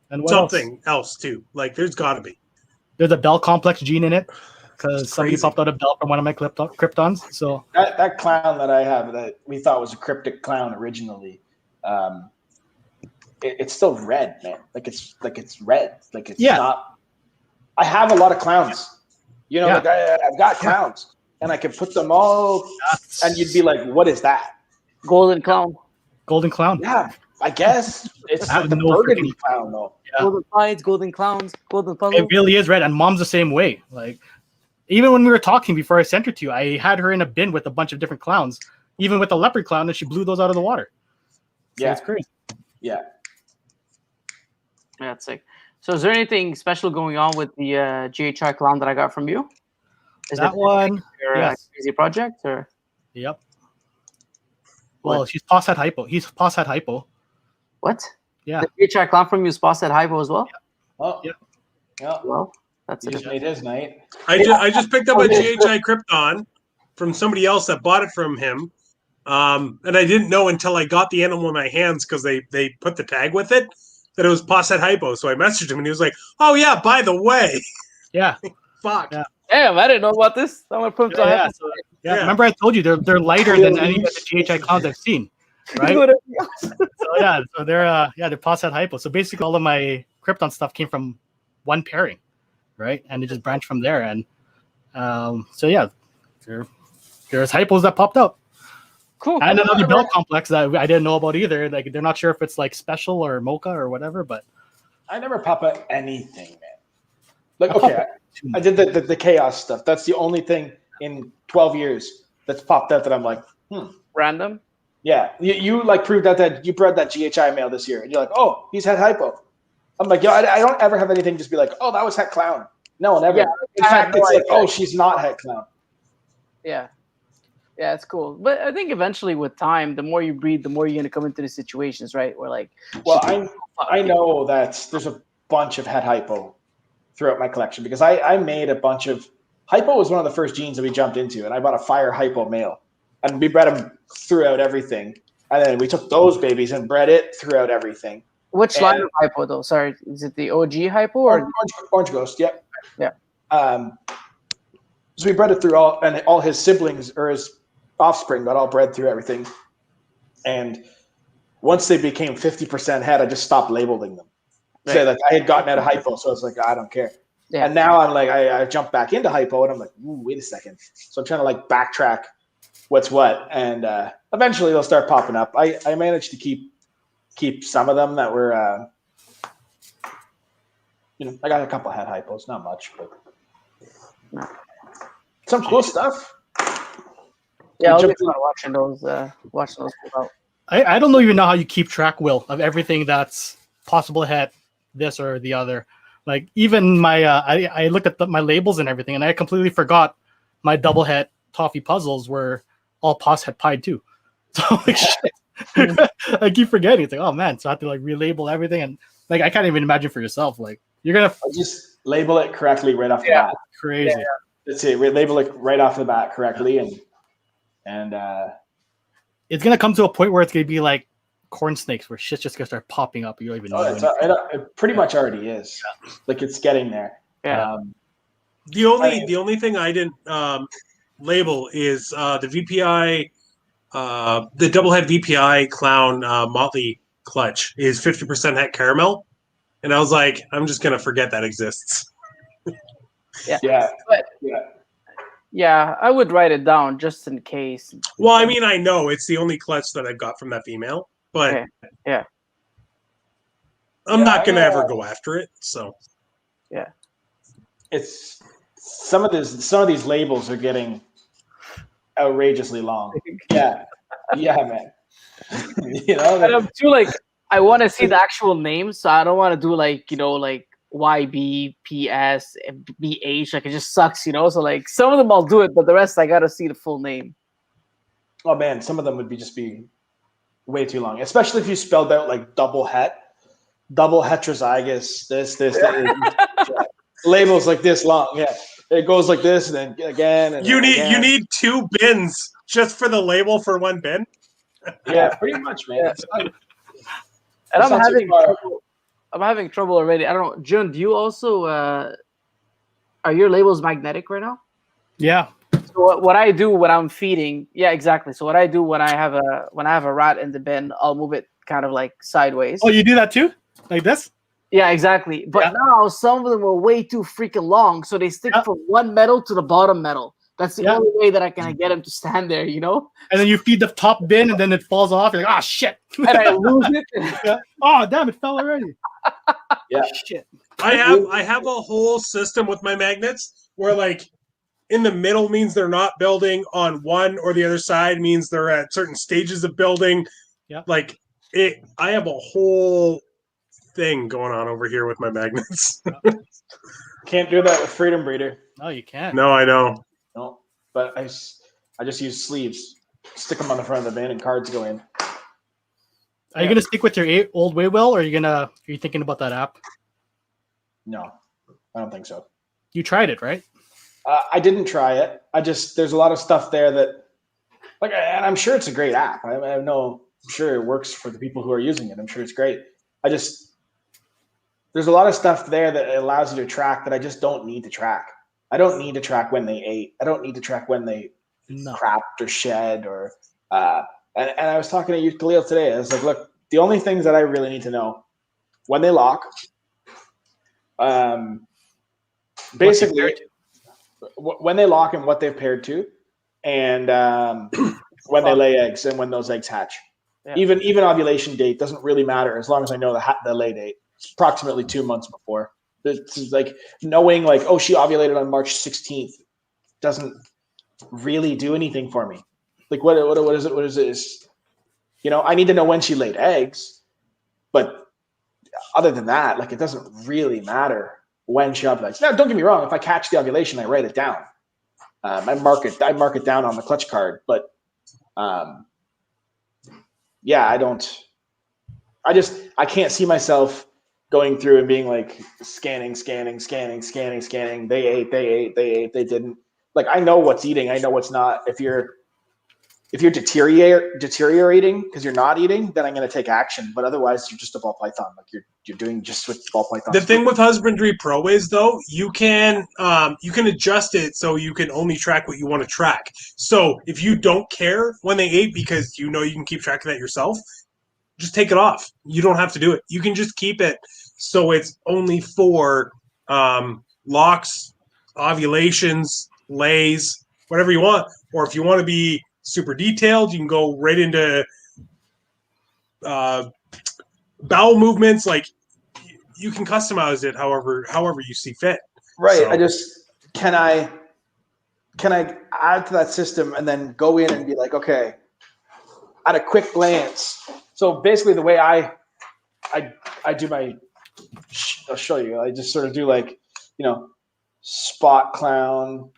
and something else too. There's got to be. There's a Bell complex gene in it because somebody popped out a Bell from one of my Kryptons. So that clown that I have that we thought was a cryptic clown originally, it's still red, man. It's red. It's not. I have a lot of clowns. I've got clowns, and I can put them all, and you'd be like, "What is that?" Golden clown. Golden clown. Yeah, I guess it's the burgundy clown though. Yeah. Golden pieds, golden clowns, golden puzzle. It really is red, and Mom's the same way. Even when we were talking before I sent her to you, I had her in a bin with a bunch of different clowns, even with the leopard clown, and she blew those out of the water. So it's crazy. Yeah. That's sick. So is there anything special going on with the GHI clown that I got from you? Is That one, your yes. crazy project or? Yep. Well, she's pos had hypo. He's pos had hypo. What? Yeah. The GHI clown from you is pos at hypo as well? Oh, Yeah. yeah. Well, that's He just made his night. I just picked up a GHI Krypton from somebody else that bought it from him. And I didn't know until I got the animal in my hands because they put the tag with it that it was pos at hypo. So I messaged him and he was like, "Oh yeah, by the way." Yeah. Fuck. Yeah. Damn, I didn't know about this. I'm gonna put Yeah. Remember I told you they're lighter than any of the GHI clowns I've seen, right? So they're pos at hypo. So basically all of my Krypton stuff came from one pairing, right? And it just branched from there. And so yeah, there's hypos that popped up. Cool. And another belt complex that I didn't know about either. Like they're not sure if it's like special or mocha or whatever, but I never pop up anything, man. Like, okay, I did the chaos stuff. That's the only thing in 12 years that's popped up that I'm like, Random? Yeah. You like proved that you brought that GHI mail this year. And you're like, oh, he's had hypo. I'm like, yo, I don't ever have anything just be like, oh, that was het clown. No, never. Yeah, in fact, it's like, oh, she's not het clown. Yeah. Yeah, it's cool. But I think eventually with time, the more you breed, the more you're going to come into the situations, right? Where like, well, I know that there's a bunch of het hypo throughout my collection because I made a bunch of hypo was one of the first genes that we jumped into, and I bought a fire hypo male, and we bred them throughout everything, and then we took those babies and bred it throughout everything. Which line of hypo though? Sorry, is it the OG hypo or orange ghost? Yep. Yeah. So we bred it through all his siblings or his offspring got all bred through everything, and once they became 50% het, I just stopped labeling them. Right. So like I had gotten out of hypo, so I was like, I don't care. Yeah. And now I'm like, I jumped back into hypo, and I'm like, ooh, wait a second. So I'm trying to like backtrack what's what, and eventually they'll start popping up. I managed to keep some of them that were, I got a couple het hypos, not much, but some cool stuff. Yeah, I'll be watching those come out. I don't even know how you keep track, Will, of everything that's possible het, this or the other. Like even my I looked at my labels and everything, and I completely forgot my double het toffee puzzles were all pos het pied too. So like shit. I keep forgetting. It's like, oh man, so I have to like relabel everything, and like I can't even imagine for yourself. Like you're gonna just label it correctly right off the bat. Crazy. Yeah. That's it. Label it right off the bat correctly, and it's gonna come to a point where it's gonna be like corn snakes, where shit's just gonna start popping up. You don't even know. It pretty much already is. Yeah. Like it's getting there. Yeah. The only thing I didn't label is the VPI, the double head VPI clown Motley clutch is 50% het caramel, and I was like, I'm just gonna forget that exists. Yeah, I would write it down just in case. Well, I mean, I know it's the only clutch that I've got from that female, but yeah, I'm not gonna ever go after it. So yeah, it's some of these labels are getting outrageously long. Yeah, man. And I'm too like I want to see the actual names, so I don't want to do like YB, PS, BH, like it just sucks, So like some of them I'll do it, but the rest I gotta see the full name. Oh man, some of them would be way too long, especially if you spelled out like double heterozygous, this. Labels like this long. Yeah, it goes like this, and then again. And you need 2 bins just for the label for 1 bin. Yeah, pretty much, man. Yeah. And I'm having trouble already. I don't know, Jhun, do you also are your labels magnetic right now? Yeah. So what I do when I'm feeding, yeah, exactly. So what I do when I have a rat in the bin, I'll move it kind of like sideways. Oh, you do that too? Like this? Yeah, exactly. But now some of them are way too freaking long, so they stick from one metal to the bottom metal. That's the only way that I can get him to stand there, And then you feed the top bin, and then it falls off. You're like, oh shit! And I lose it. Oh damn! It fell already. Yeah. Shit. I have a whole system with my magnets where like in the middle means they're not building, on one or the other side means they're at certain stages of building. Yeah. Like I have a whole thing going on over here with my magnets. Can't do that with Freedom Breeder. No, you can't. No, I know. No, but I just use sleeves. Stick them on the front of the bin and cards go in. Are you gonna stick with your old way, Will, or are you thinking about that app? No, I don't think so. You tried it, right? I didn't try it. There's a lot of stuff there that, like, and I'm sure it's a great app. I'm sure it works for the people who are using it. I'm sure it's great. There's a lot of stuff there that allows you to track that I just don't need to track. I don't need to track when they ate. I don't need to track when they crapped or shed or, and I was talking to you, Khalil, today. I was like, look, the only things that I really need to know, when they lock, basically when they lock and what they've paired to, and when they lay eggs and when those eggs hatch. Yeah. Even ovulation date doesn't really matter as long as I know the lay date. It's approximately 2 months before. This is like knowing, like, oh, she ovulated on March 16th doesn't really do anything for me. Like, what is it? What is this? You know, I need to know when she laid eggs, but other than that, like, it doesn't really matter when she ovulates. Now, don't get me wrong. If I catch the ovulation, I write it down. I mark it down on the clutch card, but yeah, I can't see myself going through and being like scanning. They ate, they didn't. Like, I know what's eating, I know what's not. If you're deteriorating because you're not eating, then I'm going to take action. But otherwise, you're just a ball python. Like, you're doing just what ball python. The thing with Husbandry Pro is, though, you can adjust it so you can only track what you want to track. So if you don't care when they ate because you know you can keep track of that yourself, just take it off. You don't have to do it. You can just keep it so it's only for locks, ovulations, lays, whatever you want. Or if you want to be super detailed, you can go right into bowel movements. Like, you can customize it however you see fit. Right. So, can I add to that system and then go in and be like, okay, at a quick glance. So basically the way I do my, I'll show you. I just sort of do, like, you know, spot clown.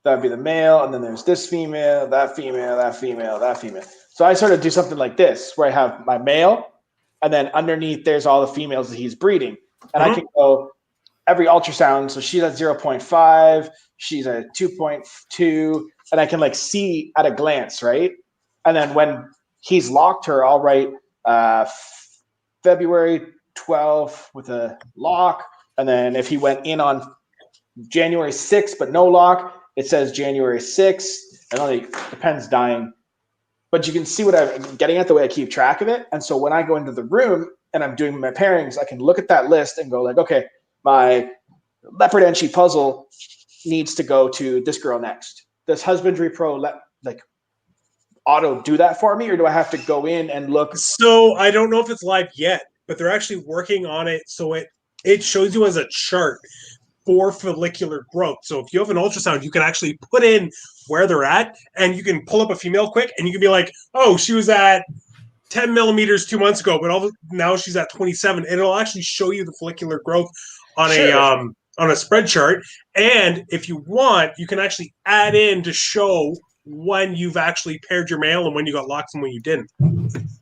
That'd be the male, and then there's this female, that female, that female, that female. So I sort of do something like this, where I have my male, and then underneath there's all the females that he's breeding. And I can go every ultrasound. So she's at 0.5, she's at 2.2, and I can, like, see at a glance, right? And then when he's locked her, I'll write February 12th with a lock. And then if he went in on January 6th but no lock, it says January 6th. It only depends dying. But you can see what I'm getting at, the way I keep track of it. And so when I go into the room and I'm doing my pairings, I can look at that list and go, like, okay, my leopard enchi puzzle needs to go to this girl next. Does Husbandry Pro auto do that for me, or do I have to go in and look? So I don't know if it's live yet, but they're actually working on it. So it shows you as a chart for follicular growth. So if you have an ultrasound, you can actually put in where they're at, and you can pull up a female quick, and you can be like, oh, she was at 10 millimeters 2 months ago, but now she's at 27. And it'll actually show you the follicular growth on a spread chart. And if you want, you can actually add in to show when you've actually paired your male and when you got locks and when you didn't.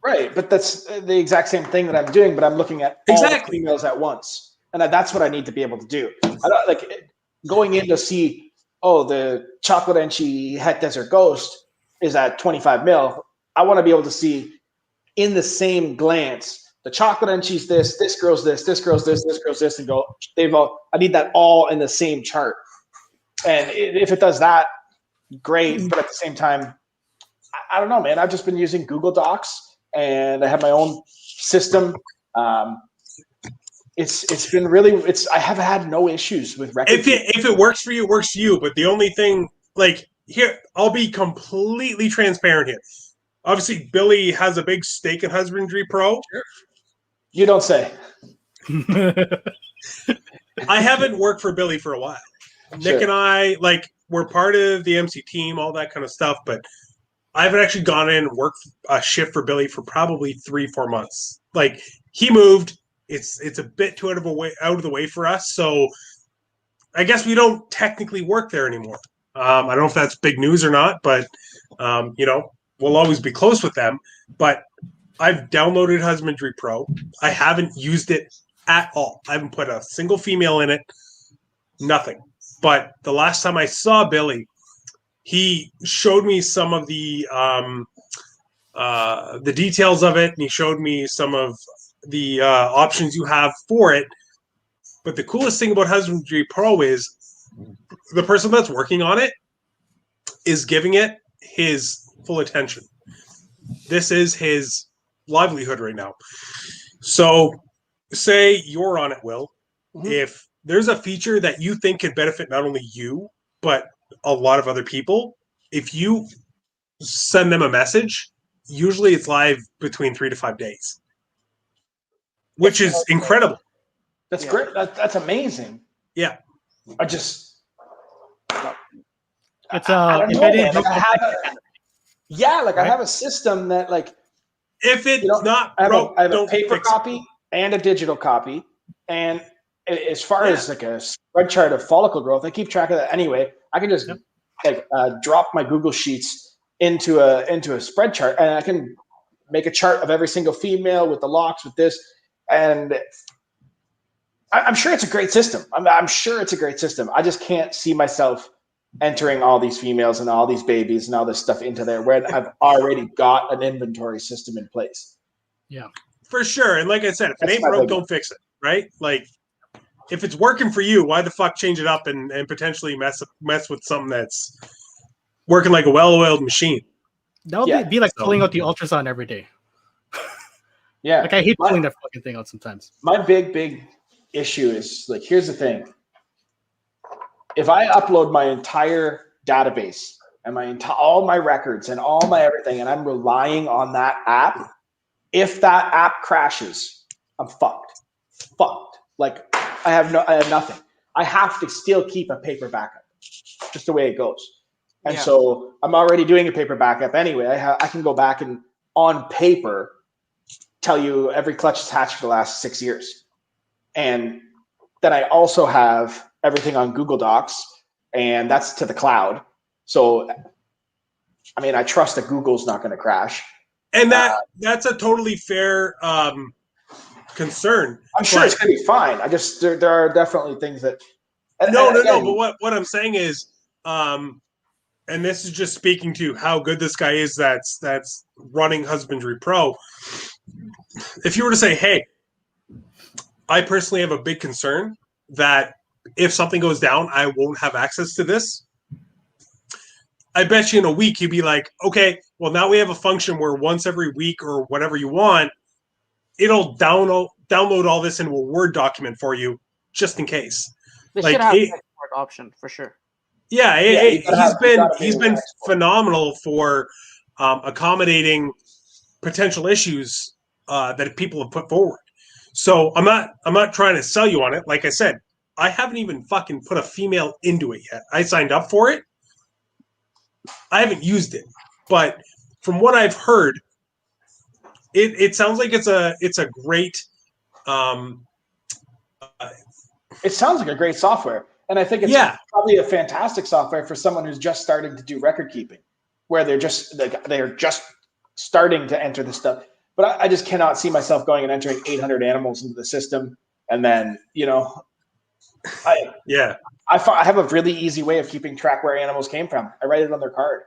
Right, but that's the exact same thing that I'm doing, but I'm looking at all the females at once. And that's what I need to be able to do. I don't, like, going in to see, oh, the chocolate enchi het desert ghost is at 25 mil. I want to be able to see in the same glance, the chocolate enchi's this girl's this girl's this, and go, I need that all in the same chart. And if it does that, great. But at the same time, I don't know, man. I've just been using Google Docs, and I have my own system. It's been really, I have had no issues with record. If it works for you, it works for you. But the only thing, like, here, I'll be completely transparent here. Obviously, Billy has a big stake in Husbandry Pro. Sure. You don't say. I haven't worked for Billy for a while. Sure. Nick and I, like, we're part of the MC team, all that kind of stuff, but I haven't actually gone in and worked a shift for Billy for probably 3-4 months. Like, he moved. It's a bit too out of the way for us. So I guess we don't technically work there anymore. I don't know if that's big news or not, but we'll always be close with them. But I've downloaded Husbandry Pro. I haven't used it at all. I haven't put a single female in it. Nothing. But the last time I saw Billy, he showed me some of the details of it, and he showed me some of the options you have for it. But the coolest thing about Husbandry Pro is the person that's working on it is giving it his full attention. This is his livelihood right now. So say you're on it, Will. Mm-hmm. If there's a feature that you think could benefit not only you, but a lot of other people, if you send them a message, usually it's live between 3 to 5 days, which is incredible. That's great. That's amazing. Yeah. It's I have a system that if it's not I broke, have a paper copy and a digital copy, and as far as a spread chart of follicle growth, I keep track of that anyway. I can just drop my Google Sheets into a spread chart, and I can make a chart of every single female with the locks with this, and I'm sure it's a great system. I'm sure it's a great system. I just can't see myself entering all these females and all these babies and all this stuff into there when I've already got an inventory system in place. Yeah, for sure. And like I said, if it ain't broke, don't fix it. Right? Like, if it's working for you, why the fuck change it up and potentially mess with something that's working like a well-oiled machine? That would be like pulling out the ultrasound every day. Yeah, like I hate pulling that fucking thing out sometimes. My big issue is here's the thing. If I upload my entire database and all my records and all my everything, and I'm relying on that app, if that app crashes, I'm fucked. Like I have nothing. I have to still keep a paper backup, just the way it goes. And so I'm already doing a paper backup anyway. I can go back and on paper tell you every clutch has hatched for the last 6 years. And then I also have everything on Google Docs, and that's to the cloud. So, I mean, I trust that Google's not going to crash. And that's a totally fair concern. I'm sure it's going to be fine. There are definitely things that. No. But what I'm saying is, and this is just speaking to how good this guy is that's running Husbandry Pro. If you were to say, hey, I personally have a big concern that if something goes down, I won't have access to this. I bet you in a week, you'd be like, okay, well, now we have a function where once every week or whatever you want, it'll download all this into a Word document for you, just in case. They should have an export option for sure. Yeah, he's been phenomenal for accommodating potential issues that people have put forward. So I'm not trying to sell you on it. Like I said, I haven't even fucking put a female into it yet. I signed up for it. I haven't used it, but from what I've heard, it sounds like it's a great. It sounds like a great software, and I think it's probably a fantastic software for someone who's just starting to do record keeping, where they're just starting to enter the stuff. But I just cannot see myself going and entering 800 animals into the system, and then I have a really easy way of keeping track where animals came from. I write it on their card.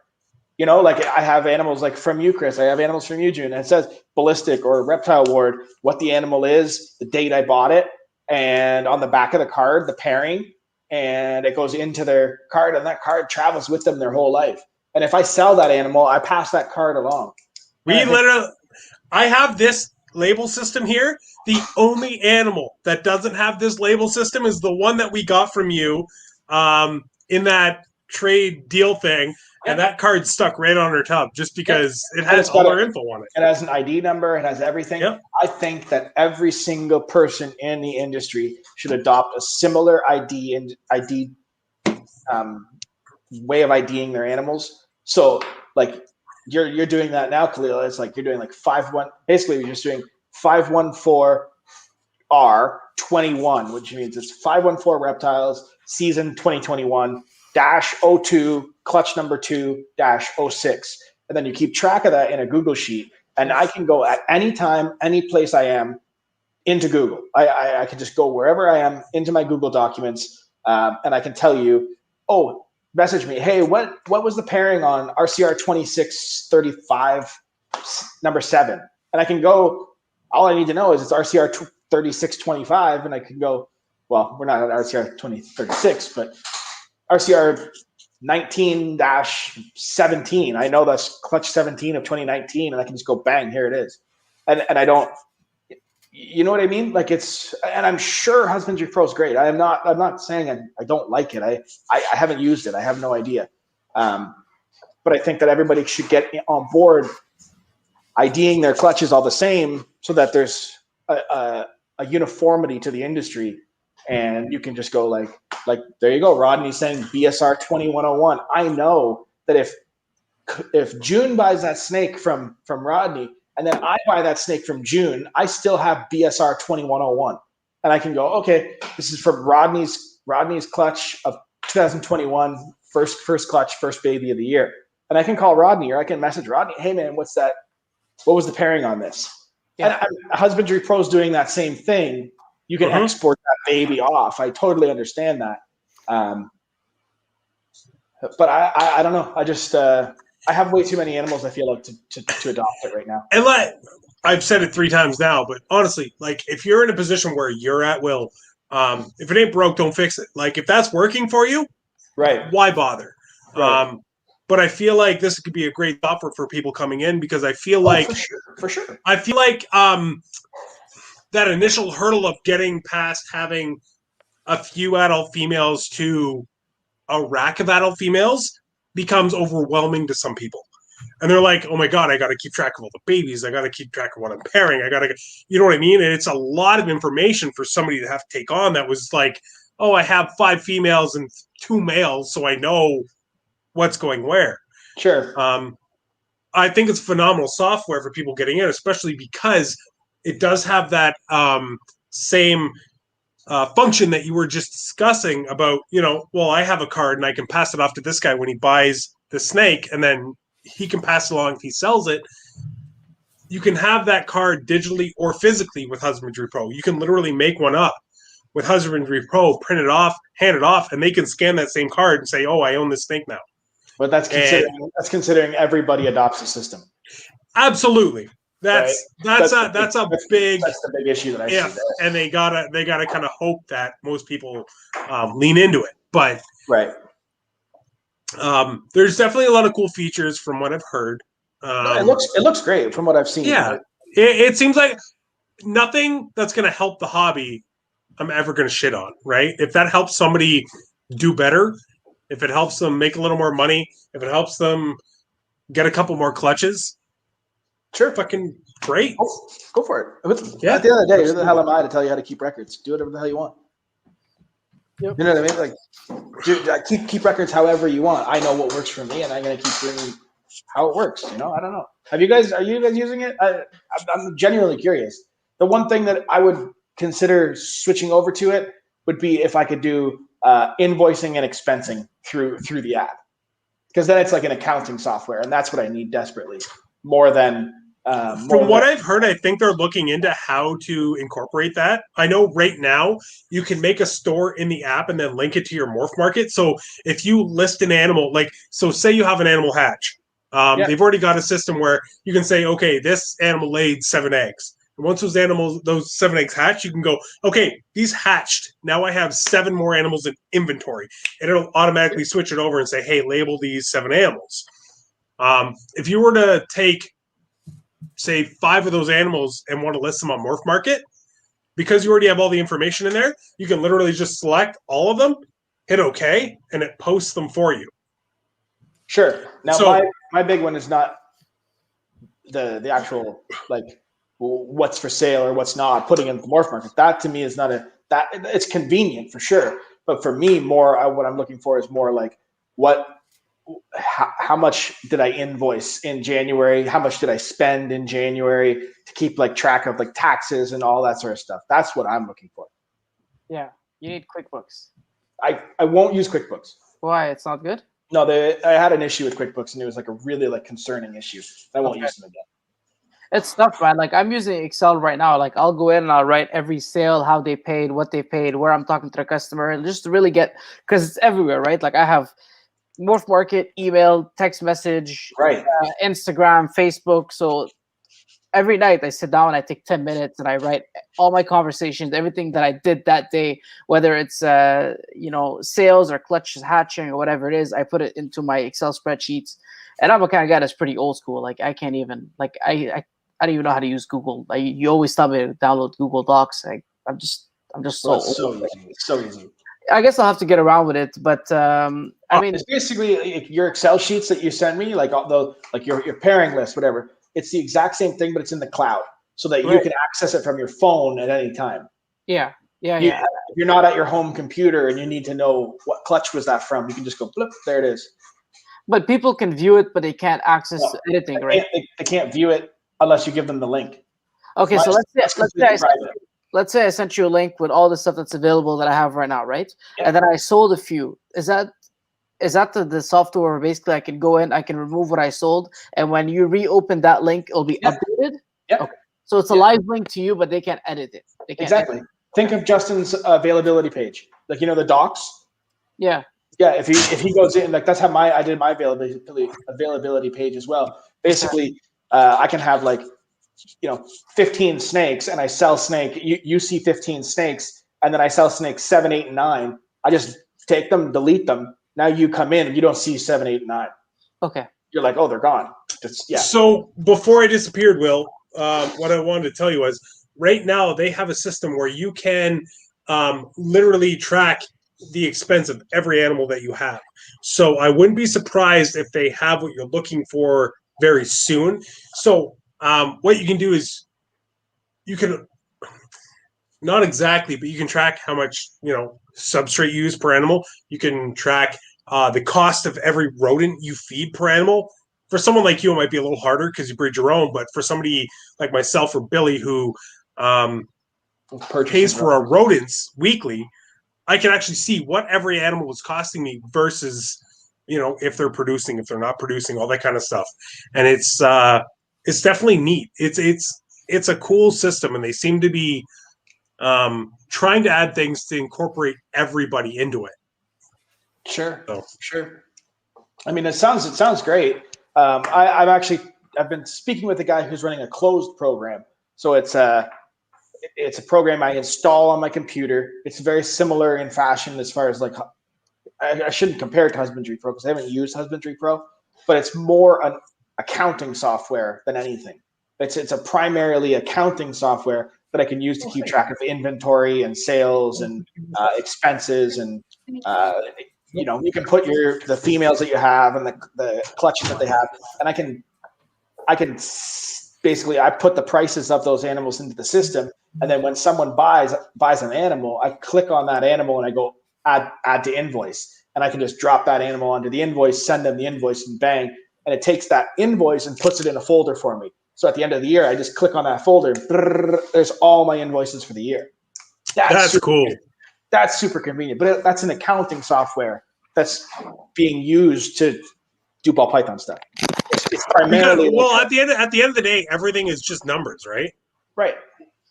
I have animals like from you, Chris. I have animals from you, Jhun. And it says Ballistic or Reptile Ward, what the animal is, the date I bought it, and on the back of the card, the pairing, and it goes into their card, and that card travels with them their whole life. And if I sell that animal, I pass that card along. I have this label system here. The only animal that doesn't have this label system is the one that we got from you in that trade deal thing. And that card's stuck right on her tub just because it has all our info on it. It has an ID number. It has everything. Yep. I think that every single person in the industry should adopt a similar ID way of IDing their animals. So, you're doing that now, Khalil. It's like you're doing 5-1. Basically, you're just doing 514R21, which means it's 514 Reptiles season 2021 -02 clutch number 2 -06. And then you keep track of that in a Google sheet. And I can go at any time, any place I am into Google. I can just go wherever I am into my Google documents, and I can tell you, oh, message me, hey, what was the pairing on RCR 2635 number 7? And I can go, all I need to know is it's RCR 3625, and I can go, well, we're not at RCR 2036, but RCR 19-17. I know that's clutch 17 of 2019, and I can just go bang, here it is. And I don't, you know what I mean? Like and I'm sure Husbandry Pro is great. I'm not saying I don't like it. I haven't used it. I have no idea. But I think that everybody should get on board IDing their clutches all the same, so that there's a uniformity to the industry. And you can just go like there you go. Rodney's saying BSR 2101. I know that if Jhun buys that snake from Rodney, and then I buy that snake from Jhun, I still have BSR 2101. And I can go, okay, this is from Rodney's clutch of 2021, first clutch, first baby of the year. And I can call Rodney, or I can message Rodney, hey man, what's that? What was the pairing on this? Yeah. And Husbandry Pro's doing that same thing. You can export that baby off. I totally understand that. But I don't know. I just I have way too many animals, I feel like, to adopt it right now. And I've said it 3 times now, but honestly, like, if you're in a position where you're at will, if it ain't broke, don't fix it. Like, if that's working for you, right? Why bother? Right. But I feel like this could be a great offer for people coming in, because I feel like for sure. I feel like that initial hurdle of getting past having a few adult females to a rack of adult females becomes overwhelming to some people. And they're like, oh my God, I got to keep track of all the babies. I got to keep track of what I'm pairing. You know what I mean? And it's a lot of information for somebody to have to take on. That was like, oh, I have 5 females and 2 males, so I know what's going where. Sure. I think it's phenomenal software for people getting in, especially because it does have that same function that you were just discussing about, well, I have a card and I can pass it off to this guy when he buys the snake, and then he can pass it along if he sells it. You can have that card digitally or physically with Husbandry Pro. You can literally make one up with Husbandry Pro, print it off, hand it off, and they can scan that same card and say, oh, I own this snake now. But that's considering everybody adopts the system. Absolutely. That's the big issue that I see there. And they gotta kind of hope that most people lean into it. But right. There's definitely a lot of cool features from what I've heard. It looks great from what I've seen. Yeah, it seems like nothing that's going to help the hobby I'm ever going to shit on, right? If that helps somebody do better, if it helps them make a little more money, if it helps them get a couple more clutches, sure, fucking great. Go for it. At the end of the day, who the hell am I to tell you how to keep records? Do whatever the hell you want. Yep. You know what I mean? Like, keep records however you want. I know what works for me, and I'm going to keep doing how it works. I don't know. Are you guys using it? I'm genuinely curious. The one thing that I would consider switching over to it would be if I could do invoicing and expensing through the app, because then it's like an accounting software, and that's what I need desperately, more than. From what I've heard, I think they're looking into how to incorporate that. I know right now you can make a store in the app and then link it to your morph market. So if you list an animal, say you have an animal hatch, they've already got a system where you can say, okay, this animal laid 7 eggs. And once those 7 eggs hatch, you can go, okay, these hatched. Now I have 7 more animals in inventory. And it'll automatically switch it over and say, hey, label these 7 animals. If you were to take, say, 5 of those animals and want to list them on Morph Market, because you already have all the information in there, you can literally just select all of them, hit OK, and it posts them for you. Sure. Now, my big one is not the actual, what's for sale or what's not, putting in the Morph Market. That to me is not it's convenient for sure. But for me, more what I'm looking for is more like what how much did I invoice in January? How much did I spend in January to keep like track of like taxes and all that sort of stuff? That's what I'm looking for. Yeah, you need QuickBooks. I won't use QuickBooks. Why? It's not good? No, I had an issue with QuickBooks, and it was like a really like concerning issue. I won't use them again. It's tough, man. Like I'm using Excel right now. Like I'll go in and I'll write every sale, how they paid, what they paid, where I'm talking to the customer, and just to really get, because it's everywhere, right? Like I have Morph Market, email, text message, Right. Instagram, Facebook. So every night I sit down, I take 10 minutes and I write all my conversations, everything that I did that day, whether it's sales or clutches hatching or whatever it is. I put it into my Excel spreadsheets, and I'm a kind of guy that's pretty old school. Like I can't even I don't even know how to use Google. Like you always tell me to download Google Docs. I'm just so old. So easy. It's so easy. I guess I'll have to get around with it, but I mean, it's basically your Excel sheets that you send me, like your pairing list, whatever. It's the exact same thing, but it's in the cloud, so that you can access it from your phone at any time. Yeah. If you're not at your home computer and you need to know what clutch was that from, you can just go blip. There it is. But people can view it, but they can't access anything, right? They can't view it unless you give them the link. Okay, so let's say I sent you a link with all the stuff that's available that I have right now, right? Yeah. And then I sold a few. Is that the software where basically I can go in, I can remove what I sold, and when you reopen that link, it'll be updated? Yeah. Okay. So it's a live link to you, but they can't edit it. They can't exactly. Edit it. Think of Justin's availability page. Like, the docs? Yeah. Yeah, if he goes in, like that's how I did my availability page as well. Basically, I can have 15 snakes, and I sell snake. You see 15 snakes, and then I sell snakes 7, 8, and 9. I just take them, delete them. Now you come in and you don't see 7, 8, and 9. Okay. You're like, oh, they're gone. So before I disappeared, Will, what I wanted to tell you was right now they have a system where you can literally track the expense of every animal that you have. So I wouldn't be surprised if they have what you're looking for very soon. So what you can do is you can not exactly, but you can track how much substrate you use per animal. You can track the cost of every rodent you feed per animal. For someone like you, it might be a little harder because you breed your own. But for somebody like myself or Billy who pays for our rodents weekly, I can actually see what every animal was costing me versus, if they're producing, if they're not producing, all that kind of stuff. And it's definitely neat. It's a cool system, and they seem to be trying to add things to incorporate everybody into it. Sure. I mean, it sounds great. I've been speaking with a guy who's running a closed program. So it's a program I install on my computer. It's very similar in fashion as far as I shouldn't compare it to Husbandry Pro because I haven't used Husbandry Pro, but it's more an accounting software than anything. It's a primarily accounting software that I can use to keep track of inventory and sales and expenses, and you can put the females that you have and the clutches that they have, and I can basically I put the prices of those animals into the system, and then when someone buys an animal, I click on that animal and I go add to invoice, and I can just drop that animal onto the invoice, send them the invoice, and bang, and it takes that invoice and puts it in a folder for me. So at the end of the year, I just click on that folder. There's all my invoices for the year. That's cool. That's super convenient, but that's an accounting software that's being used to do ball python stuff. It's primarily at the end of the day, everything is just numbers, right? Right.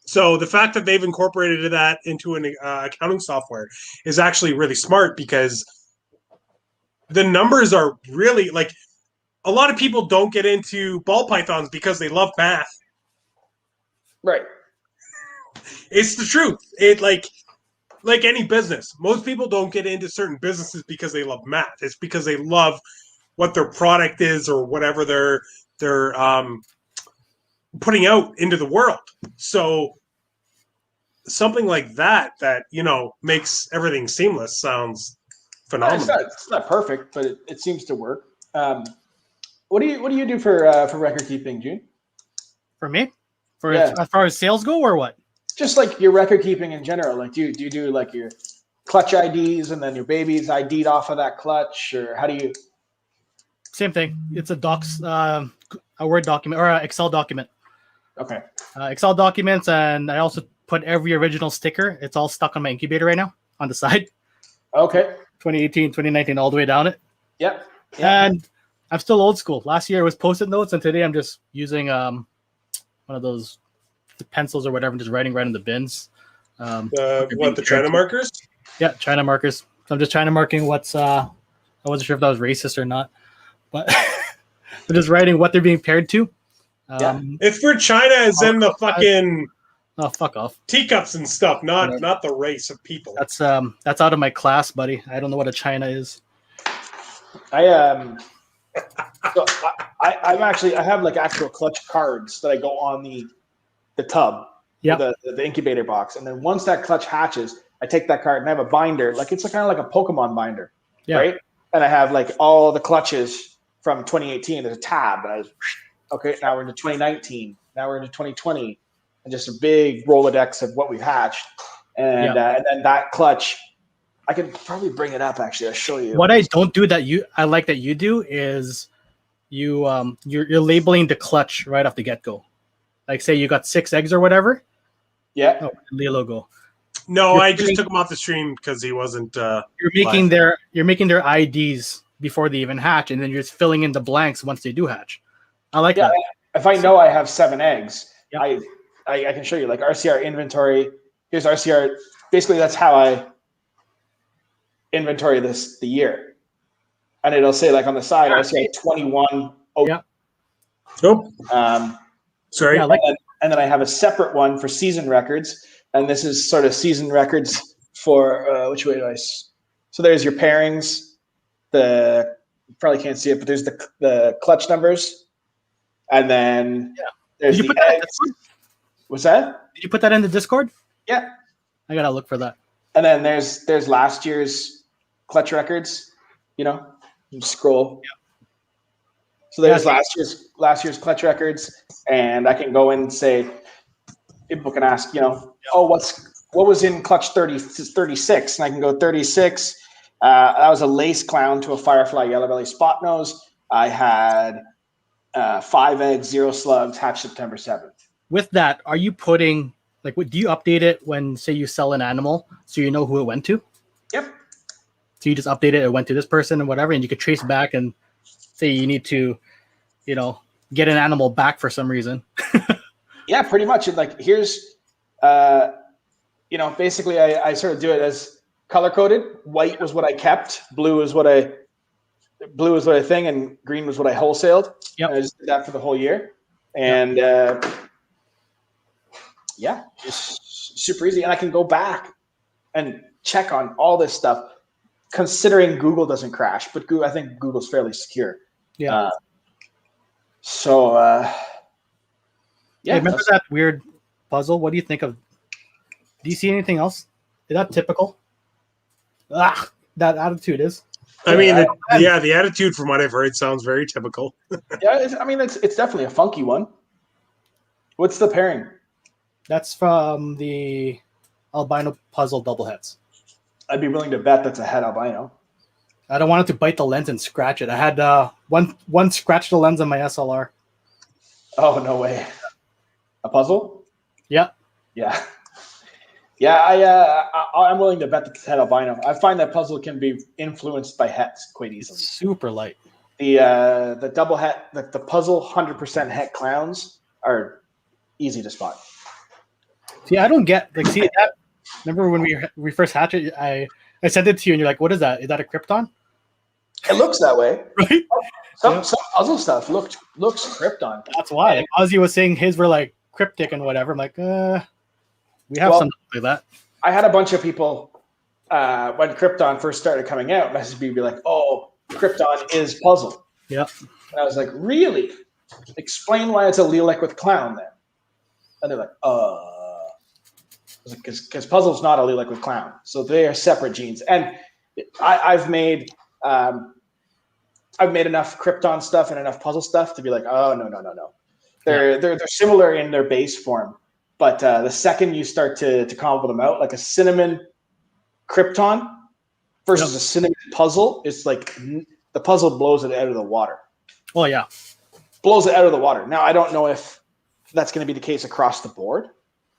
So the fact that they've incorporated that into an accounting software is actually really smart, because the numbers are really a lot of people don't get into ball pythons because they love math. Right. It's the truth. It like any business. Most people don't get into certain businesses because they love math. It's because they love what their product is or whatever they're putting out into the world. So something like that makes everything seamless sounds phenomenal. It's not perfect, but it seems to work. What do you do for record keeping, Jhun? For me? As far as sales go, or what? Just your record keeping in general. Do you do your clutch IDs and then your baby's ID'd off of that clutch, or how do you? Same thing. It's a docs, a Word document or an Excel document. Okay. Excel documents, and I also put every original sticker. It's all stuck on my incubator right now on the side. Okay. 2018, 2019, all the way down it. Yep. And I'm still old school. Last year it was Post-it notes, and today I'm just using one of those pencils or whatever, and just writing right in the bins. The China markers? Yeah, China markers. So I'm just China marking what's. I wasn't sure if that was racist or not, but I'm just writing what they're being paired to. It's for China, as in the fucking oh, fuck off. teacups and stuff, not the race of people. That's out of my class, buddy. I don't know what a China is. I'm actually I have like actual clutch cards that I go on the tub, the incubator box, and then once that clutch hatches, I take that card and I have a binder, like it's kind of like a Pokemon binder, right? And I have like all the clutches from 2018. There's a tab, and okay, now we're into 2019, now we're into 2020, and just a big Rolodex of what we've hatched, and then that clutch. I could probably bring it up. Actually, I'll show you. What I don't do that I like that you do is you're labeling the clutch right off the get go. Like say you got 6 eggs or whatever. Yeah. Oh, the logo. No, I just took him off the stream because he wasn't. You're making their IDs before they even hatch, and then you're just filling in the blanks once they do hatch. I like that. If I know I have 7 eggs, I can show you like RCR inventory. Here's RCR. Basically, that's how I inventory the year, and it'll say like on the side RCR 21. Nope. Sorry. Yeah, and then I have a separate one for season records, and this is sort of season records for which way do I? So there's your pairings. You probably can't see it, but there's the clutch numbers, and then there's the eggs. What's that? Did you put that in the Discord? Yeah. I gotta look for that. And then there's last year's clutch records. You scroll. Yeah. So there's last year's clutch records, and I can go in and say, people can ask, oh, what was in clutch 36, and I can go 36. That was a lace clown to a firefly yellow belly spot nose. I had 5 eggs, 0 slugs, hatched September 7th. With that, are you putting do you update it when say you sell an animal so you know who it went to? Yep. So you just update it went to this person and whatever, and you could trace back and say you need to, get an animal back for some reason. Yeah, pretty much. Like here's, basically I sort of do it as color coded. White was what I kept. Blue was what I thing, and green was what I wholesaled. Yep. And I just did that for the whole year, and just super easy. And I can go back and check on all this stuff, considering Google doesn't crash, but I think Google's fairly secure. Yeah. Hey, remember that weird puzzle? What do you think of? Do you see anything else? Is that typical? That attitude is. I mean, the attitude from what I've heard sounds very typical. It's definitely a funky one. What's the pairing? That's from the albino puzzle double heads. I'd be willing to bet that's a het albino. I don't want it to bite the lens and scratch it. I had one scratch the lens on my SLR. Oh, no way. A puzzle? Yeah. Yeah. Yeah, I'm willing to bet that's het albino. I find that puzzle can be influenced by hets quite easily. It's super light. The double het, the puzzle 100% het clowns are easy to spot. See, I don't get that. Remember when we first hatched it? I sent it to you, and you're like, "What is that? Is that a Krypton?" It looks that way, right? Some puzzle stuff looks Krypton. That's why. Like, Ozzy was saying his were like cryptic and whatever. I'm like, we have something like that. I had a bunch of people when Krypton first started coming out message me be like, "Oh, Krypton is puzzle." Yeah. And I was like, "Really? Explain why it's a lilac with clown then." And they're like, because puzzle's not a lilac with clown, so they are separate genes. And I've made enough Krypton stuff and enough puzzle stuff to be like, oh no. They're similar in their base form, but the second you start to combo them out, like a cinnamon Krypton versus a cinnamon puzzle, it's like the puzzle blows it out of the water. Oh yeah. Blows it out of the water. Now I don't know if that's going to be the case across the board,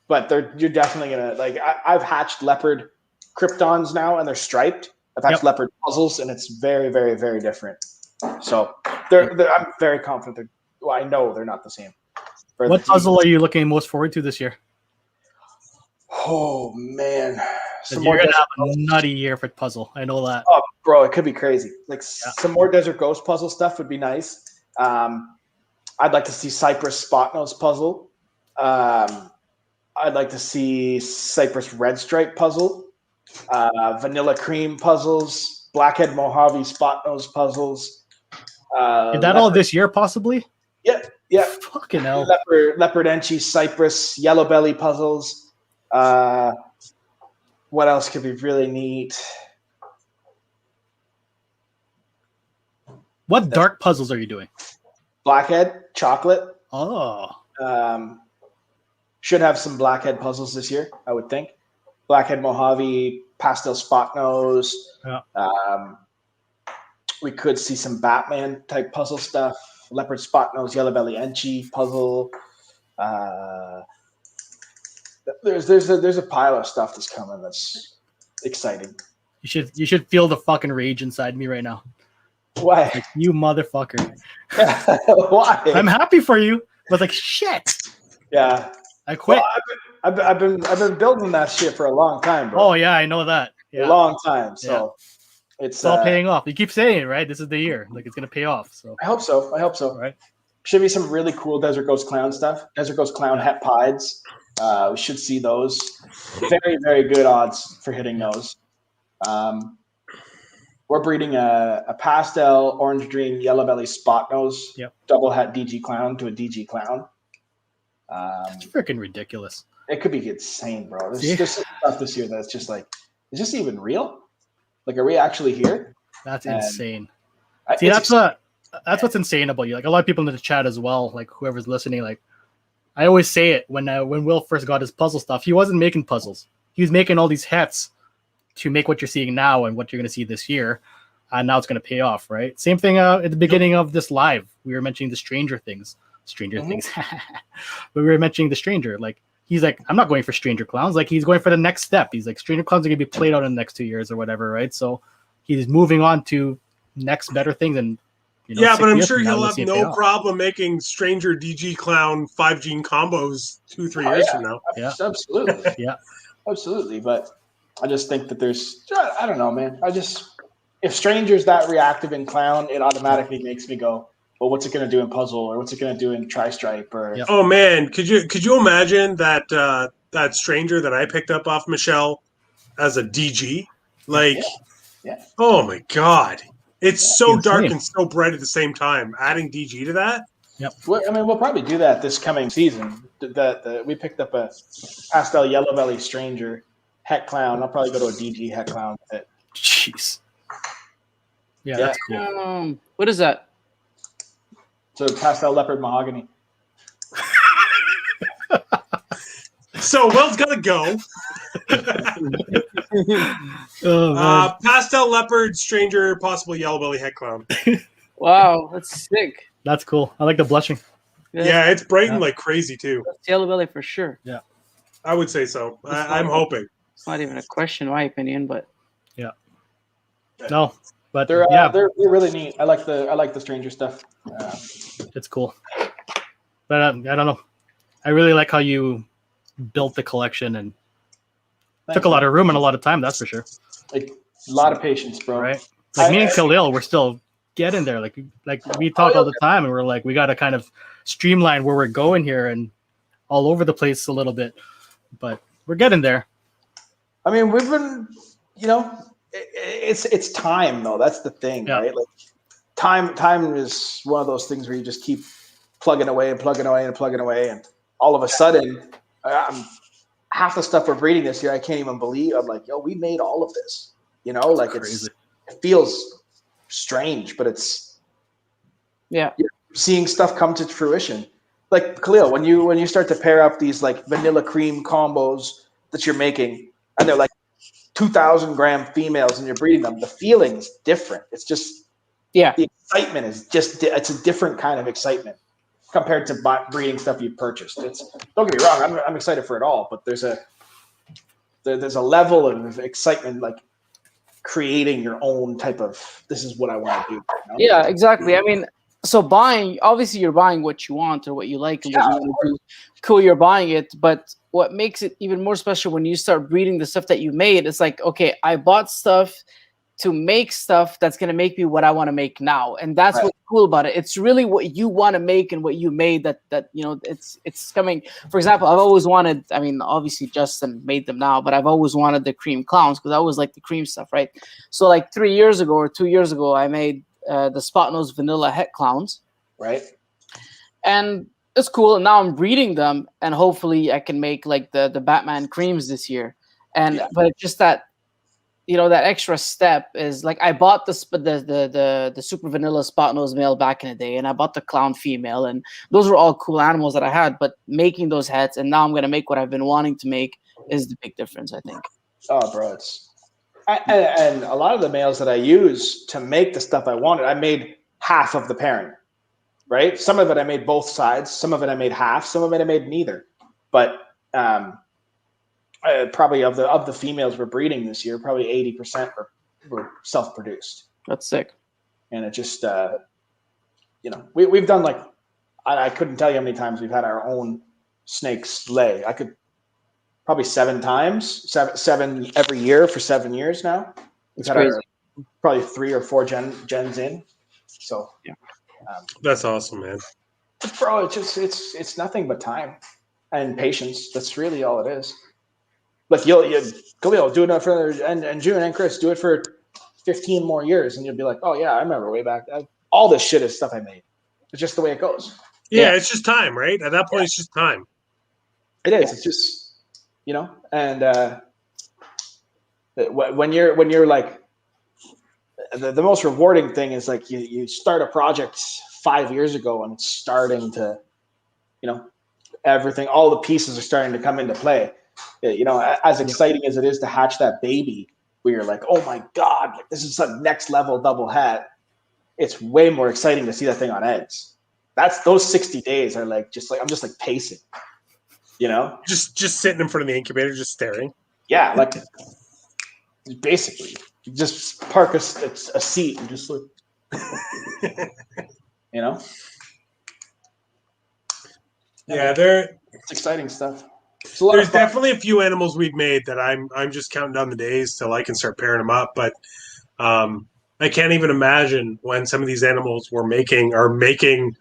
but you're definitely going to I've hatched leopard kryptons now, and they're striped. I've hatched leopard puzzles, and it's very, very, very different. So I'm very confident. I know they're not the same. What puzzle are you looking most forward to this year? Oh man, You're gonna have a nutty year for puzzle. I know that. Oh, bro, it could be crazy. Some more Desert Ghost puzzle stuff would be nice. I'd like to see Cypress Spot Nose puzzle. I'd like to see Cypress Red Stripe puzzle. Vanilla Cream puzzles. Blackhead Mojave Spot Nose puzzles. Is that all this year, possibly? Yeah. Fucking hell. Leopard Enchi Cypress Yellow Belly puzzles. What else could be really neat? What dark puzzles are you doing? Blackhead, chocolate. Oh. Should have some Blackhead puzzles this year, I would think. Blackhead Mojave, Pastel Spot Nose. Yeah. We could see some Batman type puzzle stuff. Leopard Spot Nose, Yellow Belly Enchi puzzle. There's a pile of stuff that's coming that's exciting. You should feel the fucking rage inside me right now. Why? Like, you motherfucker. Why? I'm happy for you, but like shit. Yeah. I quit. Well, I've been building that shit for a long time, bro. Oh yeah, I know that. Yeah. A long time. So it's all paying off. You keep saying it, right? This is the year. Like it's gonna pay off. So I hope so. Right. Should be some really cool Desert Ghost Clown stuff. Desert Ghost Clown het pieds. We should see those. Very, very good odds for hitting those. We're breeding a pastel orange dream yellow belly spot nose double het DG clown to a DG clown. It's freaking ridiculous. It could be insane, bro. There's some stuff this year that's just like, is this even real? Like, are we actually here? That's insane. See, that's what's insane about you. Like a lot of people in the chat as well, like whoever's listening, like I always say it when Will first got his puzzle stuff, he wasn't making puzzles. He was making all these hets to make what you're seeing now and what you're going to see this year. And now it's going to pay off, right? Same thing at the beginning of this live. We were mentioning the Stranger Things. But we were mentioning the Stranger. Like, he's like, I'm not going for Stranger Clowns. Like, he's going for the next step. He's like, Stranger Clowns are going to be played out in the next 2 years or whatever, right? So he's moving on to next better things. And but I'm sure he'll have no problem making Stranger DG Clown 5 gene combos 2-3 years from now. Yeah, absolutely. Yeah, absolutely. But I just think that I don't know, man. If Stranger's that reactive in Clown, it automatically makes me go, well, what's it going to do in Puzzle, or what's it going to do in Tri-Stripe? Or Oh man, could you imagine that Stranger that I picked up off Michelle as a DG? Like, oh my god, it's so dark and so bright at the same time. Adding DG to that. Yep. Well, I mean, we'll probably do that this coming season. We picked up a pastel yellow belly Stranger het clown. I'll probably go to a DG het clown with it. Jeez. Yeah, that's cool. What is that? So pastel leopard mahogany. So Will's gotta go. Pastel leopard Stranger, possible yellow belly het clown. Wow, that's sick. That's cool. I like the blushing. Yeah, it's brightened like crazy too. That's yellow belly for sure. Yeah, I would say so. I'm hoping. It's not even a question, in my opinion, but no, but they're really neat. I like the Stranger stuff. It's cool. But I don't know. I really like how you built the collection and took a lot of room and a lot of time. That's for sure. Like a lot of patience, bro. Right? Like me and Khalil, we're still getting there. Like we talk all the time, and we're like, we got to kind of streamline where we're going here and all over the place a little bit, but we're getting there. I mean, we've been, it's time though. That's the thing, right? Like time is one of those things where you just keep plugging away and plugging away and plugging away, and all of a sudden, half the stuff we're breeding this year, I can't even believe. I'm like, yo, we made all of this. Like crazy. It feels strange, but it's you're seeing stuff come to fruition. Like Khalil, when you start to pair up these like vanilla cream combos that you're making, and they're like 2,000 gram females, and you're breeding them, the feeling's different. It's just Yeah. The excitement is it's a different kind of excitement compared to breeding stuff you've purchased. Don't get me wrong, I'm excited for it all, but there's a level of excitement, like creating your own type of, this is what I want to do. Yeah, exactly. I mean, so obviously you're buying what you want or what you like and what you want to do. Cool, you're buying it, but what makes it even more special when you start breeding the stuff that you made, it's like, okay, I bought stuff to make stuff that's going to make me what I want to make now. And that's what's cool about it. It's really what you want to make and what you made that it's coming. For example, I've always wanted, I mean, obviously Justin made them now, but I've always wanted the cream clowns because I always like the cream stuff, right? So like 3 years ago or 2 years ago, I made the spot nose vanilla het clowns. Right. And it's cool. And now I'm breeding them and hopefully I can make like the Batman creams this year. But it's just that, that extra step is like I bought the super vanilla spot nose male back in the day, and I bought the clown female, and those were all cool animals that I had. But making those heads, and now I'm gonna make what I've been wanting to make, is the big difference, I think. Oh, bro, and a lot of the males that I use to make the stuff I wanted, I made half of the pairing, right? Some of it I made both sides, some of it I made half, some of it I made neither. But probably of the females we're breeding this year, probably 80% were self-produced. That's sick. And it just, we've done like, I couldn't tell you how many times we've had our own snakes lay. I could probably 7 times, seven every year for 7 years now. We've had probably 3 or 4 gens in. So yeah, that's awesome, man. Bro, it's nothing but time and patience. That's really all it is. Like Khalil, do it for and Jhun and Chris, do it for 15 more years, and you'll be like, oh yeah, I remember way back. All this shit is stuff I made. It's just the way it goes. Yeah, it's just time, right? At that point, it's just time. It is. It's just and when you're like the most rewarding thing is like you start a project 5 years ago and it's starting to, everything, all the pieces are starting to come into play. As exciting as it is to hatch that baby, where you're like, oh my God, like this is some next level double hat. It's way more exciting to see that thing on eggs. Those 60 days are I'm just like pacing, just sitting in front of the incubator, just staring. Yeah. Like basically you just park a seat and just look, Yeah. It's exciting stuff. There's definitely a few animals we've made that I'm just counting down the days till I can start pairing them up. But I can't even imagine when some of these animals are making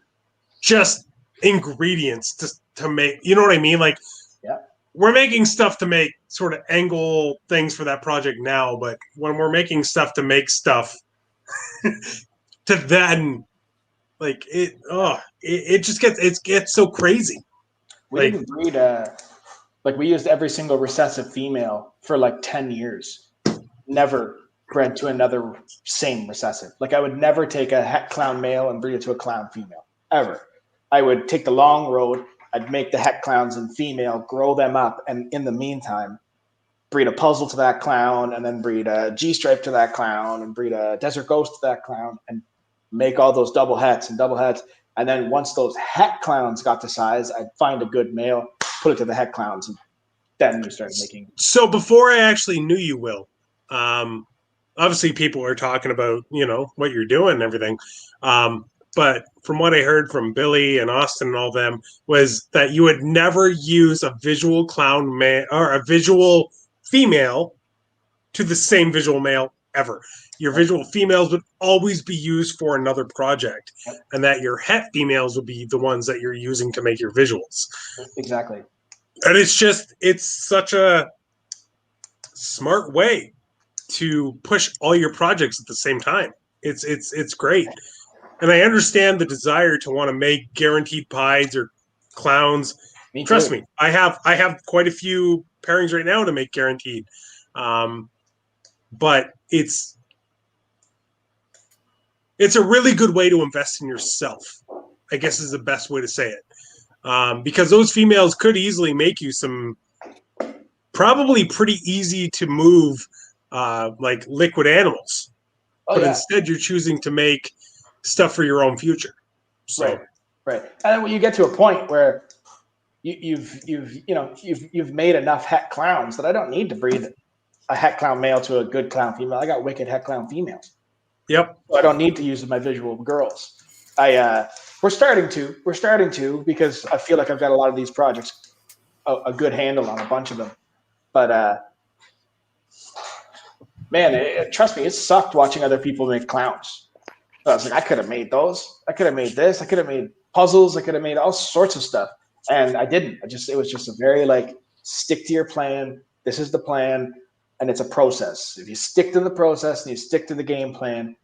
just ingredients to make. You know what I mean? Like, we're making stuff to make sort of angle things for that project now. But when we're making stuff to make stuff, to then like it just gets so crazy. We didn't breed we used every single recessive female for like 10 years. Never bred to another same recessive. Like I would never take a het clown male and breed it to a clown female, ever. I would take the long road. I'd make the het clowns and female, grow them up, and in the meantime, breed a puzzle to that clown, and then breed a G-stripe to that clown, and breed a desert ghost to that clown, and make all those double hets. And then once those het clowns got to size, I'd find a good male, put it to the het clowns, and then we started making. So before I actually knew you, Will, obviously people are talking about, what you're doing and everything. But from what I heard from Billy and Austin and all them was that you would never use a visual clown male or a visual female to the same visual male ever. Your visual females would always be used for another project, and that your het females would be the ones that you're using to make your visuals. Exactly. And it's such a smart way to push all your projects at the same time. It's great. And I understand the desire to want to make guaranteed pies or clowns. Trust me, I have quite a few pairings right now to make guaranteed. But it's a really good way to invest in yourself, I guess is the best way to say it. Because those females could easily make you some probably pretty easy to move like liquid animals. Oh, but yeah. instead you're choosing to make stuff for your own future. So Right. And then when you get to a point where you've made enough het clowns that I don't need to breed a het clown male to a good clown female. I got wicked het clown females. yep. So I don't need to use my visual girls. We're starting to because I feel like I've got a lot of these projects a good handle on a bunch of them. But man, trust me, it sucked watching other people make clowns. I was like, I could have made those. I could have made this. I could have made puzzles. I could have made all sorts of stuff, and I didn't. It was just a very like stick to your plan. This is the plan, and it's a process. If you stick to the process and you stick to the game plan,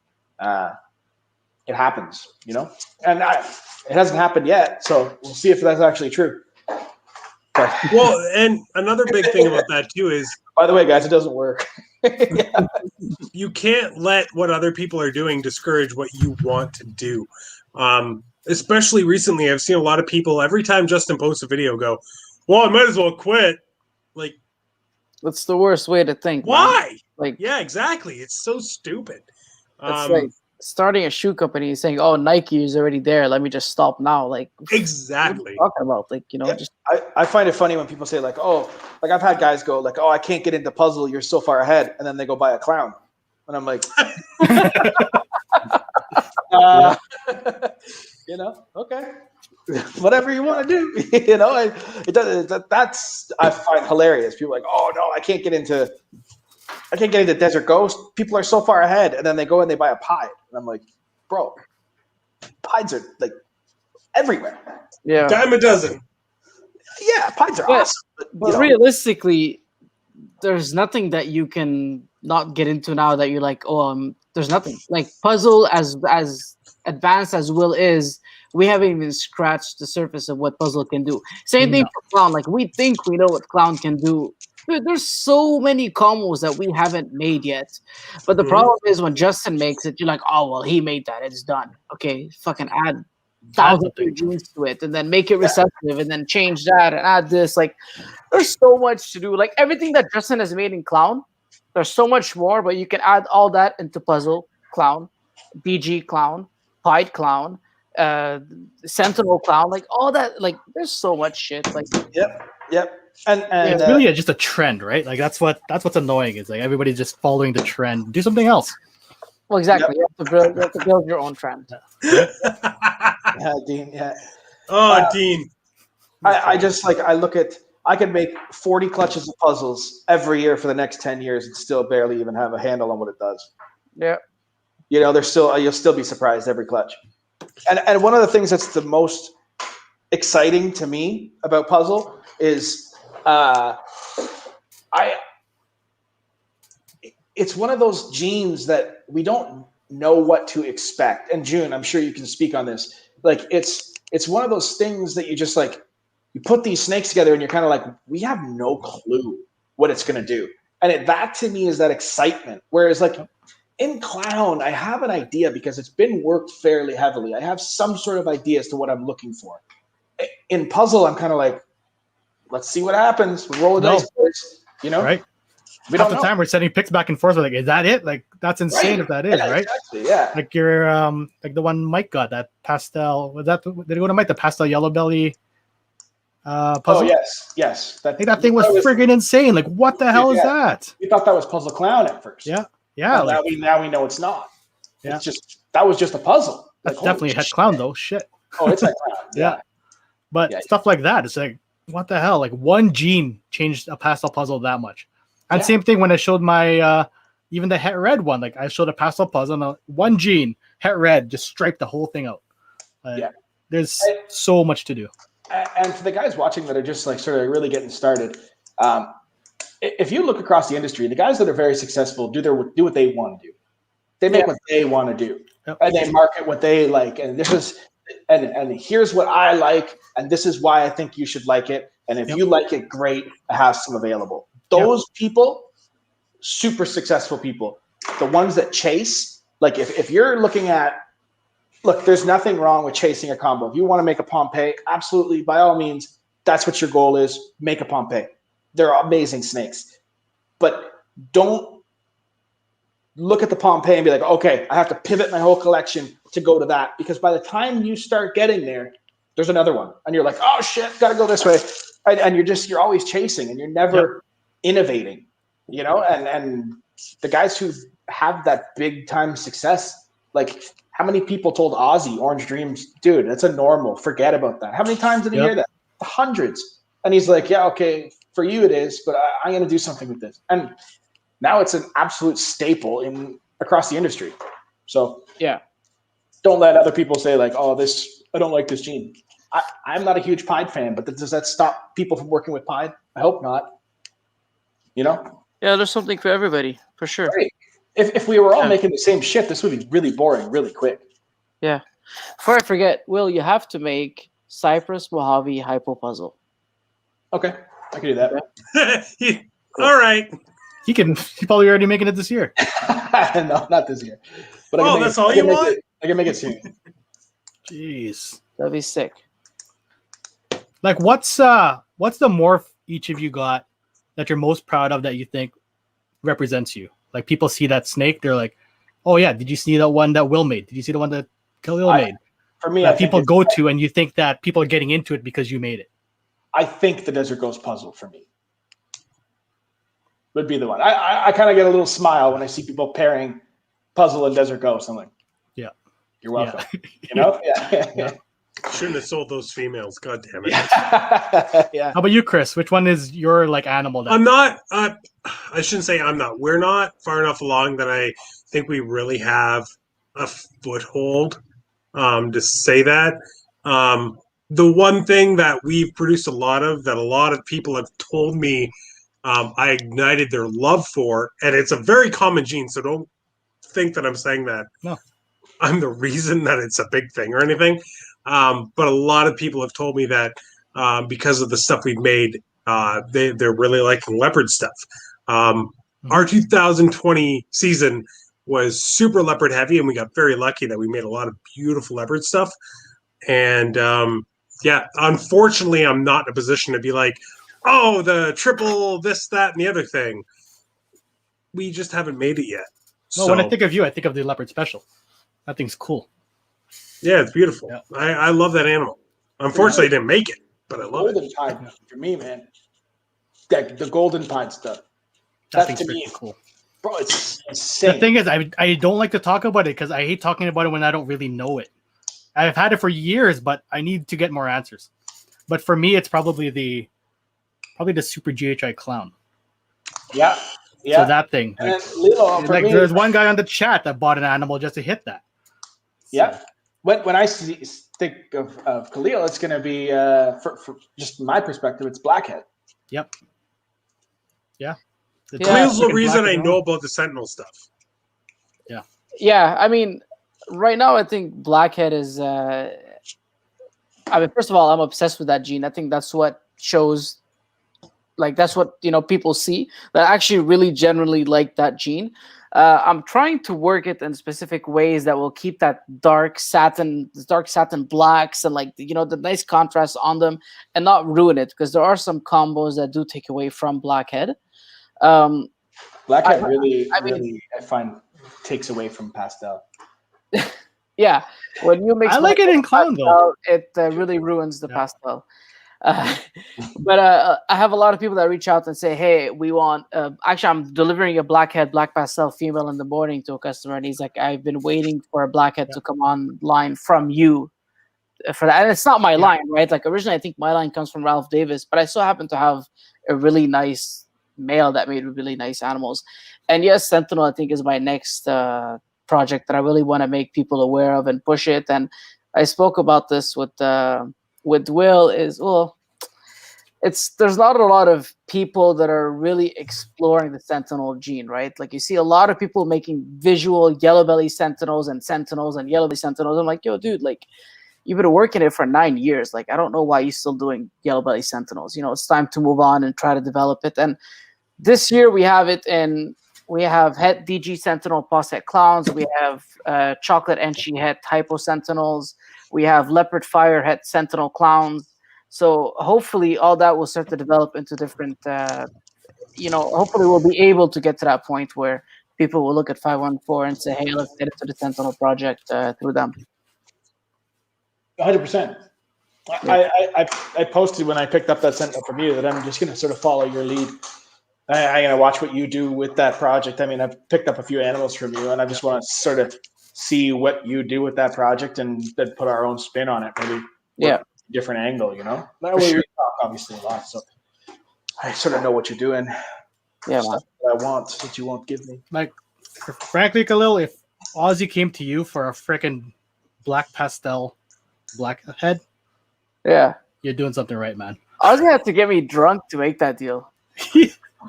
it happens, you know. And it hasn't happened yet, so we'll see if that's actually true. But, Well, and another big thing about that too is, by the way, guys, it doesn't work. you can't let what other people are doing discourage what you want to do. Especially recently, I've seen a lot of people, every time Justin posts a video, go, well, I might as well quit. Like, That's the worst way to think. why? Man. Like, yeah, exactly. It's so stupid. it's like starting a shoe company and saying, "Oh, Nike is already there. Let me just stop now." Like, exactly. what are you talking about? Like, you know, just I find it funny when people say like, "Oh, like I've had guys go like, oh, I can't get into puzzle. You're so far ahead," and then they go buy a clown, and I'm like, you know, okay, whatever you want to do, you know. That's I find hilarious. People are like, oh no, I can't get into Desert Ghost. People are so far ahead, and then they go and they buy a Pied, and I'm like, bro, Pieds are like everywhere. yeah. Dime a dozen. Yeah, Pieds are awesome. But But realistically, there's nothing that you can not get into now that you're like, oh, there's nothing. Like puzzle, as advanced as Will is, we haven't even scratched the surface of what puzzle can do. Same thing for clown. Like we think we know what clown can do. Dude, there's so many combos that we haven't made yet. But the problem is when Justin makes it, you're like, oh well, he made that, it's done. Okay, fucking add thousands of genes to it and then make it recessive and then change that and add this. Like there's so much to do. Like everything that Justin has made in clown, there's so much more, but you can add all that into puzzle, clown, BG clown, Pied clown, Sentinel clown, like all that. Like there's so much shit. Like Yep. And it's really just a trend, right? Like that's what's annoying is like everybody's just following the trend. Do something else. Well, exactly. You have to build your own trend. Yeah, Dean. Yeah. Oh, Dean. I just like I could make 40 clutches of puzzles every year for the next 10 years and still barely even have a handle on what it does. Yeah. You know, you'll still be surprised every clutch. And one of the things that's the most exciting to me about puzzle is it's one of those genes that we don't know what to expect. And Jhun, I'm sure you can speak on this. Like it's one of those things that you just like, you put these snakes together and you're kind of like, we have no clue what it's going to do. And that to me is that excitement. Whereas like in clown, I have an idea because it's been worked fairly heavily. I have some sort of idea as to what I'm looking for. In puzzle, I'm kind of like, let's see what happens. We roll the dice, boys. You know? Right. We Half don't the know. time we're sending pics back and forth. We're like, is that it? Like that's insane if that is, right? Exactly, yeah. Like your like the one Mike got, that pastel, was that did it go to Mike, the pastel yellow belly puzzle? Oh yes. I think that thing was friggin' insane. Like what the hell is that? We thought that was Puzzle Clown at first. Yeah. Now we know it's not. Yeah. It's just that was just a puzzle. That's like, definitely a head clown though. Shit. Oh, it's a clown. Yeah. But stuff like that, it's like, what the hell? Like one gene changed a pastel puzzle that much. And same thing when I showed my even the het red one. Like I showed a pastel puzzle and one gene, het red, just striped the whole thing out. There's so much to do. And for the guys watching that are just like sort of really getting started, if you look across the industry, the guys that are very successful do what they want to do. They make what they want to do, and they market what they like. And this is and here's what I like, and this is why I think you should like it. And if you like it, great. I have some available. Those people, super successful people, the ones that chase, like if you're looking at, look, there's nothing wrong with chasing a combo. If you want to make a Pompeii, absolutely, by all means, that's what your goal is, make a Pompeii. They're amazing snakes. But don't look at the Pompeii and be like, okay, I have to pivot my whole collection to go to that, because by the time you start getting there, there's another one, and you're like, oh shit, gotta go this way, and you're always chasing, and you're never innovating, you know. And the guys who have that big time success, like how many people told Ozzy Orange Dreams, dude, that's a normal, forget about that? How many times did he hear that? Hundreds. And he's like, yeah, okay, for you it is, but I'm gonna do something with this. And now it's an absolute staple across the industry. So Yeah. don't let other people say like, oh, I don't like this gene. I'm not a huge Pied fan, but does that stop people from working with Pied? I hope not. You know? Yeah, there's something for everybody, for sure. Right. If we were all making the same shit, this would be really boring really quick. Yeah. Before I forget, Will, you have to make Cypress Mojave Hypo Puzzle. Okay, I can do that. All right. He probably already making it this year. No, not this year. But That's all you want? I can make it soon. Jeez. That'd be sick. Like, what's the morph each of you got that you're most proud of that you think represents you? Like, people see that snake, they're like, oh yeah, did you see that one that Will made? Did you see the one that Khalil made? For me, that people go to, and you think that people are getting into it because you made it. I think the Desert Ghost puzzle for me would be the one. I kind of get a little smile when I see people pairing puzzle and Desert Ghost. I'm like, yeah, you're welcome. You know? Yeah. Shouldn't have sold those females. God damn it. Yeah. How about you, Chris? Which one is your like animal? I'm not. I shouldn't say I'm not. We're not far enough along that I think we really have a foothold to say that. The one thing that we've produced a lot of, that a lot of people have told me I ignited their love for, and it's a very common gene, so don't think that I'm saying that I'm the reason that it's a big thing or anything. But a lot of people have told me that because of the stuff we've made, they're really liking leopard stuff. Our 2020 season was super leopard heavy, and we got very lucky that we made a lot of beautiful leopard stuff. And unfortunately, I'm not in a position to be like, oh, the triple this, that, and the other thing. We just haven't made it yet. No, when I think of you, I think of the leopard special. That thing's cool. Yeah, it's beautiful. Yeah. I love that animal. Unfortunately, I didn't make it, but I love Golden it. Pied for me, man. The Golden Pied stuff. That That's thing's to me, pretty cool. bro. It's insane. The thing is, I don't like to talk about it because I hate talking about it when I don't really know it. I've had it for years, but I need to get more answers. But for me, it's probably the Super GHI Clown. Yeah. So that thing. And then Lilo, for me, there's one guy on the chat that bought an animal just to hit that. Yeah. When I think of Khalil, it's going to be, for just my perspective, it's Blackhead. Yep. Yeah. Khalil's the reason I know about the Sentinel stuff. Yeah. Yeah, I mean, right now I think Blackhead is. First of all, I'm obsessed with that gene. I think that's what shows. Like that's what people see that actually really generally like that gene. I'm trying to work it in specific ways that will keep that dark satin blacks and the nice contrast on them and not ruin it, because there are some combos that do take away from Blackhead. Blackhead really I find takes away from pastel. Yeah, when you mix, I like it in clown though. It really ruins the pastel. But I have a lot of people that reach out and say, hey, we want actually I'm delivering a Blackhead black pastel female in the morning to a customer, and he's like, I've been waiting for a Blackhead to come online from you for that. And it's not my line, right? Like originally I think my line comes from Ralph Davis, but I so happen to have a really nice male that made really nice animals. And yes, Sentinel I think is my next project that I really want to make people aware of and push it. And I spoke about this with Will there's not a lot of people that are really exploring the Sentinel gene, right? Like you see a lot of people making visual yellow belly Sentinels and yellow belly Sentinels. I'm like, yo, dude, like you've been working it for 9 years. Like, I don't know why you're still doing yellow belly Sentinels. It's time to move on and try to develop it. And this year we have het DG Sentinel Posset Clowns. We have chocolate Enchi het Hypo Sentinels. We have leopard fire het Sentinel Clowns. So hopefully all that will start to develop into different, hopefully we'll be able to get to that point where people will look at 514 and say, "Hey, let's get into the Sentinel project through them." 100%. I posted when I picked up that Sentinel from you that I'm just going to sort of follow your lead. I'm going to watch what you do with that project. I mean, I've picked up a few animals from you, and I just want to sort of see what you do with that project and then put our own spin on it, maybe. Yeah. Different angle, you know? That way we talk obviously a lot, so I sort of know what you're doing. Yeah, Stuff that I want that you won't give me. Like, frankly, Khalil, if Ozzy came to you for a freaking black pastel blackhead, yeah. you're doing something right, man. Ozzy had to get me drunk to make that deal.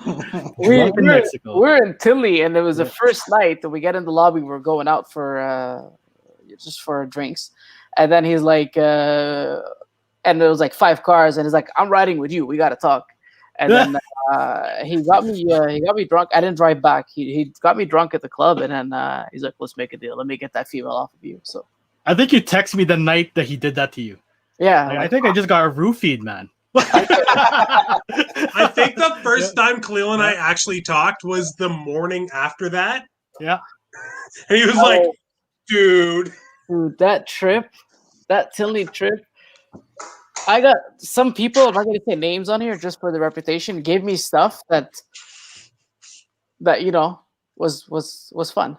Drunk in Mexico. We're in Tinley, and it was the first night that we get in the lobby. We're going out for just for drinks, and then he's like, and there was like 5 cars, and he's like, "I'm riding with you. We got to talk." And then he got me drunk. I didn't drive back. He got me drunk at the club, and then he's like, "Let's make a deal. Let me get that female off of you." So I think you texted me the night that he did that to you. yeah, Like, I think I just got a roofied, man. I think the first time Khalil and I actually talked was the morning after that. Yeah. And he was like, dude, that trip, that Tinley trip, I got some people, I'm not going to say names on here just for the reputation, gave me stuff that you know was fun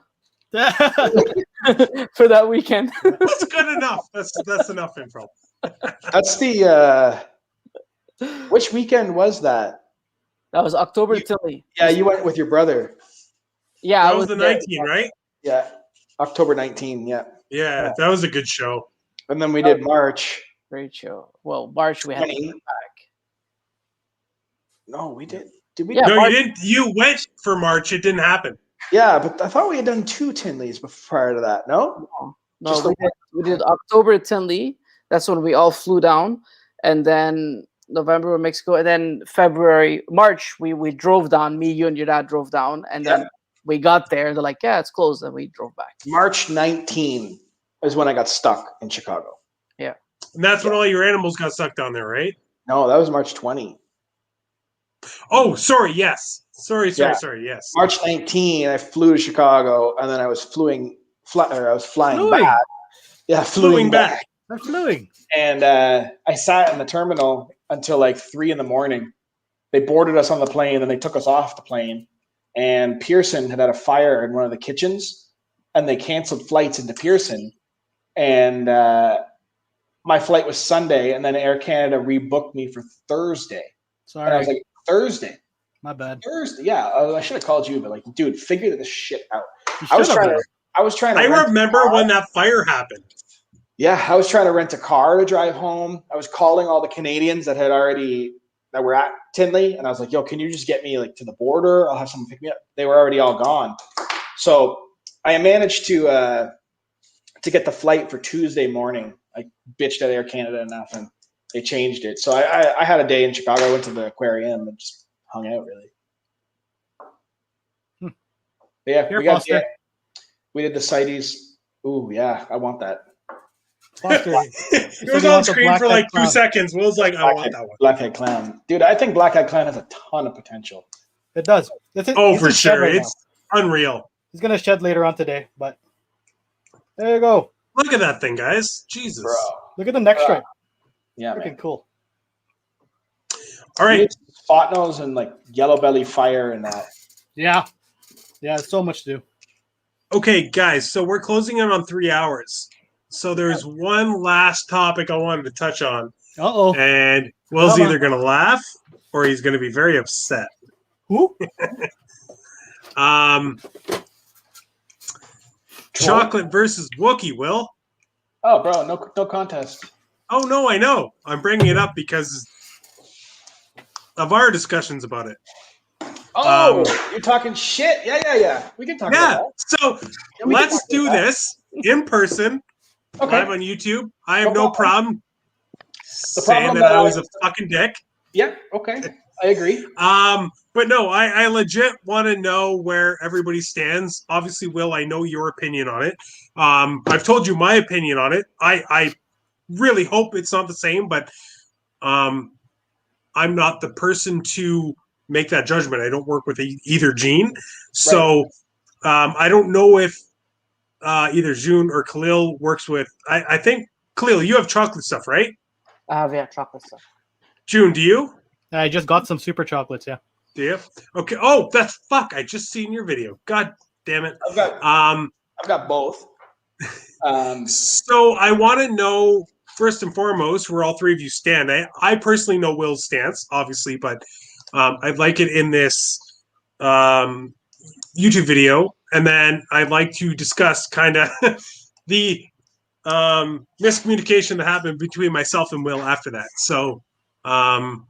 for that weekend. that's good enough. That's enough info. That's the which weekend was that? That was October Tinley. Yeah, you went with your brother. Yeah, That was the 19, right? Yeah, October 19. Yeah, that was a good show. And then we did March. Great show. Well, March we had to 20. come back. No, we did. Did we? Yeah, No, March. you didn't. You went for March. It didn't happen. Yeah, but I thought we had done 2 Tinleys prior to that. No. Just No, we did October Tinley. That's when we all flew down, and then November in Mexico, and then March we drove down. Me, you, and your dad drove down, and then we got there. They're like, "Yeah, it's closed," and we drove back. March 19 is when I got stuck in Chicago. Yeah, And that's when all your animals got sucked down there, right? No, that was March 20. Oh, sorry. Yes. Sorry. Yes. March 19, I flew to Chicago, and then I was flying Fluing. back. Yeah, flying back. I'm fluing. And I sat in the terminal until like 3 a.m. They boarded us on the plane, and they took us off the plane. And Pearson had a fire in one of the kitchens, and they canceled flights into Pearson. And my flight was Sunday, and then Air Canada rebooked me for Thursday. Sorry. And I was like, Thursday? My bad. Thursday? Yeah, I should have called you, but like, dude, figure this shit out. You I was should've, trying man. to. I remember when that fire happened. Yeah, I was trying to rent a car to drive home. I was calling all the Canadians that were at Tinley, and I was like, "Yo, can you just get me like to the border? I'll have someone pick me up." They were already all gone, so I managed to get the flight for Tuesday morning. I bitched at Air Canada enough, and they changed it. So I had a day in Chicago. I went to the Aquarium and just hung out really. But yeah, we did the CITES. Ooh, yeah, I want that. It was on screen for like 2 seconds. Will's like, I want that one. Black-eyed clown. Dude, I think black-eyed clown has a ton of potential. It does. Oh, He's for in shed sure. right It's unreal. He's gonna shed later on today, but there you go. Look at that thing, guys. Jesus. Bro. Look at the neck stripe. Yeah, Freaking man. cool. All right. Spot nose and like yellow belly fire and that. Yeah. Yeah, so much to do. Okay, guys. So we're closing in on 3 hours. So there's one last topic I wanted to touch on. Uh-oh. And Will's Come on. either going to laugh or he's going to be very upset. Who? Chocolate versus Wookie, Will. Oh, bro, no contest. Oh, no, I know. I'm bringing it up because of our discussions about it. Oh, you're talking shit. Yeah. We can talk about that. So we can let's talk do about that. this in person. Okay. Live on YouTube. I have no problem saying problem that that I was a fucking dick. Yeah, okay. I agree. But no, I legit want to know where everybody stands. Obviously, Will, I know your opinion on it. I've told you my opinion on it. I really hope it's not the same, but I'm not the person to make that judgment. I don't work with either gene. So I don't know if either Jhun or Khalil works with. I think Khalil, you have chocolate stuff, right? Yeah, chocolate stuff. Jhun, do you? I just got some super chocolates. Yeah. Do you? Okay. Oh, that's fuck. I just seen your video. God damn it. I've got both. So I want to know first and foremost where all three of you stand. I personally know Will's stance, obviously, but I'd like it in this YouTube video, and then I'd like to discuss kind of the miscommunication that happened between myself and Will after that. So,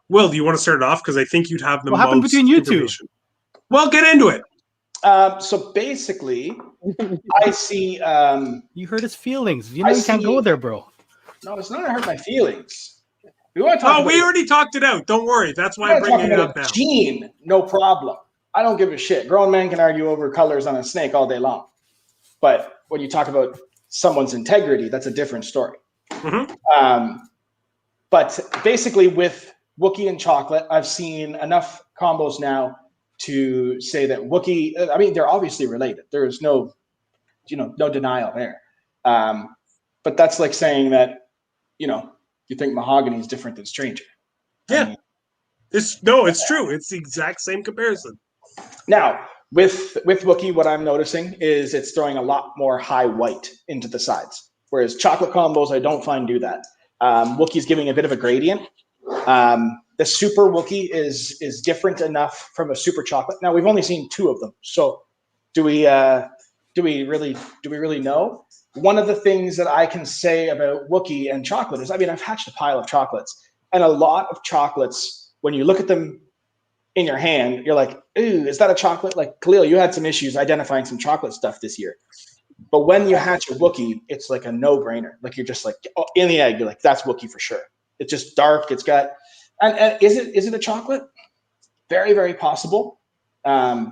Will, do you want to start it off? Because I think you'd have the What most happened between you two? information. Well, get into it. So basically, I see. You hurt his feelings. You know you can't go there, bro. No, it's not. I hurt my feelings. We want to talk. We already talked it out. Don't worry. That's why I'm bringing it up now. Gene, no problem. I don't give a shit. Grown men can argue over colors on a snake all day long. But when you talk about someone's integrity, that's a different story. Mm-hmm. But basically, with Wookiee and chocolate, I've seen enough combos now to say that Wookiee. I mean, they're obviously related. There is no denial there. But that's like saying that, you think mahogany is different than stranger. Yeah. I mean, it's true. It's the exact same comparison. Now, with Wookiee, what I'm noticing is it's throwing a lot more high white into the sides, whereas chocolate combos I don't find do that. Wookiee's giving a bit of a gradient. The super Wookiee is different enough from a super chocolate. Now we've only seen two of them, so do we really know? One of the things that I can say about Wookiee and chocolate is, I mean, I've hatched a pile of chocolates, and a lot of chocolates, when you look at them in your hand, you're like, ooh, is that a chocolate? Like, Khalil, you had some issues identifying some chocolate stuff this year. But when you hatch a Wookiee, it's like a no-brainer. Like, you're just like, in the egg, you're like, that's Wookiee for sure. It's just dark. It's got, and is it a chocolate? Very, very possible. But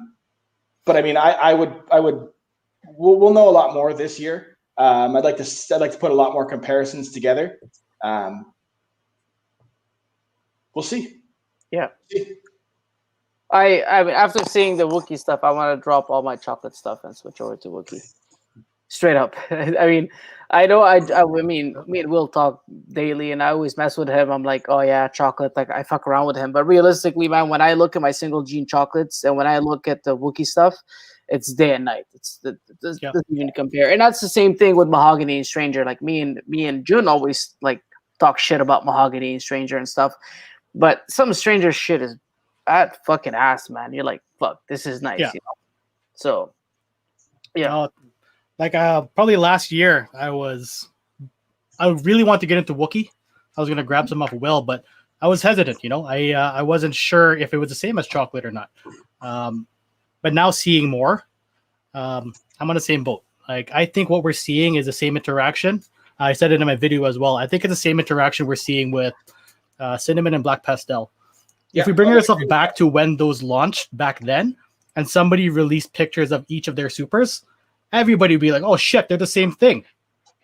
I mean, we'll know a lot more this year. I'd like to put a lot more comparisons together. We'll see. Yeah. I mean, after seeing the Wookiee stuff, I want to drop all my chocolate stuff and switch over to Wookiee. Straight up. I mean, I mean, me and Will talk daily, and I always mess with him. I'm like, oh yeah, chocolate. Like, I fuck around with him. But realistically, man, when I look at my single gene chocolates and when I look at the Wookiee stuff, it's day and night. It doesn't even compare. And that's the same thing with Mahogany and Stranger. Like me and Jhun always like talk shit about Mahogany and Stranger and stuff. But some Stranger shit is bad fucking ass, man. You're like, fuck, this is nice. Yeah. So, yeah. Like probably last year, I really wanted to get into Wookiee. I was gonna grab some off of Will, but I was hesitant. I wasn't sure if it was the same as chocolate or not. But now seeing more, I'm on the same boat. Like, I think what we're seeing is the same interaction. I said it in my video as well. I think it's the same interaction we're seeing with Cinnamon and Black Pastel. Yeah. If we bring ourselves back to when those launched back then, and somebody released pictures of each of their supers, everybody would be like, oh shit, they're the same thing,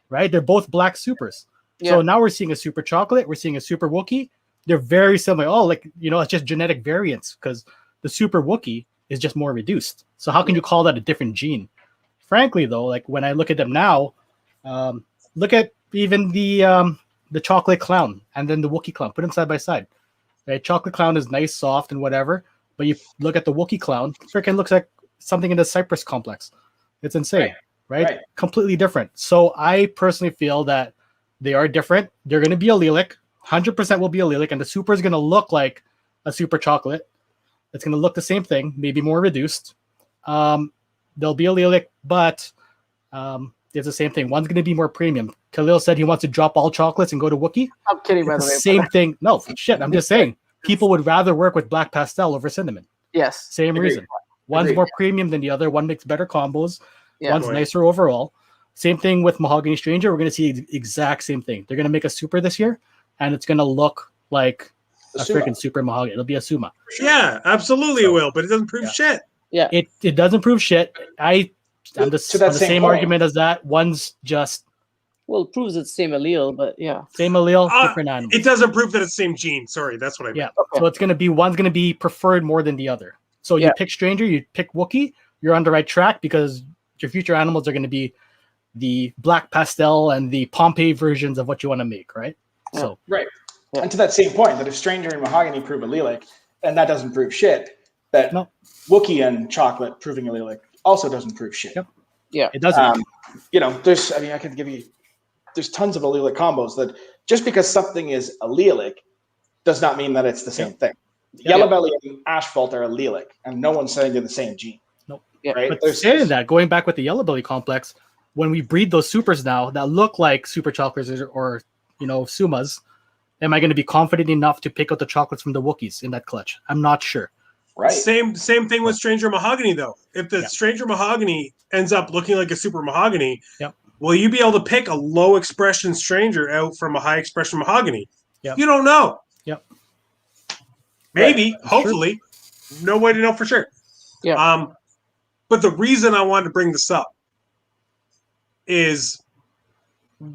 right? They're both black supers. Yeah. So now we're seeing a super chocolate, we're seeing a super Wookiee. They're very similar. Oh, like, it's just genetic variants because the super Wookiee is just more reduced. So how can you call that a different gene? Frankly, though, like when I look at them now, look at even the chocolate clown and then the Wookiee clown. Put them side by side. Right? Chocolate clown is nice, soft, and whatever. But you look at the Wookiee clown, freaking looks like something in the Cypress complex. It's insane, right? Completely different. So I personally feel that they are different. They're going to be allelic. 100% will be allelic, and the super is going to look like a super chocolate. It's going to look the same thing, maybe more reduced. They'll be allelic, but it's the same thing. One's going to be more premium. Khalil said he wants to drop all chocolates and go to Wookiee. I'm kidding, by the way. Same thing. No, shit. I'm just saying. People would rather work with Black Pastel over Cinnamon. Yes. Same reason. One's more premium than the other. One makes better combos. Yeah, one's nicer overall. Same thing with Mahogany Stranger. We're going to see the exact same thing. They're going to make a super this year, and it's going to look like a freaking super Mahogany. It'll be a Suma. Yeah, absolutely it will, but it doesn't prove shit. Yeah. It doesn't prove shit. I'm the same argument as that. One's just... Well, it proves it's same allele, but yeah. Same allele, different animal. It doesn't prove that it's same gene. Sorry, that's what I meant. Yeah. Okay. So it's going to be, one's going to be preferred more than the other. So you pick Stranger, you pick Wookiee, you're on the right track because your future animals are going to be the black pastel and the Pompeii versions of what you want to make, right? Yeah. So Right. And to that same point, that if Stranger and Mahogany prove allelic, and that doesn't prove shit, that No. Wookiee and Chocolate proving allelic also doesn't prove shit. Yep. Yeah. it doesn't. I could give you, there's tons of allelic combos that just because something is allelic does not mean that it's the same thing. Yellow Belly and Asphalt are allelic, and no one's saying they're the same gene. Nope. Yeah. Right? But saying that, going back with the Yellow Belly complex, when we breed those supers now that look like super chocolates or Sumas, am I going to be confident enough to pick out the chocolates from the Wookiees in that clutch? I'm not sure. Right. Same thing with Stranger Mahogany, though. If the Stranger Mahogany ends up looking like a Super Mahogany, will you be able to pick a low expression Stranger out from a high expression Mahogany? Yep. You don't know. Yep. Maybe, Right. hopefully. No way to know for sure. Yeah. But the reason I wanted to bring this up is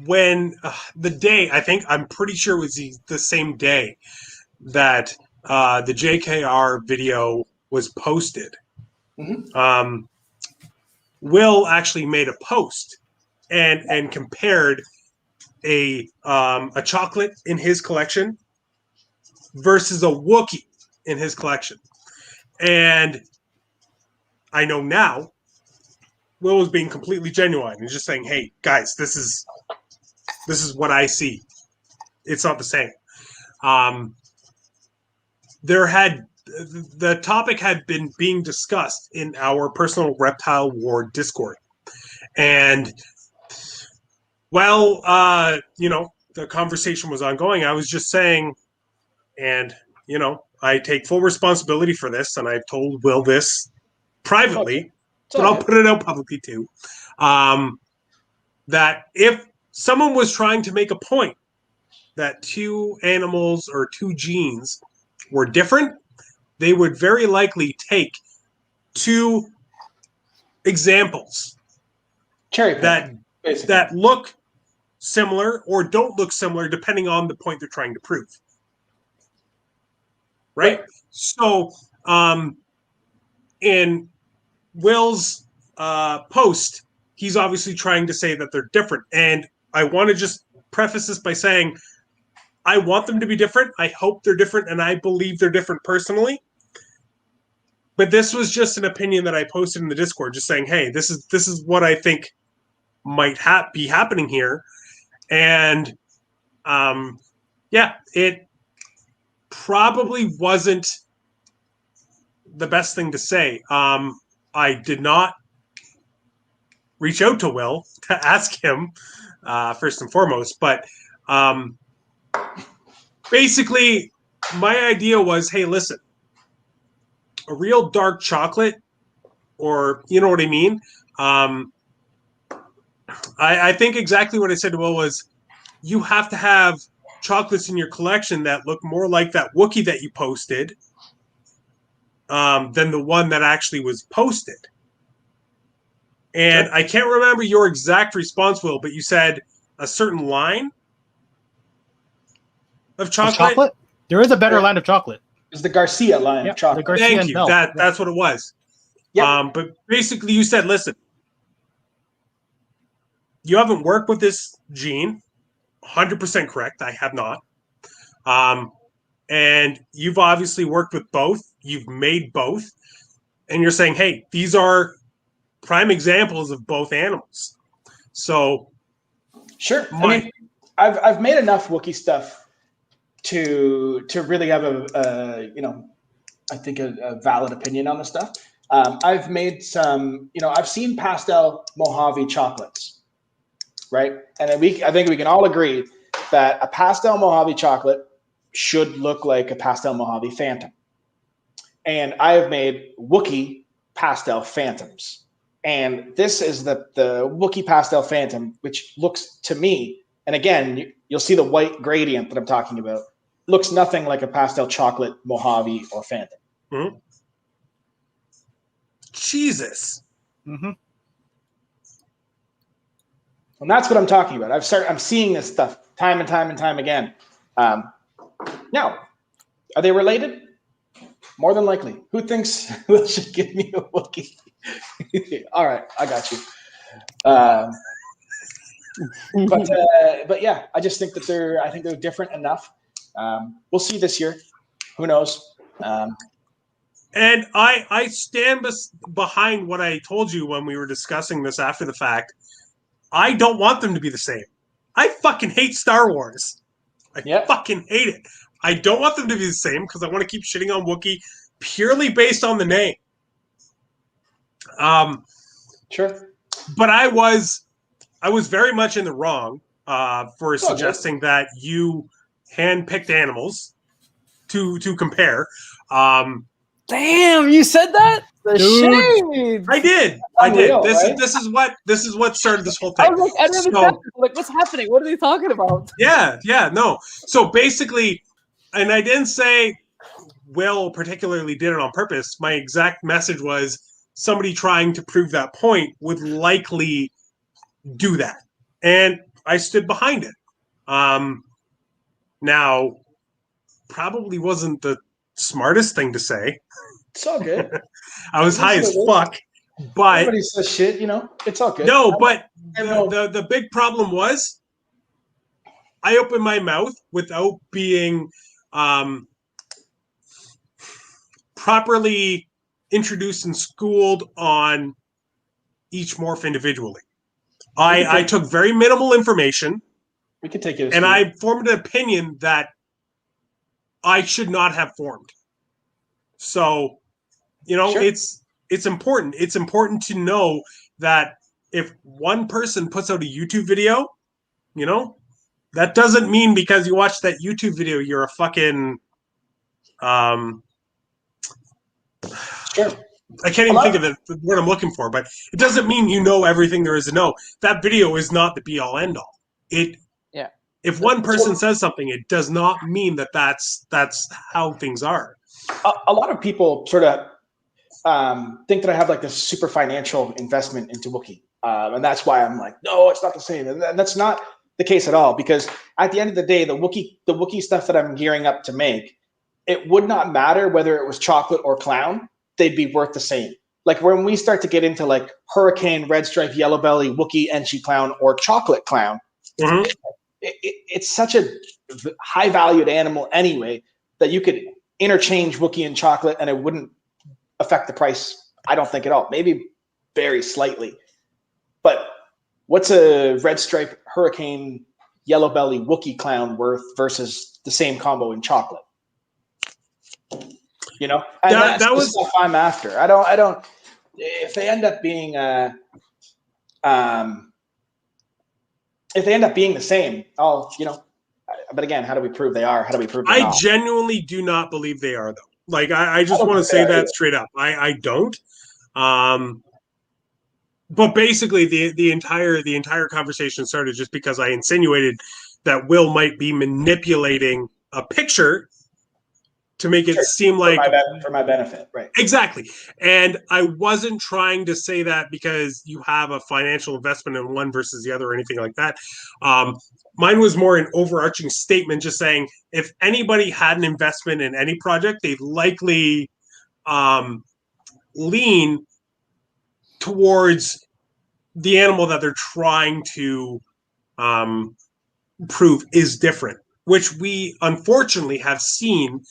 when the day, I'm pretty sure it was the same day that the JKR video was posted. Mm-hmm. Will actually made a post and compared a chocolate in his collection versus a Wookiee in his collection. And I know now Will was being completely genuine and just saying, hey, guys, this is what I see. It's not the same. The topic had been being discussed in our personal Reptile War Discord. And while, the conversation was ongoing, I was just saying, and, I take full responsibility for this, and I've told Will this privately, but I'll put it out publicly too, that if someone was trying to make a point that two animals or two genes were different, they would very likely take two examples that look similar or don't look similar depending on the point they're trying to prove. Right? So, in Will's post, he's obviously trying to say that they're different. And I want to just preface this by saying, I want them to be different. I hope they're different, and I believe they're different personally. But this was just an opinion that I posted in the Discord, just saying, hey, this is what I think might be happening here. And it probably wasn't the best thing to say. I did not reach out to Will to ask him first and foremost, but basically my idea was, hey, listen, a real dark chocolate, or you know what I mean? I think exactly what I said to Will was, you have to have chocolates in your collection that look more like that Wookiee that you posted than the one that actually was posted. And I can't remember your exact response, Will, but you said a certain line of chocolate? There is a better line of chocolate. It's the Garcia line of chocolate. Thank you. That's what it was. Yep. But basically you said, listen, you haven't worked with this gene. 100% correct. I have not. And you've obviously worked with both. You've made both. And you're saying, hey, these are prime examples of both animals. So sure. I've made enough Wookiee stuff to really have a valid opinion on this stuff. I've made some, I've seen pastel Mojave chocolates, right? And I think we can all agree that a pastel Mojave chocolate should look like a pastel Mojave Phantom. And I have made Wookiee pastel Phantoms. And this is the Wookiee pastel Phantom, which looks to me, and again, you'll see the white gradient that I'm talking about, looks nothing like a pastel chocolate Mojave or Phantom. Mm-hmm. Jesus. Mm-hmm. And that's what I'm talking about. I'm seeing this stuff time and time and time again. Now, are they related? More than likely. Who thinks Will should give me a Wookiee? All right, I got you. But yeah, I just think that they're different enough. We'll see this year. Who knows? And I stand behind what I told you when we were discussing this after the fact. I don't want them to be the same. I fucking hate Star Wars. I fucking hate it. I don't want them to be the same because I want to keep shitting on Wookiee purely based on the name. Sure. But I was very much in the wrong for suggesting that you handpicked animals to compare. Damn, you said that? The shade. I did. Unreal, This is what started this whole thing. I was like, I don't understand. Like, what's happening? What are they talking about? Yeah, no. So basically, and I didn't say Will particularly did it on purpose. My exact message was somebody trying to prove that point would likely do that. And I stood behind it. Now, probably wasn't the smartest thing to say. It's all good. I was high as fuck, but everybody says shit, it's all good. No, but the big problem was I opened my mouth without being properly introduced and schooled on each morph individually. I took very minimal information. We could take it, and I formed an opinion that I should not have formed. So, sure. It's important. It's important to know that if one person puts out a YouTube video, that doesn't mean because you watch that YouTube video you're a fucking sure. I can't even think of the word I'm looking for, but it doesn't mean you know everything there is to know. That video is not the be all end all. If one person says something, it does not mean that that's how things are. A lot of people sort of think that I have like this super financial investment into Wookiee. And that's why I'm like, no, it's not the same. And that's not the case at all, because at the end of the day, the Wookiee stuff that I'm gearing up to make, it would not matter whether it was chocolate or clown, they'd be worth the same. Like when we start to get into like hurricane, red stripe, yellow belly, Wookiee, Enchi clown, or chocolate clown, it's such a high valued animal anyway that you could interchange Wookiee and chocolate and it wouldn't affect the price, I don't think at all. Maybe very slightly. But what's a red stripe, hurricane, yellow belly, Wookiee clown worth versus the same combo in chocolate? And that's the stuff I'm after. I don't. If they end up being the same, but again, how do we prove they are? How do we prove they're not? I genuinely do not believe they are, though. Like, I just want to say that straight up. I don't. But basically, the entire conversation started just because I insinuated that Will might be manipulating a picture to make it seem like for my benefit, right? Exactly. And I wasn't trying to say that because you have a financial investment in one versus the other or anything like that. Mine was more an overarching statement, just saying if anybody had an investment in any project, they'd likely lean towards the animal that they're trying to prove is different, which we unfortunately have seen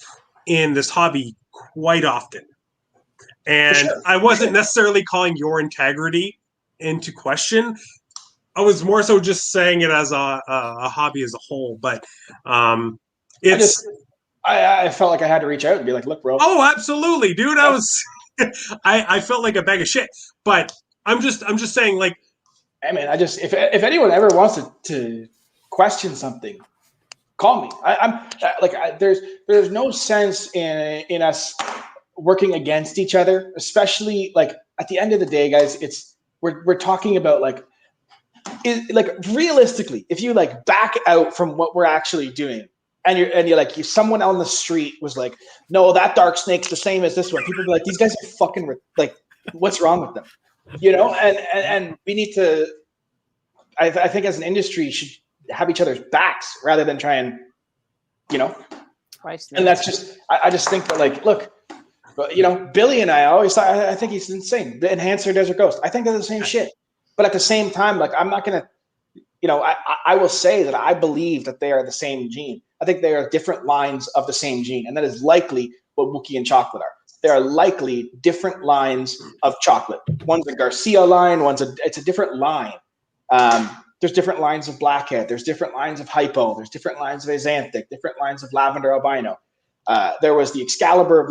in this hobby quite often. And sure. I wasn't necessarily calling your integrity into question. I was more so just saying it as a hobby as a whole. But it's I felt like I had to reach out and be like, look, bro. Oh, absolutely, dude. I was I felt like a bag of shit. But I'm just saying, like, hey man, if anyone ever wants to question something, call me. There's no sense in us working against each other, especially like at the end of the day, guys. We're talking about like realistically, if you like back out from what we're actually doing, and you're like, if someone on the street was like, no, that dark snake's the same as this one, people be like, these guys are fucking like, what's wrong with them? And we need to. I think as an industry should have each other's backs rather than try and, and that's just, I just think that like, look, But, you know, Billy and I always thought, I think he's insane. The Enhancer Desert Ghost. I think they're the same shit. But at the same time, like, I'm not going to, you know, I will say that I believe that they are the same gene. I think they are different lines of the same gene. And that is likely what Wookiee and Chocolate are. They are likely different lines of chocolate. One's a Garcia line. It's a different line. There's different lines of Blackhead. There's different lines of Hypo. There's different lines of Axanthic, different lines of Lavender Albino. There was the Excalibur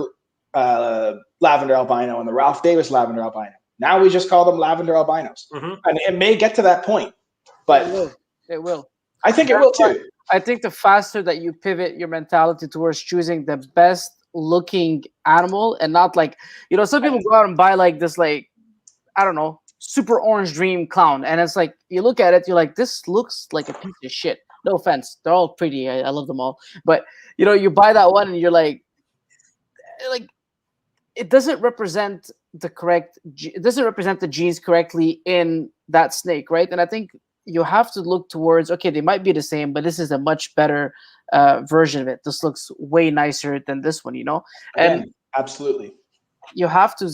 Lavender Albino and the Ralph Davis Lavender Albino. Now we just call them Lavender Albinos. And it may get to that point, but it will. I think it will too. I think the faster that you pivot your mentality towards choosing the best looking animal and not like, you know, some people go out and buy like this, like, I don't know, super orange dream clown. And it's like, you look at it, you're like, this looks like a piece of shit. No offense. They're all pretty. I love them all. But, you know, you buy that one and you're like, it doesn't represent the genes correctly in that snake, right? And I think you have to look towards, okay, they might be the same, but this is a much better version of it. This looks way nicer than this one, you know? And again, absolutely. You have to,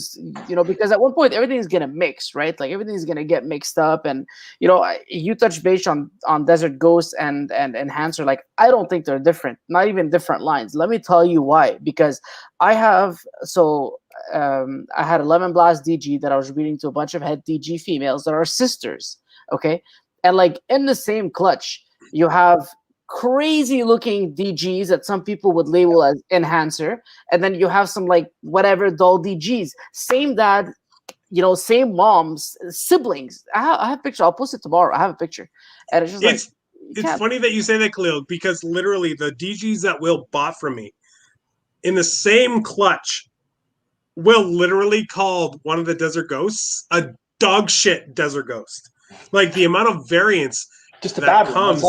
you know, because at one point everything's going to mix, right? Like everything's going to get mixed up. And, you know, you touch base on Desert Ghost and Enhancer. Like, I don't think they're different, not even different lines. Let me tell you why. Because I had a Lemon Blast DG that I was breeding to a bunch of head DG females that are sisters. Okay. And like in the same clutch, you have crazy looking DGs that some people would label as Enhancer, and then you have some like whatever dull DGs. Same dad, you know, same moms, siblings. I have a picture. I'll post it tomorrow. I have a picture, and it's just it's funny that you say that, Khalil, because literally the DGs that Will bought from me in the same clutch, Will literally called one of the Desert Ghosts a dog shit Desert Ghost. Like the amount of variance just that comes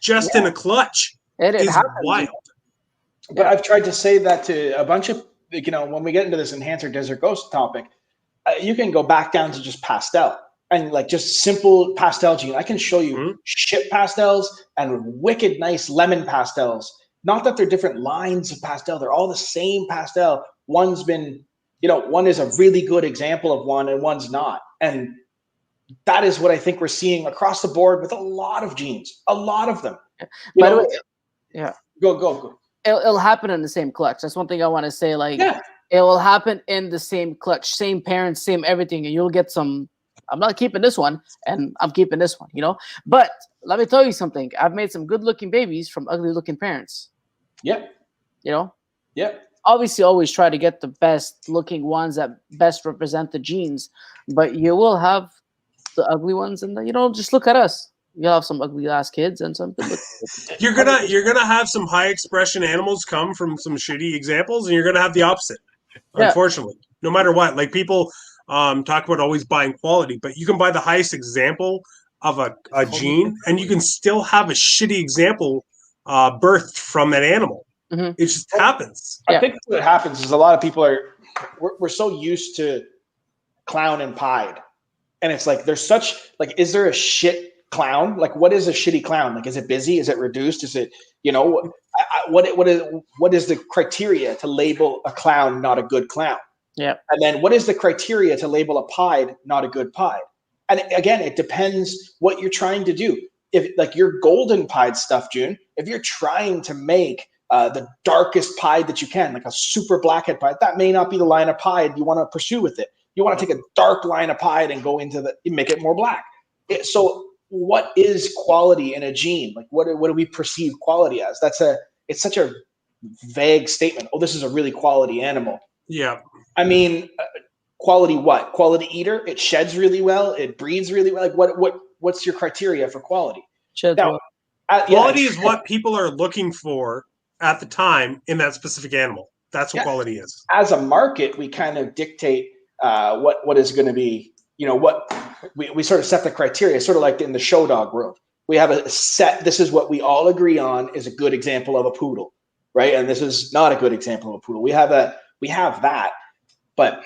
just in a clutch is happens. wild. But I've tried to say that to a bunch of, you know, when we get into this Enhancer Desert Ghost topic, you can go back down to just pastel and like just simple pastel gene. I can show you shit pastels and wicked nice lemon pastels. Not that they're different lines of pastel. They're all the same pastel. One's been, you know, one is a really good example of one and one's not. And that is what I think we're seeing across the board with a lot of genes, a lot of them. By the way, yeah. Go. It'll happen in the same clutch. That's one thing I want to say. Like, it will happen in the same clutch, same parents, same everything, and you'll get some. I'm not keeping this one, and I'm keeping this one. You know, but let me tell you something. I've made some good-looking babies from ugly-looking parents. Yeah. You know. Yeah. Obviously, always try to get the best-looking ones that best represent the genes, but you will have the ugly ones, and you know, just look at us. You'll have some ugly ass kids and some good You're gonna have some high expression animals come from some shitty examples, and you're gonna have the opposite. Unfortunately, no matter what, like people talk about always buying quality, but you can buy the highest example of a gene, and you can still have a shitty example birthed from that animal. It just happens. I think what happens is a lot of people we're so used to clown and pied. And it's like, there's such, like, is there a shit clown? Like, what is a shitty clown? Like, is it busy? Is it reduced? Is it, you know, what is the criteria to label a clown not a good clown? Yeah. And then what is the criteria to label a pied not a good pied? And again, it depends what you're trying to do. If like your golden pied stuff, Jhun, if you're trying to make the darkest pied that you can, like a super blackhead pied, that may not be the line of pied you want to pursue with it. You want to take a dark line of pied and go into make it more black. So what is quality in a gene? Like what do we perceive quality as? It's such a vague statement. Oh, this is a really quality animal. Yeah. I mean, quality what? Quality eater? It sheds really well. It breeds really well. Like what's your criteria for quality? Quality is what people are looking for at the time in that specific animal. That's what quality is. As a market, we kind of dictate what is going to be, you know, what we sort of set the criteria, sort of like in the show dog world. We have a set, this is what we all agree on is a good example of a poodle, right? And this is not a good example of a poodle. We have that, but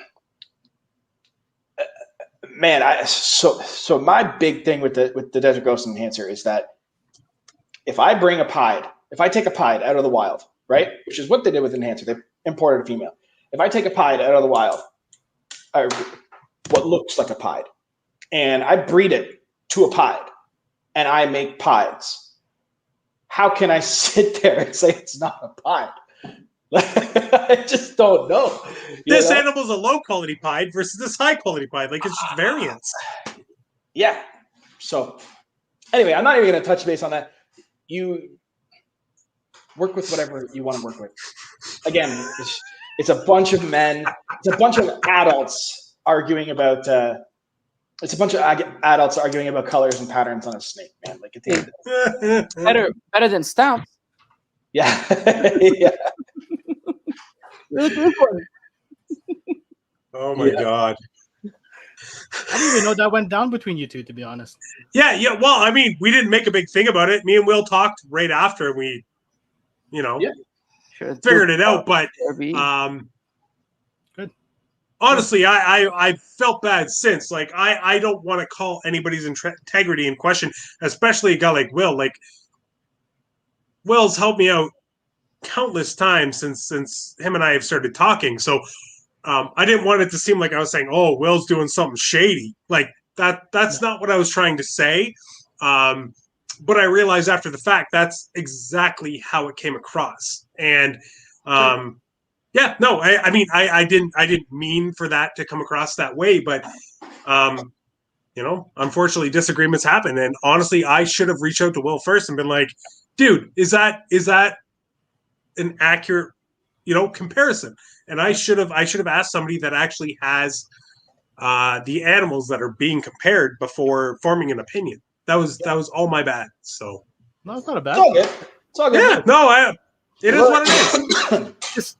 man, so my big thing with the Desert Ghost Enhancer is that if I take a pied out of the wild, right? Which is what they did with Enhancer. They imported a female. if I take a pied out of the wild, or what looks like a pied, and I breed it to a pied, and I make pieds, how can I sit there and say it's not a pied? I just don't know. This animal's a low quality pied versus this high quality pied. Like, it's just variance. Yeah. So anyway, I'm not even going to touch base on that. You work with whatever you want to work with. Again, it's a bunch of men. It's a bunch of adults arguing about. It's a bunch of adults arguing about colors and patterns on a snake, man. Like, better than stamps. Yeah. Yeah. Oh my God. I didn't even know that went down between you two, to be honest. Yeah. Well, I mean, we didn't make a big thing about it. Me and Will talked right after we, figured it out. But good. Honestly, I felt bad since. Like, I don't want to call anybody's integrity in question, especially a guy like Will. Like, Will's helped me out countless times since him and I have started talking. So I didn't want it to seem like I was saying, oh, Will's doing something shady. Like, that's not what I was trying to say. But I realized after the fact that's exactly how it came across. And I didn't mean for that to come across that way, but unfortunately disagreements happen. And honestly, I should have reached out to Will first and been like, dude, is that an accurate, comparison? And I should have asked somebody that actually has the animals that are being compared before forming an opinion. That was all my bad. So no, it's not a bad. It's all good. Yeah, no, it is what it is.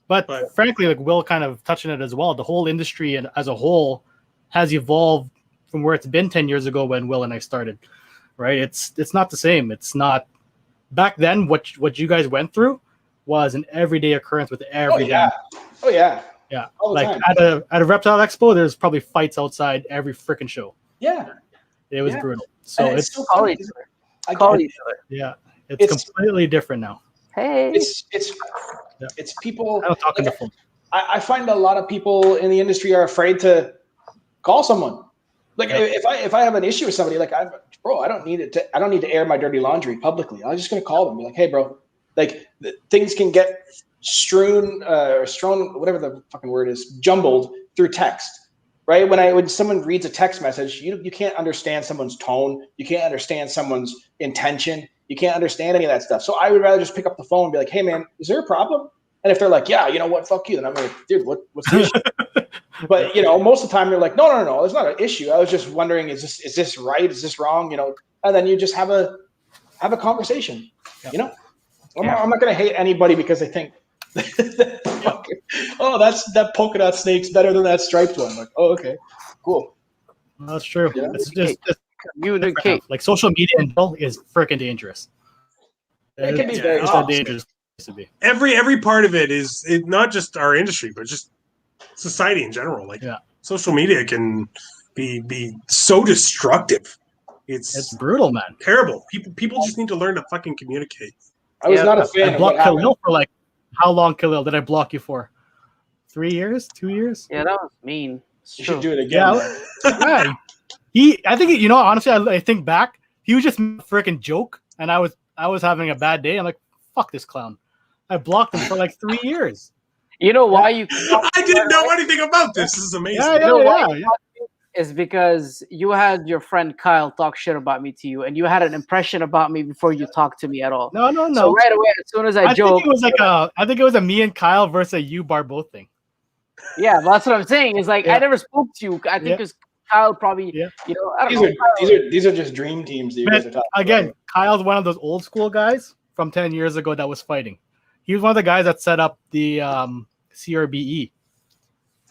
But frankly, like Will kind of touching it as well, the whole industry and as a whole has evolved from where it's been 10 years ago when Will and I started. Right? It's not the same. It's not back then. What you guys went through was an everyday occurrence with every yeah. Oh yeah. Yeah. All the like time. at a Reptile Expo, there's probably fights outside every freaking show. Yeah. It was brutal. So And it's so call each other. Call each other. yeah, it's completely different now. Hey. It's people. I don't talk on the phone. I find a lot of people in the industry are afraid to call someone. Like if I have an issue with somebody, like I don't need to air my dirty laundry publicly. I'm just gonna call them, be like, hey, bro, like things can get strewn, whatever the fucking word is, jumbled through text. Right? When someone reads a text message, you can't understand someone's tone, you can't understand someone's intention, you can't understand any of that stuff. So I would rather just pick up the phone and be like, hey man, is there a problem? And if they're like, yeah, you know what, fuck you, then I'm like, dude, what's the issue? But most of the time you're like, no, there's not an issue. I was just wondering, is this right? Is this wrong? And then you just have a conversation. Yeah. I'm not gonna hate anybody because they think that polka dot snake's better than that striped one. Like, oh, okay, cool. Well, that's true. Yeah. It's just communicate. Like social media in general is freaking dangerous. It can be very dangerous to be. Every part of it is not just our industry, but just society in general. Like social media can be so destructive. It's brutal, man. Terrible. People just need to learn to fucking communicate. I was not a fan. I blocked Khalil for like how long? Khalil, did I block you for? 3 years? 2 years? Yeah, that was mean. You should do it again. Yeah. I think honestly, I think back, he was just a freaking joke, and I was having a bad day. I'm like, fuck this clown. I blocked him for like 3 years. You know why you? I didn't know anything about this. This is amazing. Yeah. Is because you had your friend Kyle talk shit about me to you, and you had an impression about me before you talked to me at all. No. So right away, as soon as I joked, I think it was a me and Kyle versus a you bar both thing. Yeah, that's what I'm saying. Is like I never spoke to you. I think because Kyle probably, I don't know. These are just dream teams that you guys are talking again, about. Kyle's one of those old school guys from 10 years ago that was fighting. He was one of the guys that set up the CRBE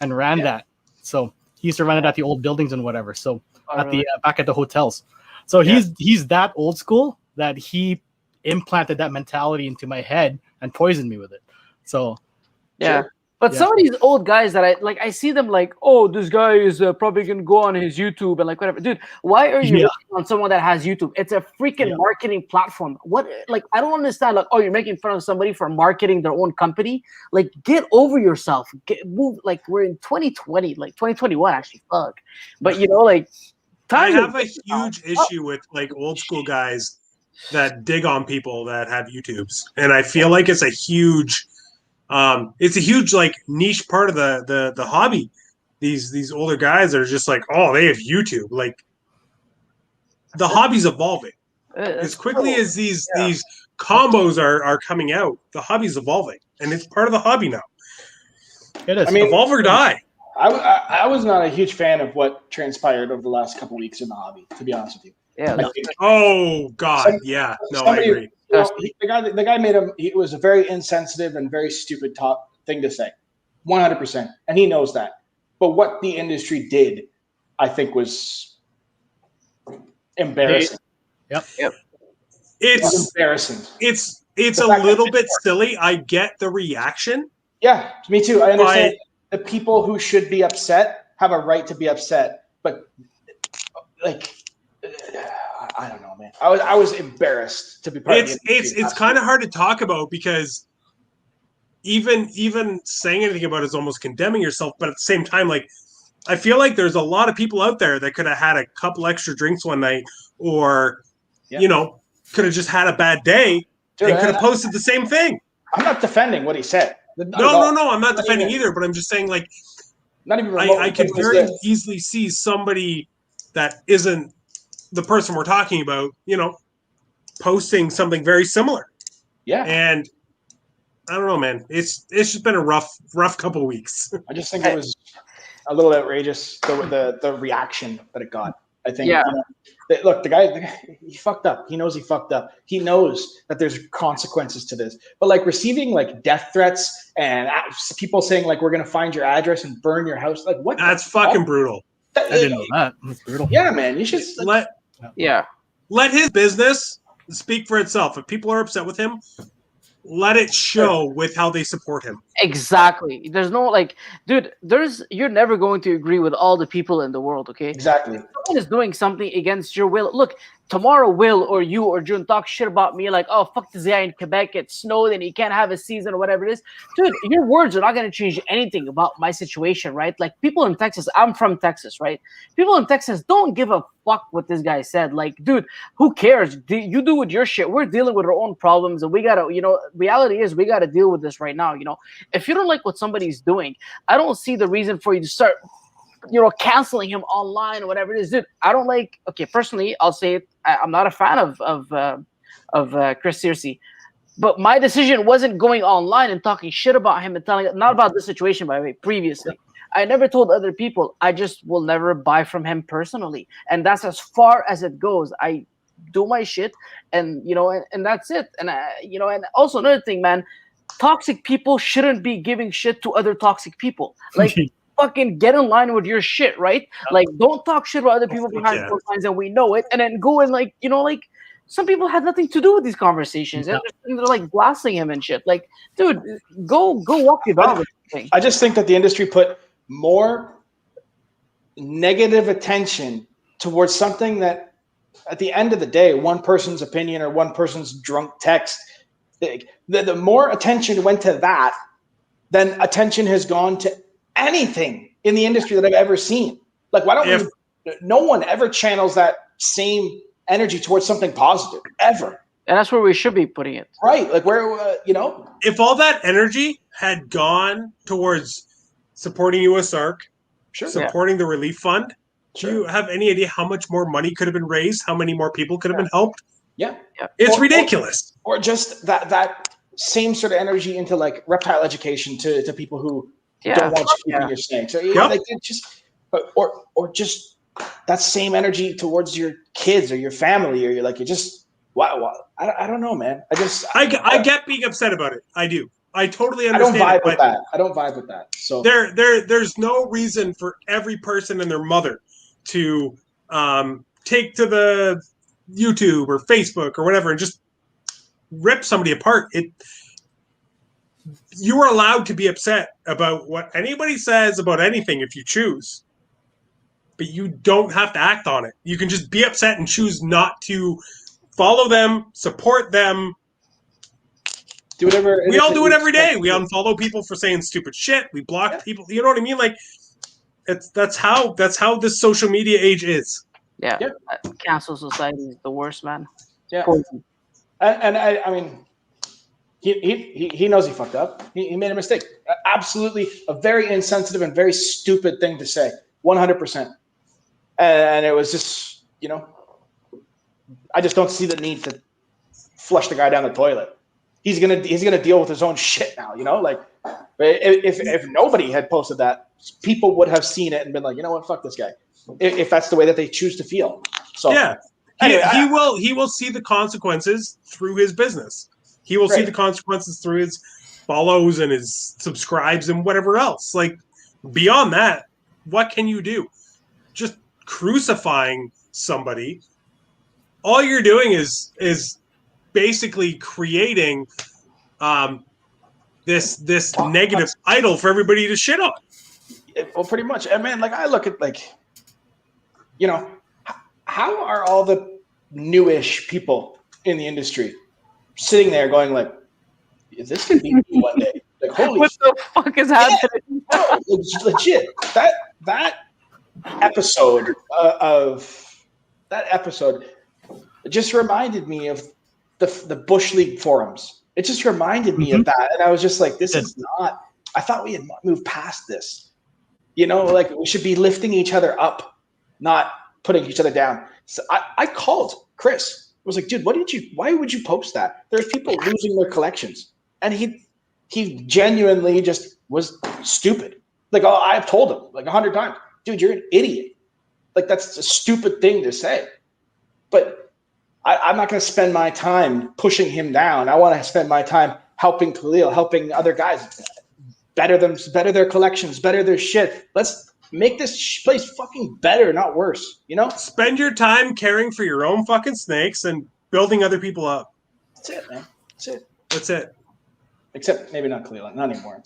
and ran that. So he used to run it at the old buildings and whatever. So the back at the hotels. So he's that old school that he implanted that mentality into my head and poisoned me with it. So But some of these old guys that I see them like, oh, this guy is probably gonna go on his YouTube and like whatever. Dude, why are you looking on someone that has YouTube? It's a freaking marketing platform. What? Like, I don't understand. Like, oh, you're making fun of somebody for marketing their own company. Like, get over yourself. Move. Like, we're in 2020, like 2021. Actually, fuck. But like, I have a huge issue with like old school guys that dig on people that have YouTubes, and I feel like it's a huge like niche part of the hobby. These older guys are just like, oh, they have YouTube. Like, the hobby's evolving as quickly as these combos are coming out. The hobby's evolving, and it's part of the hobby now. It is. I mean, evolve or die. I was not a huge fan of what transpired over the last couple of weeks in the hobby, to be honest with you. Yeah. Oh God. I agree. The guy made him. It was a very insensitive and very stupid thing to say, 100%, and he knows that. But what the industry did, I think, was embarrassing. Yep. It's embarrassing. It's a little bit silly. I get the reaction. Yeah, me too. I understand. The people who should be upset have a right to be upset, but like, I don't know, man. I was embarrassed to be part of the industry. It's kind of hard to talk about because even saying anything about it is almost condemning yourself. But at the same time, like, I feel like there's a lot of people out there that could have had a couple extra drinks one night, or could have just had a bad day. Dude, and could have posted the same thing. I'm not defending what he said. No, I'm not defending either, but I'm just saying, like, not even I could very easily see somebody that isn't the person we're talking about, posting something very similar. Yeah. And I don't know, man. It's just been a rough couple of weeks. I just think it was a little outrageous, the reaction that it got. I think. Yeah. Look, the guy, he fucked up. He knows he fucked up. He knows that there's consequences to this. But like receiving like death threats and people saying like, we're going to find your address and burn your house. Like, what? That's fucking brutal. I didn't know that. That's brutal. Yeah, man. You should let his business speak for itself. If people are upset with him, let it show with how they support him. Exactly. There's no dude, you're never going to agree with all the people in the world, okay? Exactly. If someone is doing something against your will. Look, tomorrow Will or you or Jhun talk shit about me like, oh, fuck this guy in Quebec, it snowed and he can't have a season or whatever it is. Dude, your words are not going to change anything about my situation, right? Like, people in Texas, I'm from Texas, right? People in Texas don't give a fuck what this guy said. Like, dude, who cares? You do with your shit. We're dealing with our own problems, and we got to, reality is we got to deal with this right now, If you don't like what somebody's doing, I don't see the reason for you to start canceling him online or whatever it is. Dude, I don't like. Okay, personally, I'll say it. I'm not a fan of Chris Searcy, but my decision wasn't going online and talking shit about him and telling, not about this situation, by the way. Previously, I never told other people. I just will never buy from him personally, and that's as far as it goes. I do my shit, and and that's it. And and also another thing, man. Toxic people shouldn't be giving shit to other toxic people. Like, fucking get in line with your shit, right? Like, don't talk shit about other people behind closed lines, and we know it. And then go and some people had nothing to do with these conversations, and they're like blasting him and shit. Like, dude, go walk your dog. I just think that the industry put more negative attention towards something that, at the end of the day, one person's opinion or one person's drunk text. The more attention went to that than attention has gone to anything in the industry that I've ever seen. Like, why don't no one ever channels that same energy towards something positive ever? And that's where we should be putting it. Right. Like, where, if all that energy had gone towards supporting USARC, supporting the relief fund, do you have any idea how much more money could have been raised? How many more people could have been helped? Yeah. It's ridiculous. Or just that same sort of energy into like reptile education to people who don't want you keeping your snakes. So like, or just that same energy towards your kids or your family, or you're just wow. I don't know, man. I get being upset about it. I do. I totally understand. I don't vibe with that. So there's no reason for every person and their mother to take to the YouTube or Facebook or whatever and just rip somebody apart. you are allowed to be upset about what anybody says about anything if you choose. But you don't have to act on it. You can just be upset and choose not to follow them, support them. Do whatever. We all do it every day. We unfollow people for saying stupid shit. We block people. You know what I mean? Like, that's how this social media age is. Yeah. Cancel society is the worst, man. Yeah. And I mean, he knows he fucked up. He made a mistake. Absolutely, a very insensitive and very stupid thing to say. 100%. And it was just, I just don't see the need to flush the guy down the toilet. He's gonna deal with his own shit now. Like if nobody had posted that, people would have seen it and been like, you know what, fuck this guy. If that's the way that they choose to feel. So yeah, anyway, he will see the consequences through his business. He will see the consequences through his follows and his subscribes and whatever else. Like beyond that, what can you do? Just crucifying somebody. All you're doing is basically creating this negative idol for everybody to shit on. Well, pretty much. And man, like I look at how are all the newish people in the industry sitting there going like, this could be me one day. Like, holy what the fuck is happening? No, legit. That episode it just reminded me of the Bush League forums. It just reminded me of that, and I was just like, "This is not." I thought we had moved past this. Like we should be lifting each other up, not putting each other down. So I called Chris. I was like, "Dude, why would you post that? There's people losing their collections," and he genuinely just was stupid. Like I've told him like 100 times, "Dude, you're an idiot." Like that's a stupid thing to say, but. I'm not going to spend my time pushing him down. I want to spend my time helping Khalil, helping other guys better their collections, better their shit. Let's make this place fucking better, not worse. Spend your time caring for your own fucking snakes and building other people up. That's it, man. That's it. Except maybe not Khalil, not anymore.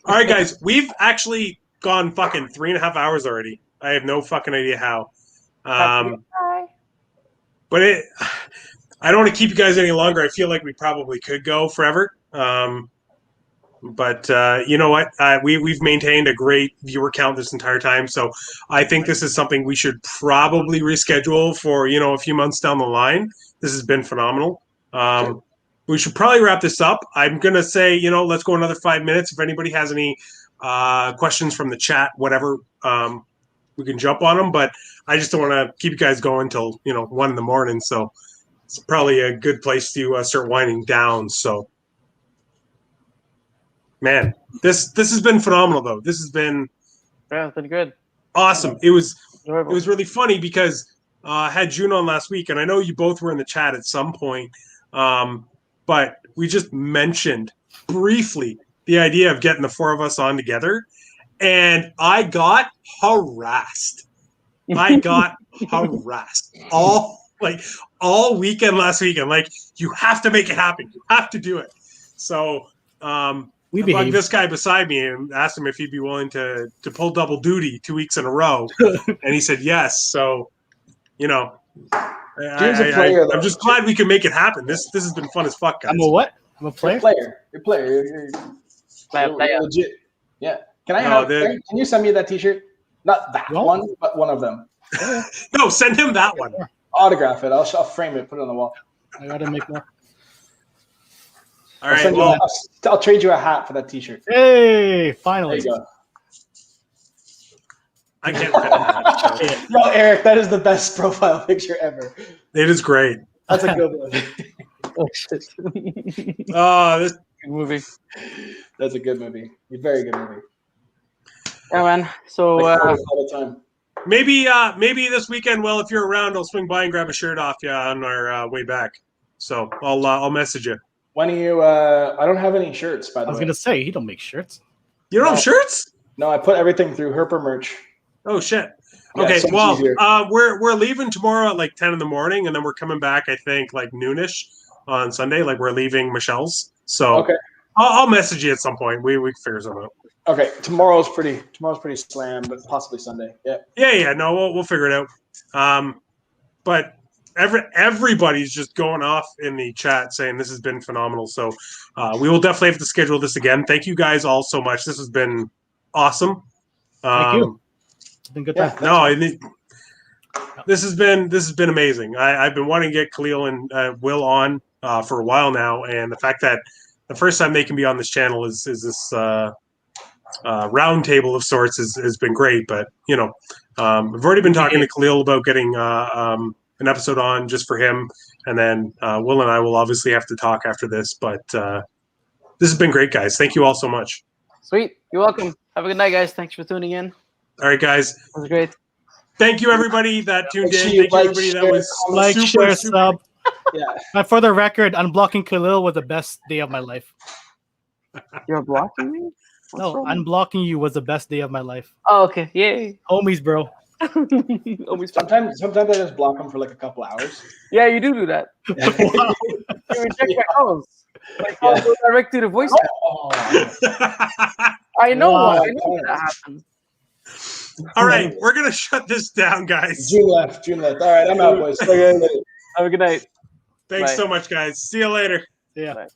All right, guys, we've actually gone fucking 3.5 hours already. I have no fucking idea how. But I don't want to keep you guys any longer. I feel like we probably could go forever. But you know what? We've maintained a great viewer count this entire time. So I think this is something we should probably reschedule for, a few months down the line. This has been phenomenal. Sure. We should probably wrap this up. I'm going to say, let's go another 5 minutes. If anybody has any questions from the chat, whatever, we can jump on them, but I just don't want to keep you guys going till 1 in the morning. So it's probably a good place to start winding down. So, man, this has been phenomenal, though. This has been it's been good, awesome. It was really funny because I had Jhun on last week, and I know you both were in the chat at some point, but we just mentioned briefly the idea of getting the four of us on together. And I got harassed. all weekend last weekend. Like, you have to make it happen. You have to do it. So I bugged this guy beside me and asked him if he'd be willing to pull double duty 2 weeks in a row. And he said yes. So, I'm just glad we could make it happen. This has been fun as fuck, guys. I'm a what? I'm a player? You're a player. You're legit. Yeah. Can you send me that T-shirt? Not that one, but one of them. No, send him that one. Autograph it. I'll frame it, put it on the wall. I gotta make more. All right. I'll trade you a hat for that T-shirt. Hey, finally. There you go. I can't fit a hat. No, Eric, that is the best profile picture ever. It is great. That's a good one. Oh shit. This good movie. That's a good movie. A very good movie. Yeah, man. So all the time. Maybe this weekend, well, if you're around, I'll swing by and grab a shirt off you on our way back. So I'll message you. When are you? I don't have any shirts, by the way. I was gonna say he don't make shirts. You don't have shirts? No, I put everything through Herper merch. Oh shit. Okay, we're leaving tomorrow at like 10 in the morning, and then we're coming back, I think, like noonish. on Sunday. Like we're leaving Michelle's, so Okay. I'll message you at some point. We can figure something out. Okay. Tomorrow's pretty slammed, but possibly Sunday. Yeah. Yeah. No, we'll figure it out. But everybody's just going off in the chat saying this has been phenomenal. So we will definitely have to schedule this again. Thank you guys all so much. This has been awesome. Thank you. It's been good time. This has been amazing. I've been wanting to get Khalil and Will on for a while now, and the fact that the first time they can be on this channel is this round table of sorts has been great. But we've already been talking to Khalil about getting an episode on just for him, and then Will and I will obviously have to talk after this. But this has been great, guys. Thank you all so much. Sweet. You're welcome. Have a good night, guys. Thanks for tuning in. All right, guys. That was great. Thank you, everybody that tuned in. Thank you, everybody that was share, sub. Yeah. And for the record, unblocking Khalil was the best day of my life. You're blocking me? No, unblocking you was the best day of my life. Oh, okay. Yay. Homies, bro. Sometimes I just block them for like a couple hours. Yeah, you do that. Wow. You reject my calls. My calls go direct to the voice. I know. Wow. I know that happens. All right, we're gonna shut this down, guys. June left. All right, I'm out, boys. Have a good night. Thanks Bye. so much, guys. See you later. Yeah. Bye.